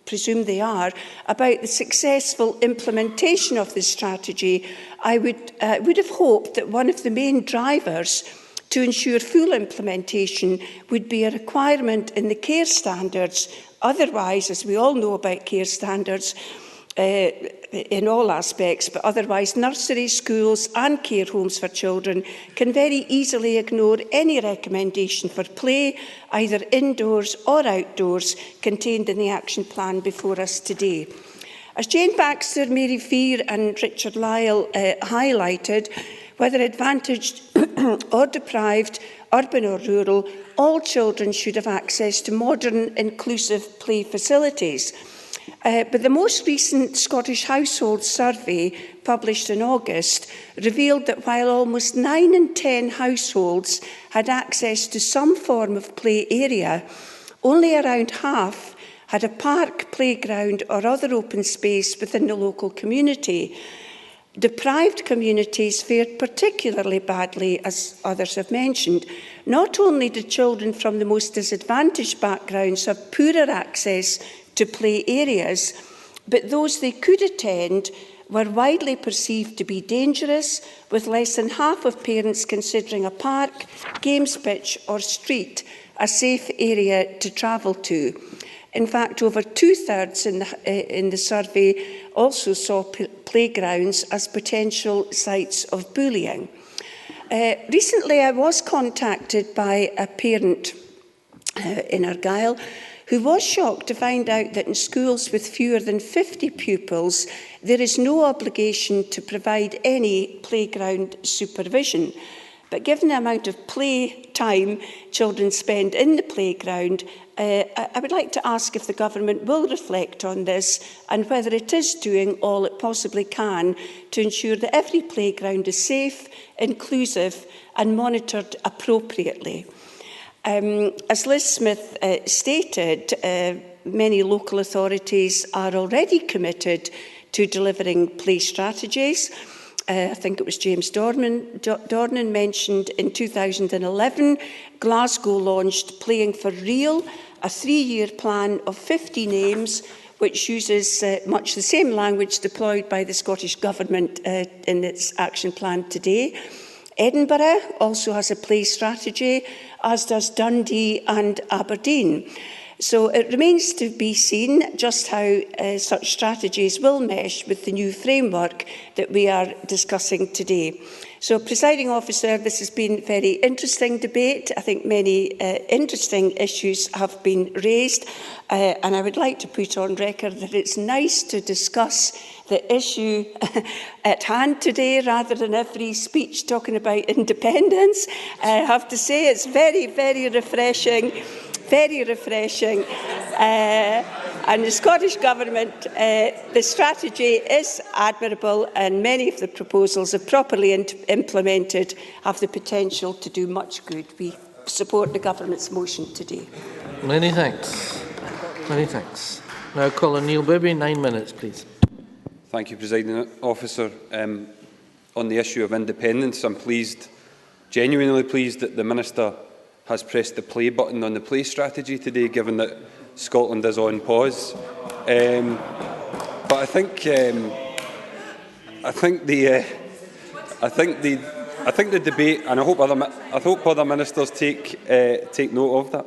presume they are, about the successful implementation of this strategy, I would have hoped that one of the main drivers to ensure full implementation would be a requirement in the care standards. Otherwise, as we all know about care standards in all aspects, but otherwise nursery, schools and care homes for children can very easily ignore any recommendation for play, either indoors or outdoors, contained in the action plan before us today. As Jane Baxter, Mary Fear and Richard Lyle highlighted, whether advantaged or deprived, urban or rural, all children should have access to modern, inclusive play facilities. But the most recent Scottish Household Survey, published in August, revealed that while almost 9 in 10 households had access to some form of play area, only around half had a park, playground or other open space within the local community. Deprived communities fared particularly badly, as others have mentioned. Not only did children from the most disadvantaged backgrounds have poorer access to play areas, but those they could attend were widely perceived to be dangerous, with less than half of parents considering a park, games pitch or street a safe area to travel to. In fact, over two-thirds in the survey also saw playgrounds as potential sites of bullying. Recently, I was contacted by a parent in Argyll who was shocked to find out that in schools with fewer than 50 pupils, there is no obligation to provide any playground supervision. But given the amount of play time children spend in the playground, I would like to ask if the Government will reflect on this and whether it is doing all it possibly can to ensure that every playground is safe, inclusive and monitored appropriately. As Liz Smith stated, many local authorities are already committed to delivering play strategies. I think it was James Dornan mentioned in 2011, Glasgow launched Playing for Real, a 3-year plan of 50 names, which uses much the same language deployed by the Scottish Government in its action plan today. Edinburgh also has a play strategy, as does Dundee and Aberdeen. So it remains to be seen just how such strategies will mesh with the new framework that we are discussing today. So, Presiding Officer, this has been a very interesting debate. I think many interesting issues have been raised, and I would like to put on record that it's nice to discuss the issue at hand today rather than every speech talking about independence. I have to say it's very, very refreshing. Very refreshing. And the Scottish Government, the strategy is admirable, and many of the proposals, if properly implemented, have the potential to do much good. We support the Government's motion today. Many thanks. Many thanks. Now call on Neil Bibby, 9 minutes, please. Thank you, Presiding Officer. On the issue of independence, I'm genuinely pleased that the Minister has pressed the play button on the play strategy today, given that Scotland is on pause. But I think the debate, and I hope other ministers take note of that.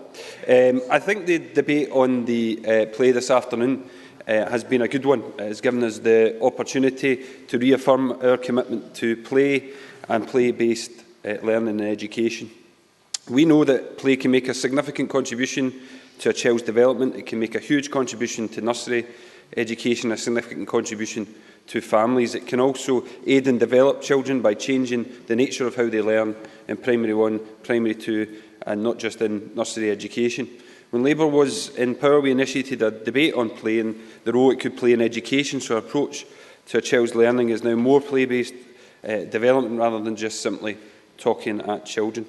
I think the debate on the play this afternoon has been a good one. It has given us the opportunity to reaffirm our commitment to play and play-based learning and education. We know that play can make a significant contribution to a child's development. It can make a huge contribution to nursery education, a significant contribution to families. It can also aid and develop children by changing the nature of how they learn in Primary 1, Primary 2 and not just in nursery education. When Labour was in power, we initiated a debate on play and the role it could play in education, so our approach to a child's learning is now more play-based development rather than just simply talking at children.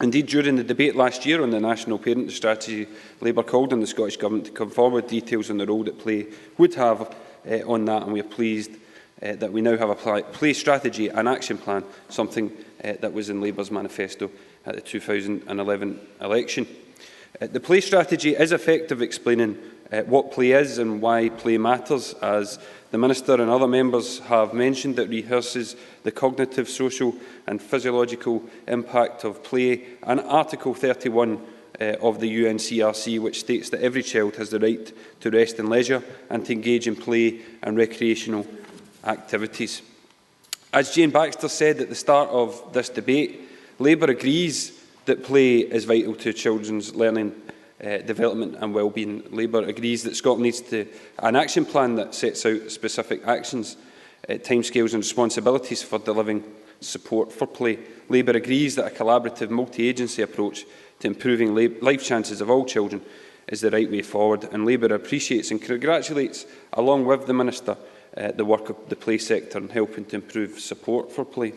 Indeed, during the debate last year on the National Parent Strategy, Labour called on the Scottish Government to come forward with details on the role that play would have on that, and we are pleased that we now have a play strategy and action plan, something that was in Labour's manifesto at the 2011 election. The play strategy is effective explaining what play is and why play matters. As the Minister and other members have mentioned, it rehearses the cognitive, social and physiological impact of play, and Article 31 of the UNCRC, which states that every child has the right to rest and leisure and to engage in play and recreational activities. As Jane Baxter said at the start of this debate, Labour agrees that play is vital to children's learning, development and well-being. Labour agrees that Scotland needs an action plan that sets out specific actions, timescales and responsibilities for delivering support for play. Labour agrees that a collaborative multi-agency approach to improving life chances of all children is the right way forward, and Labour appreciates and congratulates, along with the Minister, the work of the play sector in helping to improve support for play.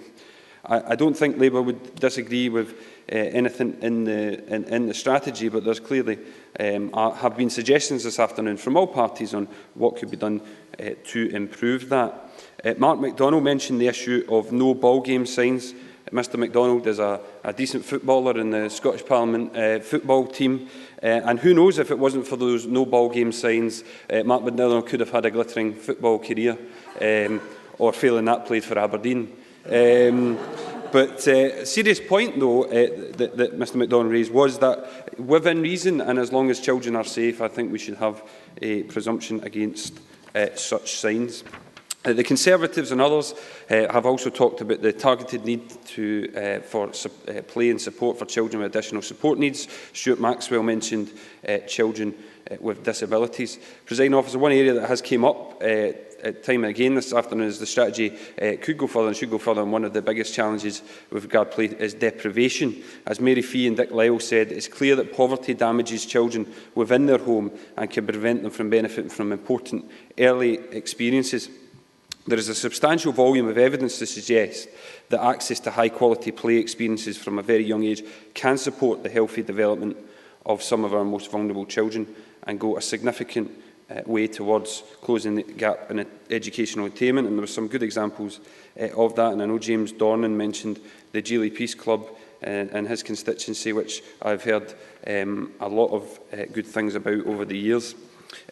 I don't think Labour would disagree with anything in the strategy, but there's clearly have been suggestions this afternoon from all parties on what could be done to improve that. Mark MacDonald mentioned the issue of no ball game signs. Mr MacDonald is a decent footballer in the Scottish Parliament football team, and who knows, if it wasn't for those no ball game signs, Mark MacDonald could have had a glittering football career, or failing that, played for Aberdeen. But a serious point, though, that Mr MacDonald raised was that within reason and as long as children are safe, I think we should have a presumption against such signs. The Conservatives and others have also talked about the targeted need for play and support for children with additional support needs. Stuart Maxwell mentioned children with disabilities. Presiding Officer, one area that has come up time and again this afternoon is the strategy could go further and should go further, and one of the biggest challenges with regard to play is deprivation. As Mary Fee and Dick Lyle said, it's clear that poverty damages children within their home and can prevent them from benefiting from important early experiences. There is a substantial volume of evidence to suggest that access to high-quality play experiences from a very young age can support the healthy development of some of our most vulnerable children and go a significant way towards closing the gap in educational attainment. And there were some good examples of that. And I know James Dornan mentioned the Geely Peace Club and his constituency, which I've heard a lot of good things about over the years.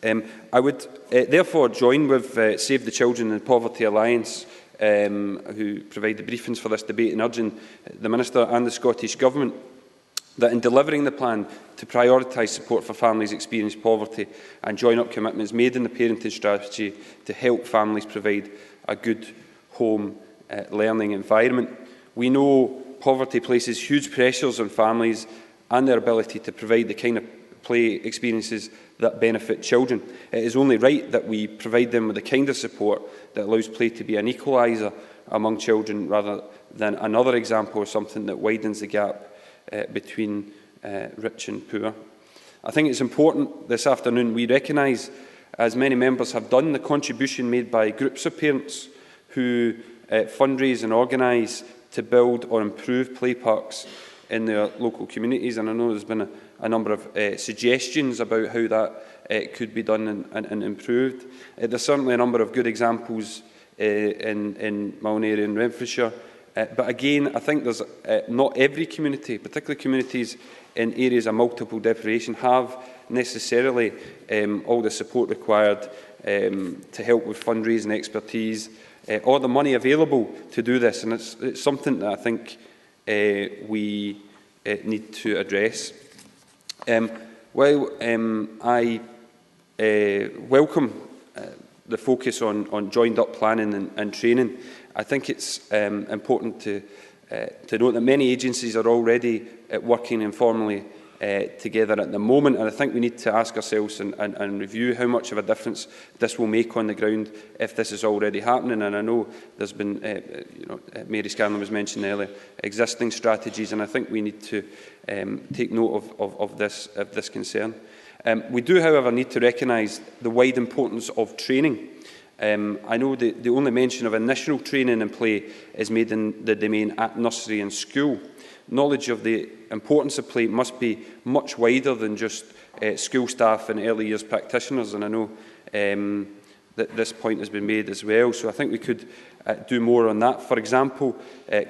I would therefore join with Save the Children and Poverty Alliance, who provide the briefings for this debate, in urging the Minister and the Scottish Government that in delivering the plan to prioritise support for families experiencing poverty and join up commitments made in the parenting strategy to help families provide a good home learning environment. We know poverty places huge pressures on families and their ability to provide the kind of play experiences that benefit children. It is only right that we provide them with the kind of support that allows play to be an equaliser among children rather than another example of something that widens the gap between rich and poor. I think it's important this afternoon we recognise, as many members have done, the contribution made by groups of parents who fundraise and organise to build or improve play parks in their local communities. And I know there's been a number of suggestions about how that could be done and improved. There's certainly a number of good examples in my own area in Renfrewshire. But again, I think there's not every community, particularly communities in areas of multiple deprivation, have necessarily all the support required to help with fundraising expertise or the money available to do this. And it's something that I think we need to address. While I welcome the focus on joined-up planning and training, I think it's important to note that many agencies are already working informally together at the moment, and I think we need to ask ourselves and review how much of a difference this will make on the ground if this is already happening. And I know there's been, Mary Scanlon was mentioning earlier, existing strategies, and I think we need to take note of this concern. We do, however, need to recognise the wide importance of training. I know that the only mention of initial training and play is made in the domain at nursery and school. Knowledge of the importance of play must be much wider than just school staff and early years practitioners, and I know that this point has been made as well. So I think we could do more on that. For example,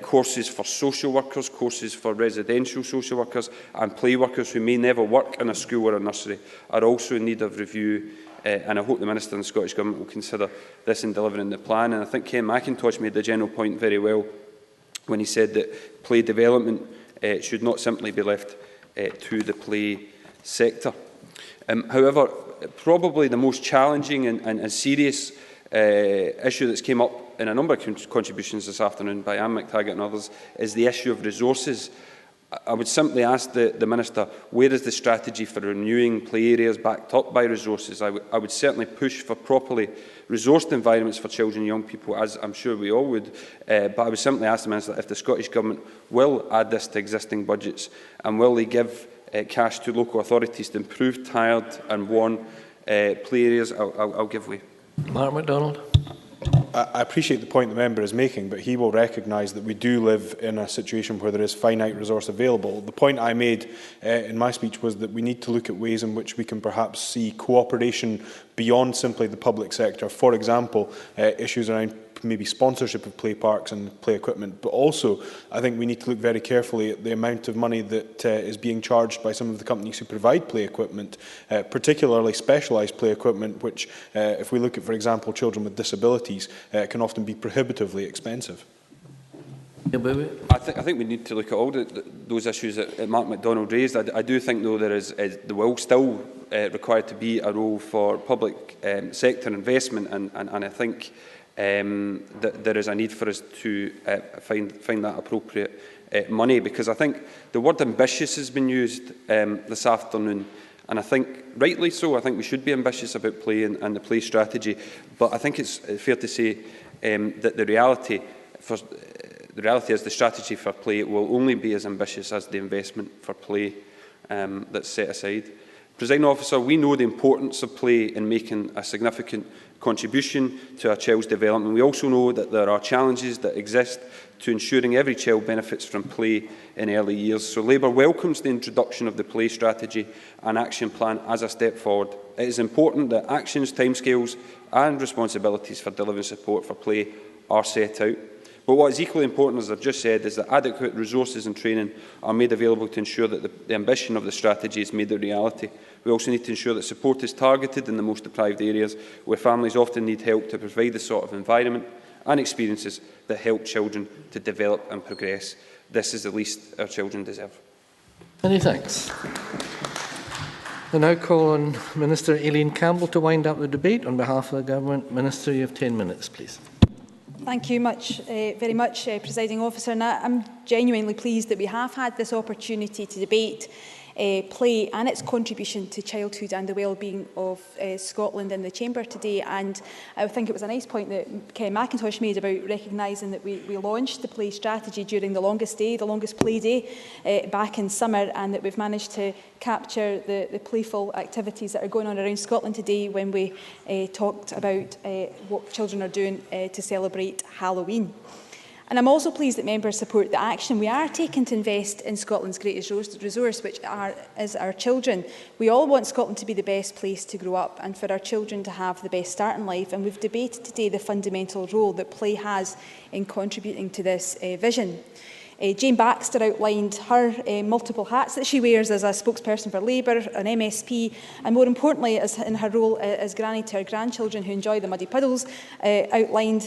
courses for social workers, courses for residential social workers and play workers who may never work in a school or a nursery are also in need of review, and I hope the Minister and the Scottish Government will consider this in delivering the plan. And I think Ken McIntosh made the general point very well when he said that play development should not simply be left to the play sector. However, probably the most challenging and serious issue that's came up in a number of contributions this afternoon by Anne McTaggart and others is the issue of resources. I would simply ask the Minister, where is the strategy for renewing play areas backed up by resources? I would certainly push for properly resourced environments for children and young people, as I'm sure we all would, but I would simply ask the Minister if the Scottish Government will add this to existing budgets, and will they give cash to local authorities to improve tired and worn play areas. I'll give way. Mark MacDonald. I appreciate the point the member is making, but he will recognise that we do live in a situation where there is finite resource available. The point I made in my speech was that we need to look at ways in which we can perhaps see cooperation beyond simply the public sector. For example, issues around maybe sponsorship of play parks and play equipment, but also I think we need to look very carefully at the amount of money that is being charged by some of the companies who provide play equipment, particularly specialised play equipment, which if we look at, for example, children with disabilities, can often be prohibitively expensive. I think we need to look at all those issues that Mark MacDonald raised. I do think, though, there will still required to be a role for public sector investment, and I think that there is a need for us to find that appropriate money, because I think the word ambitious has been used this afternoon, and I think rightly so. I think we should be ambitious about play and the play strategy, but I think it's fair to say that the reality is the strategy for play will only be as ambitious as the investment for play that's set aside. Presiding Officer, we know the importance of play in making a significant contribution to a child's development. We also know that there are challenges that exist to ensuring every child benefits from play in early years. So Labour welcomes the introduction of the play strategy and action plan as a step forward. It is important that actions, timescales and responsibilities for delivering support for play are set out. But what is equally important, as I've just said, is that adequate resources and training are made available to ensure that the ambition of the strategy is made a reality. We also need to ensure that support is targeted in the most deprived areas, where families often need help to provide the sort of environment and experiences that help children to develop and progress. This is the least our children deserve. Many thanks. I now call on Minister Aileen Campbell to wind up the debate on behalf of the Government. Minister, you have 10 minutes, please. Thank you very much, Presiding Officer. And I'm genuinely pleased that we have had this opportunity to debate play and its contribution to childhood and the well-being of Scotland in the Chamber today. And I think it was a nice point that Ken McIntosh made about recognising that we launched the play strategy during the longest play day back in summer, and that we've managed to capture the playful activities that are going on around Scotland today when we talked about what children are doing to celebrate Halloween. And I'm also pleased that members support the action we are taking to invest in Scotland's greatest resource, which is our children. We all want Scotland to be the best place to grow up and for our children to have the best start in life. And we've debated today the fundamental role that play has in contributing to this vision. Jane Baxter outlined her multiple hats that she wears as a spokesperson for Labour, an MSP, and more importantly, as in her role as granny to her grandchildren who enjoy the muddy puddles, she outlined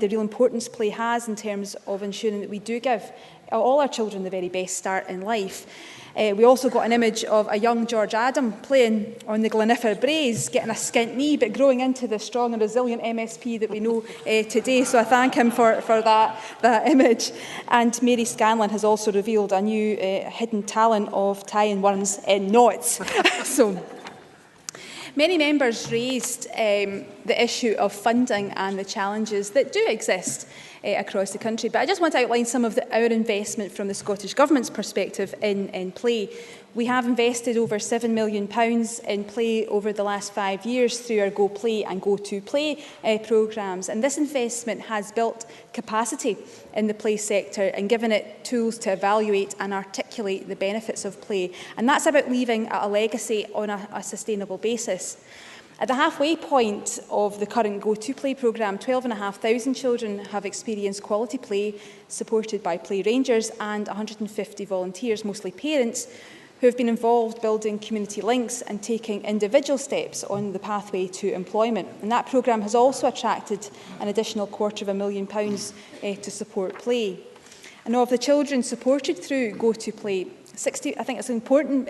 the real importance play has in terms of ensuring that we do give all our children the very best start in life. We also got an image of a young George Adam playing on the Gleniffer Braes, getting a skint knee, but growing into the strong and resilient MSP that we know today. So I thank him for that image. And Mary Scanlon has also revealed a new hidden talent of tying worms in knots. So many members raised the issue of funding and the challenges that do exist across the country. But I just want to outline some of our investment from the Scottish Government's perspective in play. We have invested over £7 million in play over the last 5 years through our Go Play and Go To Play programmes, and this investment has built capacity in the play sector and given it tools to evaluate and articulate the benefits of play, and that's about leaving a legacy on a sustainable basis. At the halfway point of the current Go To Play programme, 12,500 children have experienced quality play supported by Play Rangers and 150 volunteers, mostly parents, who have been involved building community links and taking individual steps on the pathway to employment. And that programme has also attracted an additional £250,000 to support play. And of the children supported through Go To Play, I think it's an important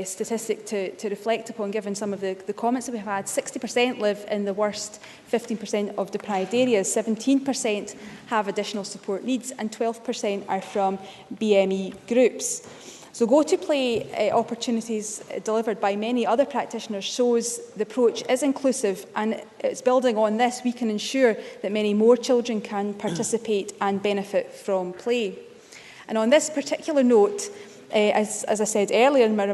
statistic to reflect upon, given some of the comments that we've had. 60% live in the worst 15% of deprived areas, 17% have additional support needs, and 12% are from BME groups. So Go To Play opportunities delivered by many other practitioners shows the approach is inclusive, and it's building on this we can ensure that many more children can participate and benefit from play. And on this particular note, as I said earlier in my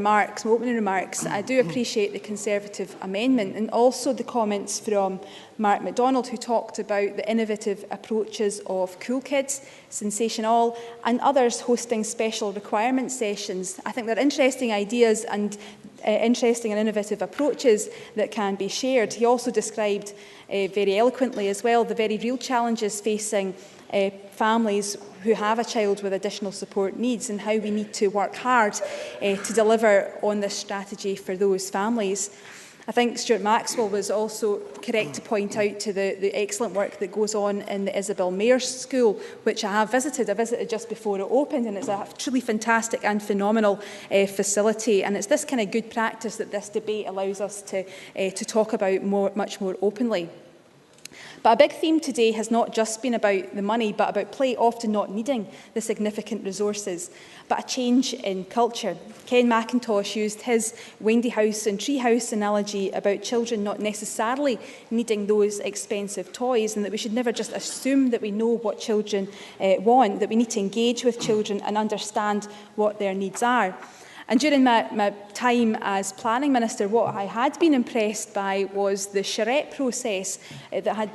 opening remarks, I do appreciate the Conservative amendment and also the comments from Mark MacDonald, who talked about the innovative approaches of Cool Kids, Sensation All, and others hosting special requirement sessions. I think they're interesting ideas and interesting and innovative approaches that can be shared. He also described very eloquently as well the very real challenges facing families who have a child with additional support needs, and how we need to work hard to deliver on this strategy for those families. I think Stuart Maxwell was also correct to point out to the excellent work that goes on in the Isabel Mayers School, which I have visited. I visited just before it opened, and it's a truly fantastic and phenomenal facility. And it's this kind of good practice that this debate allows us to talk about much more openly. But a big theme today has not just been about the money, but about play often not needing the significant resources, but a change in culture. Ken McIntosh used his Wendy House and Tree House analogy about children not necessarily needing those expensive toys, and that we should never just assume that we know what children want, that we need to engage with children and understand what their needs are. And during my time as Planning Minister, what I had been impressed by was the charrette process that had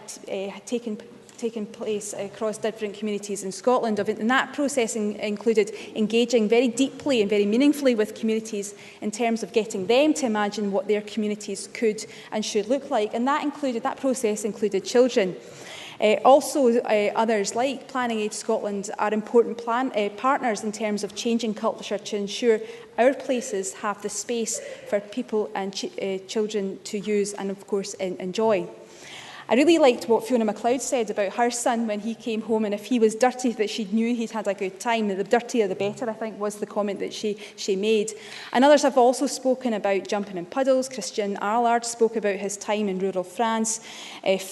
taken place across different communities in Scotland. And that process included engaging very deeply and very meaningfully with communities in terms of getting them to imagine what their communities could and should look like. And that process included children. Also, others like Planning Aid Scotland are important partners in terms of changing culture to ensure our places have the space for people and children to use and, of course, enjoy. I really liked what Fiona MacLeod said about her son when he came home, and if he was dirty, that she knew he'd had a good time. The dirtier the better, I think, was the comment that she made. And others have also spoken about jumping in puddles. Christian Allard spoke about his time in rural France.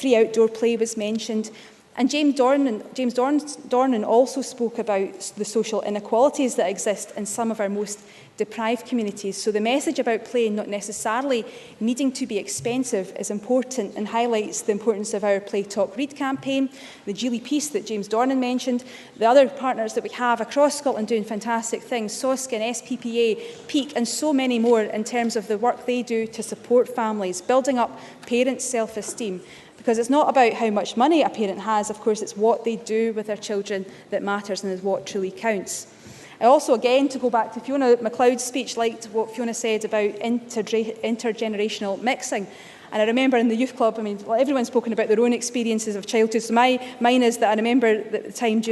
Free outdoor play was mentioned. And James Dornan also spoke about the social inequalities that exist in some of our most deprived communities. So the message about play not necessarily needing to be expensive is important and highlights the importance of our Play Talk Read campaign, the Geely piece that James Dornan mentioned, the other partners that we have across Scotland doing fantastic things, SOSCN, SPPA, PEAK, and so many more in terms of the work they do to support families, building up parents' self-esteem. Because it's not about how much money a parent has, of course, it's what they do with their children that matters and is what truly counts. I also, again, to go back to Fiona MacLeod's speech, liked what Fiona said about intergenerational mixing. And I remember in the youth club, everyone's spoken about their own experiences of childhood. So mine is that I remember the time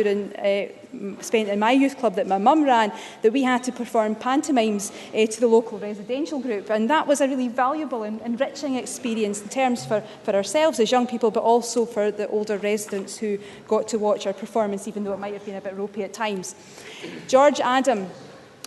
spent in my youth club that my mum ran, that we had to perform pantomimes to the local residential group. And that was a really valuable and enriching experience in terms for ourselves as young people, but also for the older residents who got to watch our performance, even though it might have been a bit ropey at times. George Adam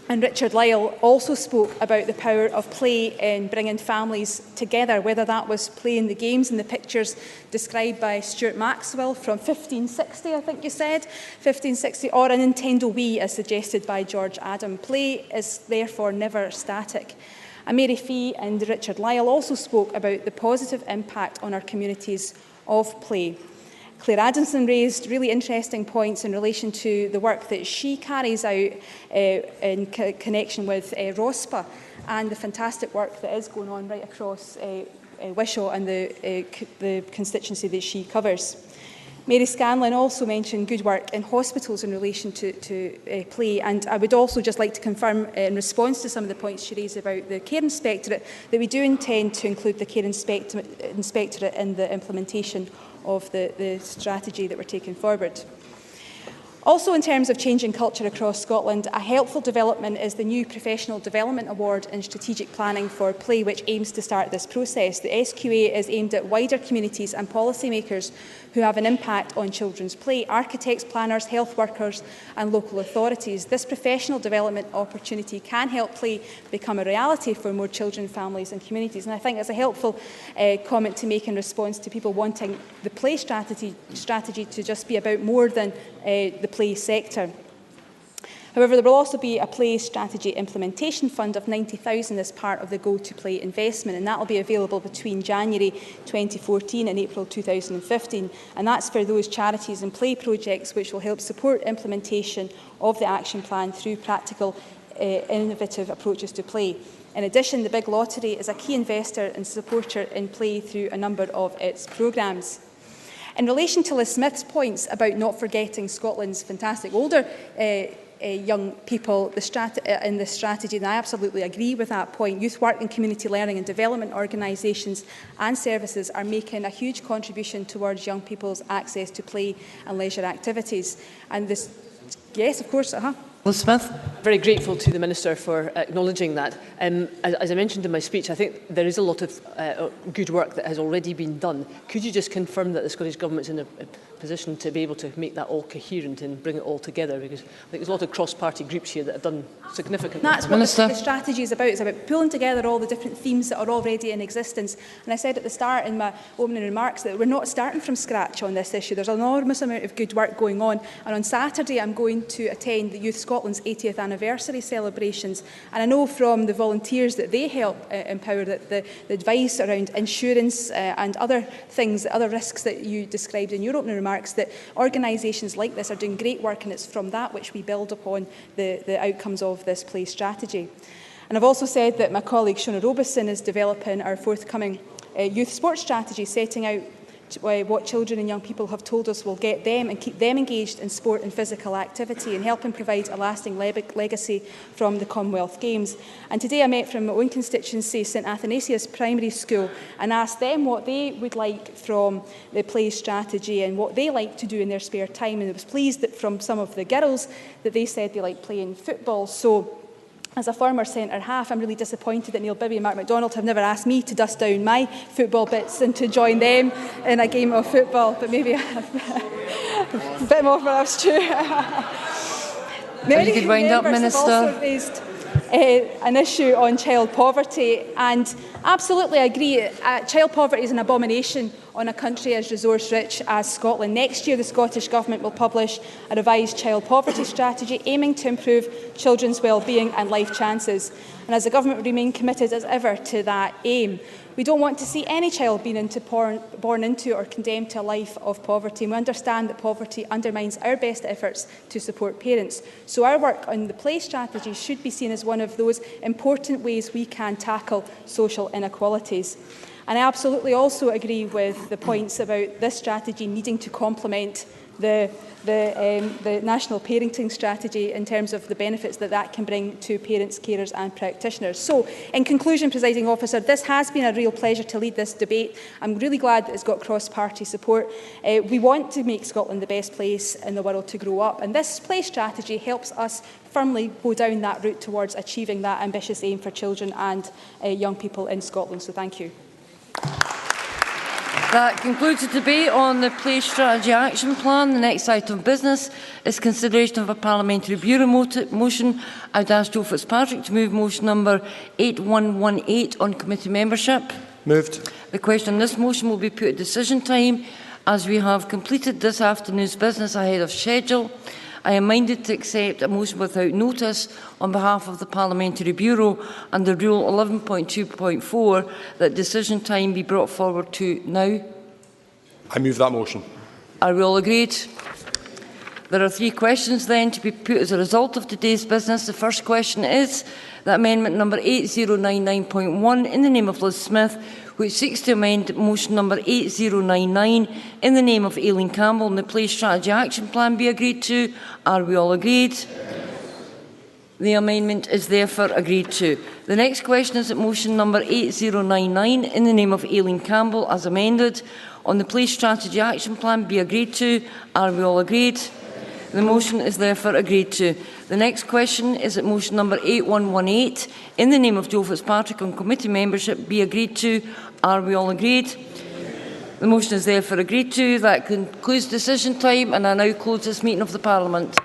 and Richard Lyle also spoke about the power of play in bringing families together, whether that was playing the games and the pictures described by Stuart Maxwell from 1560, I think you said, 1560, or a Nintendo Wii, as suggested by George Adam. Play is therefore never static. And Mary Fee and Richard Lyle also spoke about the positive impact on our communities of play. Claire Adamson raised really interesting points in relation to the work that she carries out in connection with ROSPA and the fantastic work that is going on right across Wishaw and the constituency that she covers. Mary Scanlon also mentioned good work in hospitals in relation to play, and I would also just like to confirm in response to some of the points she raised about the Care Inspectorate that we do intend to include the Care Inspectorate in the implementation of the strategy that we're taking forward. Also, in terms of changing culture across Scotland, a helpful development is the new Professional Development Award in Strategic Planning for Play, which aims to start this process. The SQA is aimed at wider communities and policymakers who have an impact on children's play, architects, planners, health workers and local authorities. This professional development opportunity can help play become a reality for more children, families and communities. And I think it's a helpful comment to make in response to people wanting the play strategy to just be about more than the play sector. However, there will also be a play strategy implementation fund of £90,000 as part of the Go to Play investment, and that will be available between January 2014 and April 2015, and that's for those charities and play projects which will help support implementation of the action plan through practical, innovative approaches to play. In addition, the Big Lottery is a key investor and supporter in play through a number of its programmes. In relation to Liz Smith's points about not forgetting Scotland's fantastic older young people in the strategy, and I absolutely agree with that point. Youth work and community learning and development organisations and services are making a huge contribution towards young people's access to play and leisure activities. And this, yes, of course, Liz Smith. Very grateful to the Minister for acknowledging that. As I mentioned in my speech, I think there is a lot of good work that has already been done. Could you just confirm that the Scottish Government is in a position to be able to make that all coherent and bring it all together? Because I think there's a lot of cross-party groups here that have done significant work. That's what the strategy is about. It's about pulling together all the different themes that are already in existence. And I said at the start in my opening remarks that we're not starting from scratch on this issue. There's an enormous amount of good work going on. And on Saturday, I'm going to attend the Youth Scotland's 80th anniversary celebrations. And I know from the volunteers that they help empower that the advice around insurance and other things, other risks that you described in your opening remarks, that organisations like this are doing great work, and it's from that which we build upon the outcomes of this play strategy. And I've also said that my colleague Shona Robeson is developing our forthcoming youth sports strategy, setting out what children and young people have told us will get them and keep them engaged in sport and physical activity and helping provide a lasting legacy from the Commonwealth Games. And today I met from my own constituency, St Athanasius Primary School, and asked them what they would like from the play strategy and what they like to do in their spare time. And I was pleased that from some of the girls that they said they like playing football. So as a former centre half, I'm really disappointed that Neil Bibby and Mark MacDonald have never asked me to dust down my football bits and to join them in a game of football, but maybe a bit more perhaps true. You could wind up, Minister. Also raised an issue on child poverty, and absolutely agree. Child poverty is an abomination on a country as resource-rich as Scotland. Next year, the Scottish Government will publish a revised child poverty strategy aiming to improve children's well-being and life chances. And as the Government, we remain committed as ever to that aim. We don't want to see any child born into or condemned to a life of poverty. And we understand that poverty undermines our best efforts to support parents. So our work on the play strategy should be seen as one of those important ways we can tackle social inequalities. And I absolutely also agree with the points about this strategy needing to complement the National Parenting Strategy in terms of the benefits that can bring to parents, carers and practitioners. So, in conclusion, Presiding Officer, this has been a real pleasure to lead this debate. I'm really glad that it's got cross-party support. We want to make Scotland the best place in the world to grow up, and this play strategy helps us firmly go down that route towards achieving that ambitious aim for children and young people in Scotland. So thank you. That concludes the debate on the Play Strategy Action Plan. The next item of business is consideration of a parliamentary bureau motion. I would ask Joe Fitzpatrick to move motion number 8118 on committee membership. Moved. The question on this motion will be put at decision time. As we have completed this afternoon's business ahead of schedule, I am minded to accept a motion without notice on behalf of the Parliamentary Bureau under Rule 11.2.4 that decision time be brought forward to now. I move that motion. Are we all agreed? There are 3 questions then to be put as a result of today's business. The first question is that amendment number 8099.1 in the name of Liz Smith, which seeks to amend motion number 8099 in the name of Aileen Campbell and the Play Strategy Action Plan be agreed to. Are we all agreed? The amendment is therefore agreed to. The next question is that motion number 8099 in the name of Aileen Campbell as amended on the Play Strategy Action Plan be agreed to. Are we all agreed? The motion is therefore agreed to. The next question is that motion number 8118 in the name of Joe Fitzpatrick on committee membership be agreed to. Are we all agreed? The motion is therefore agreed to. That concludes decision time, and I now close this meeting of the Parliament.